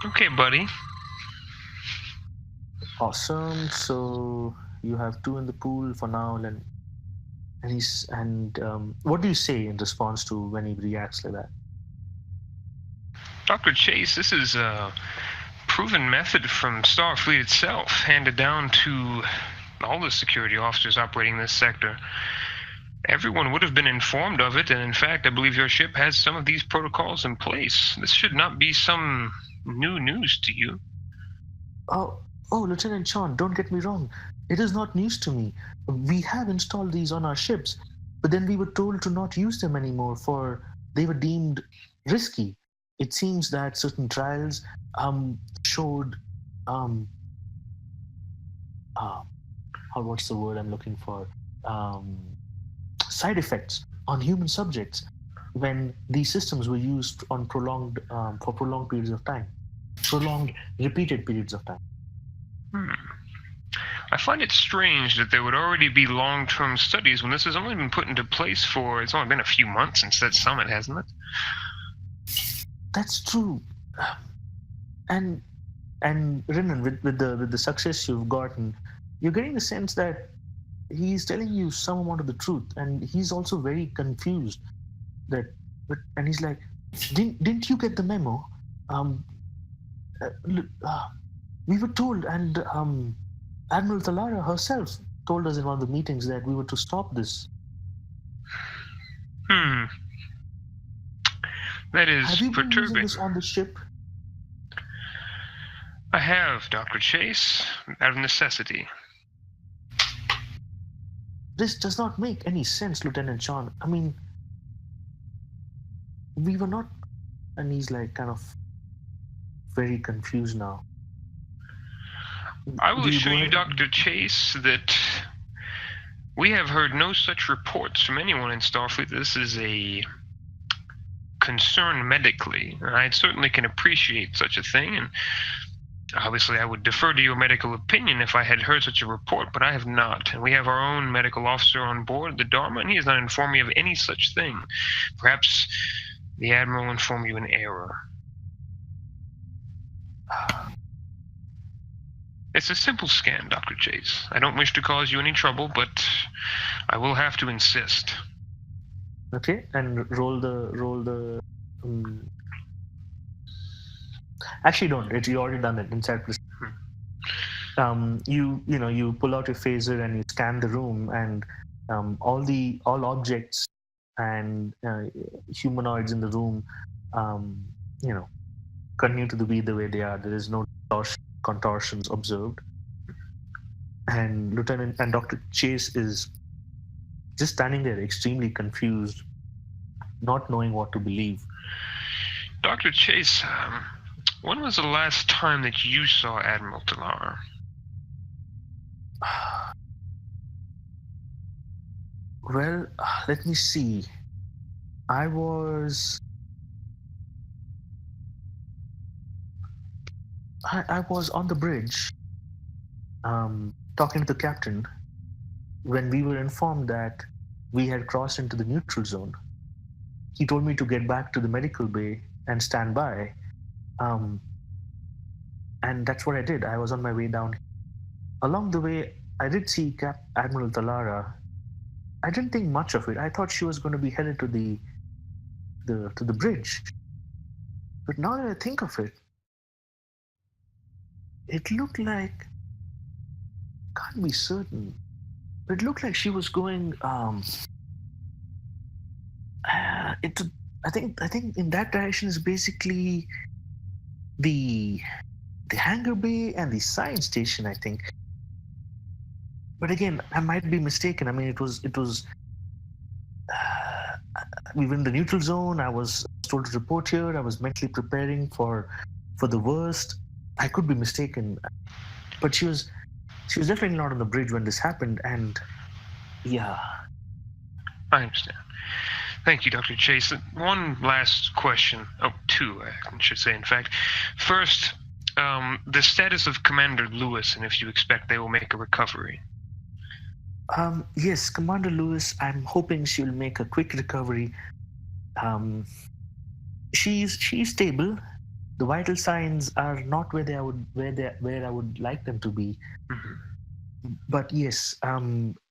Okay, buddy. Awesome. So you have 2 in the pool for now, and what do you say in response to when he reacts like that? Dr. Chase, this is a proven method from Starfleet itself, handed down to all the security officers operating this sector. Everyone would have been informed of it, and in fact, I believe your ship has some of these protocols in place. This should not be some new news to you. Oh, Lieutenant Sean, don't get me wrong. It is not news to me. We have installed these on our ships, but then we were told to not use them anymore for they were deemed risky. It seems that certain trials showed what's the word I'm looking for? Side effects on human subjects when these systems were used on prolonged periods of time, prolonged repeated periods of time. I find it strange that there would already be long-term studies when this has only been put into place for, it's only been a few months since that summit, hasn't it? That's true. And Renan, with the success you've gotten, you're getting the sense that he's telling you some amount of the truth, and he's also very confused. And he's like, didn't you get the memo? We were told, and Admiral Thalara herself told us in one of the meetings that we were to stop this. That is Have you been perturbing. using this on the ship? I have, Dr. Chase, out of necessity. This does not make any sense, Lieutenant Sean. I mean, we were not... And he's like kind of very confused now. I will assure you, Dr. Chase, that we have heard no such reports from anyone in Starfleet. This is a concern medically. I certainly can appreciate such a thing, and obviously I would defer to your medical opinion if I had heard such a report, but I have not. And we have our own medical officer on board, the Dharma, and he has not informed me of any such thing. Perhaps the Admiral informed you in error. It's a simple scan, Dr. Chase. I don't wish to cause you any trouble, but I will have to insist. Okay, and roll the. Actually, don't. You already done it. Inside. You pull out your phaser and you scan the room, and all objects and humanoids in the room, continue to be the way they are. There is no contortions observed, and Lieutenant and Dr. Chase is just standing there, extremely confused, not knowing what to believe. Dr. Chase, when was the last time that you saw Admiral Thalara? Well, let me see. I was on the bridge, talking to the captain, when we were informed that we had crossed into the neutral zone. He told me to get back to the medical bay and stand by. And that's what I did. I was on my way down. Along the way, I did see Admiral Thalara. I didn't think much of it. I thought she was going to be headed to the bridge. But now that I think of it, it looked like, can't be certain, but it looked like she was going. I think in that direction is basically the hangar bay and the science station, I think. But again, I might be mistaken. I mean, it was we were in the neutral zone. I was told to report here. I was mentally preparing for the worst. I could be mistaken, but she was definitely not on the bridge when this happened. And yeah, I understand. Thank you, Dr. Chase. One last question. Oh, two, I should say, in fact. First, the status of Commander Lewis, and if you expect they will make a recovery. Yes, Commander Lewis. I'm hoping she'll make a quick recovery. She's stable. The vital signs are not where I would like them to be. Mm-hmm. But yes,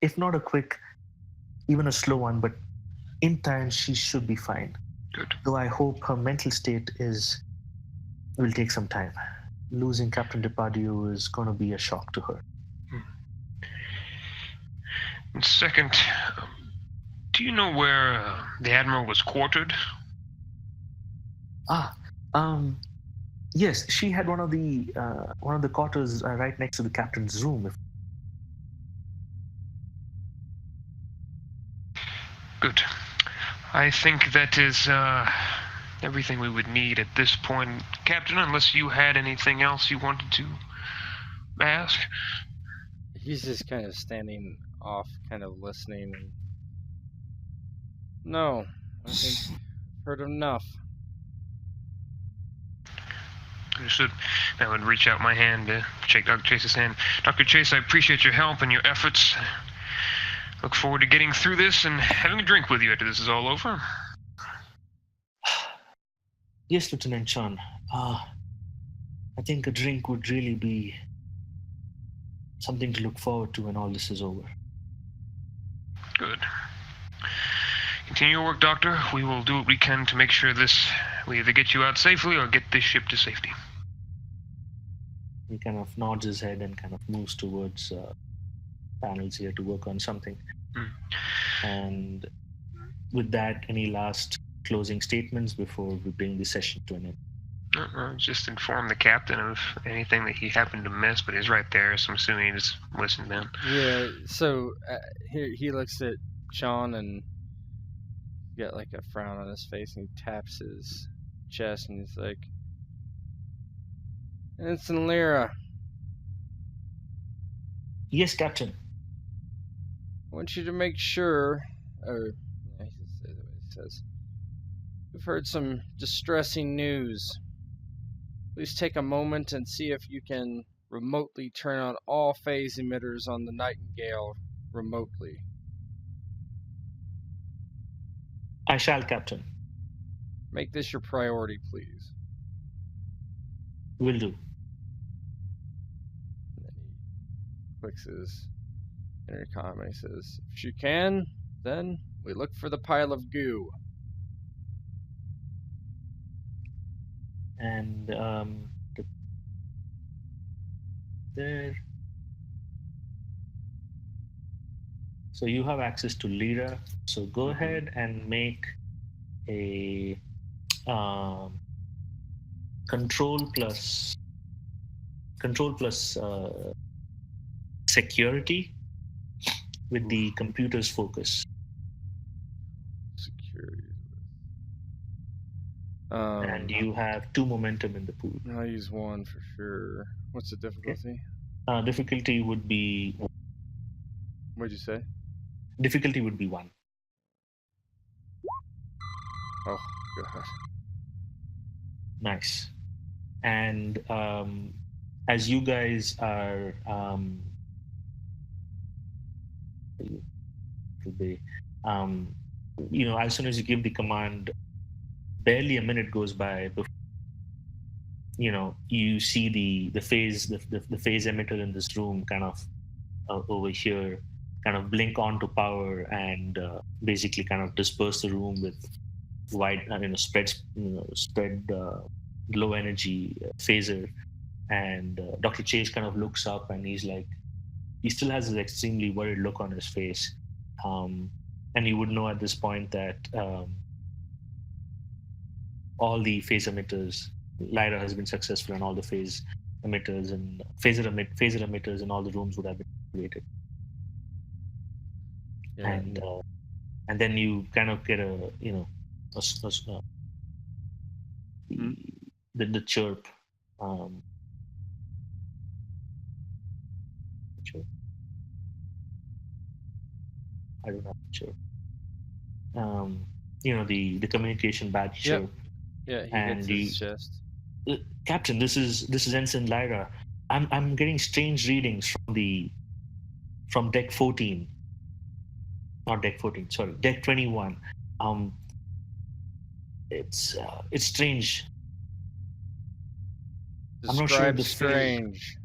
if not a quick, even a slow one, but in time she should be fine. Good. Though I hope her mental state will take some time. Losing Captain Depardieu is going to be a shock to her. And second, do you know where the Admiral was quartered? Yes, she had one of the quarters right next to the captain's room. Good. I think that is everything we would need at this point, Captain, unless you had anything else you wanted to ask. He's just kind of standing off, kind of listening. No, I think I've heard enough. Understood. I would reach out my hand to shake Dr. Chase's hand. Dr. Chase, I appreciate your help and your efforts. Look forward to getting through this and having a drink with you after this is all over. Yes, Lieutenant Sean. I think a drink would really be something to look forward to when all this is over. Good. Continue your work, Doctor. We will do what we can to make sure we either get you out safely or get this ship to safety. He kind of nods his head and kind of moves towards panels here to work on something. And with that, any last closing statements before we bring the session to an end? Just inform the captain of anything that he happened to miss, but he's right there, so I'm assuming he just listened in. Yeah, so he looks at Sean and got like a frown on his face, and he taps his chest and he's like, "Ensign Lyra." Yes, Captain. I want you to make sure, or yeah, he just says what he says. We've heard some distressing news. Please take a moment and see if you can remotely turn on all phase emitters on the Nightingale remotely. I shall, Captain. Make this your priority, please. Will do. And then he clicks his intercom and he says, "If you can, then we look for the pile of goo." And there. So you have access to Lyra. So go ahead and make a control plus security with the computer's focus. Security. And you have 2 momentum in the pool. I'll use 1 for sure. What's the difficulty? Difficulty would be. What'd you say? Difficulty would be 1. Oh, God. Nice. And as you guys are, as soon as you give the command, barely a minute goes by before you see the phase emitter in this room kind of over here kind of blink onto power and basically kind of disperse the room with wide spread low energy phaser. And Dr. Chase kind of looks up and he still has this extremely worried look on his face, and you would know at this point that all the phase emitters, Lyra has been successful, and all the phase emitters and phaser emitters in all the rooms would have been activated. Yeah. And then you kind of get a the chirp. Chirp. I don't know chirp. The communication badge Yep. chirp. Yeah, he And hits his chest. Captain, this is Ensign Lyra. I'm getting strange readings from deck 14. Not deck 14, sorry, deck 21. It's strange. I'm not sure Describe strange.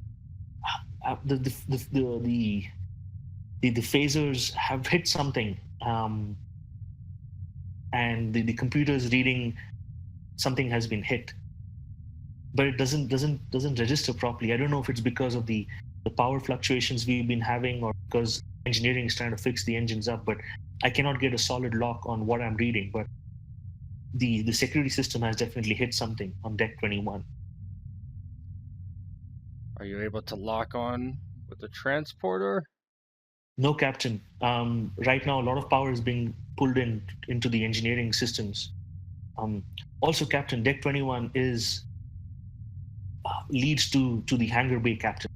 The phasers have hit something, and the computer's reading something has been hit, but it doesn't register properly. I don't know if it's because of the power fluctuations we've been having, or because engineering is trying to fix the engines up, but I cannot get a solid lock on what I'm reading. But the security system has definitely hit something on deck 21. Are you able to lock on with the transporter? No, Captain. Right now, a lot of power is being pulled into the engineering systems. Also, Captain, deck 21 leads to the hangar bay, Captain.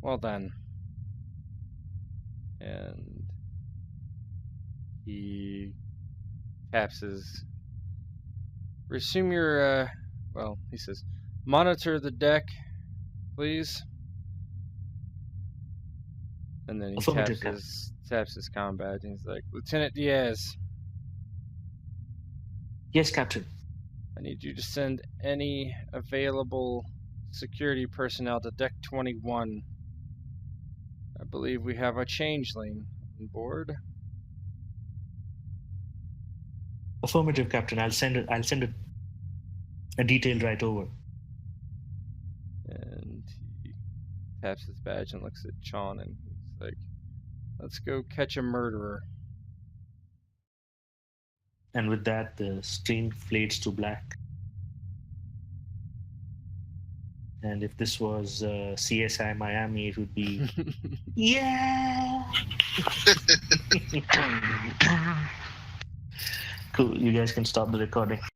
Well then. And he taps his... Resume your, he says, monitor the deck, please. And then he taps his comm badge, and he's like, Lieutenant Diaz. Yes, Captain. I need you to send any available security personnel to Deck 21. I believe we have a changeling on board. Affirmative, Captain. I'll send a detail right over. And he taps his badge and looks at Chon, and he's like, let's go catch a murderer. And with that, the screen fades to black. And if this was CSI Miami, it would be, yeah! Cool, you guys can stop the recording.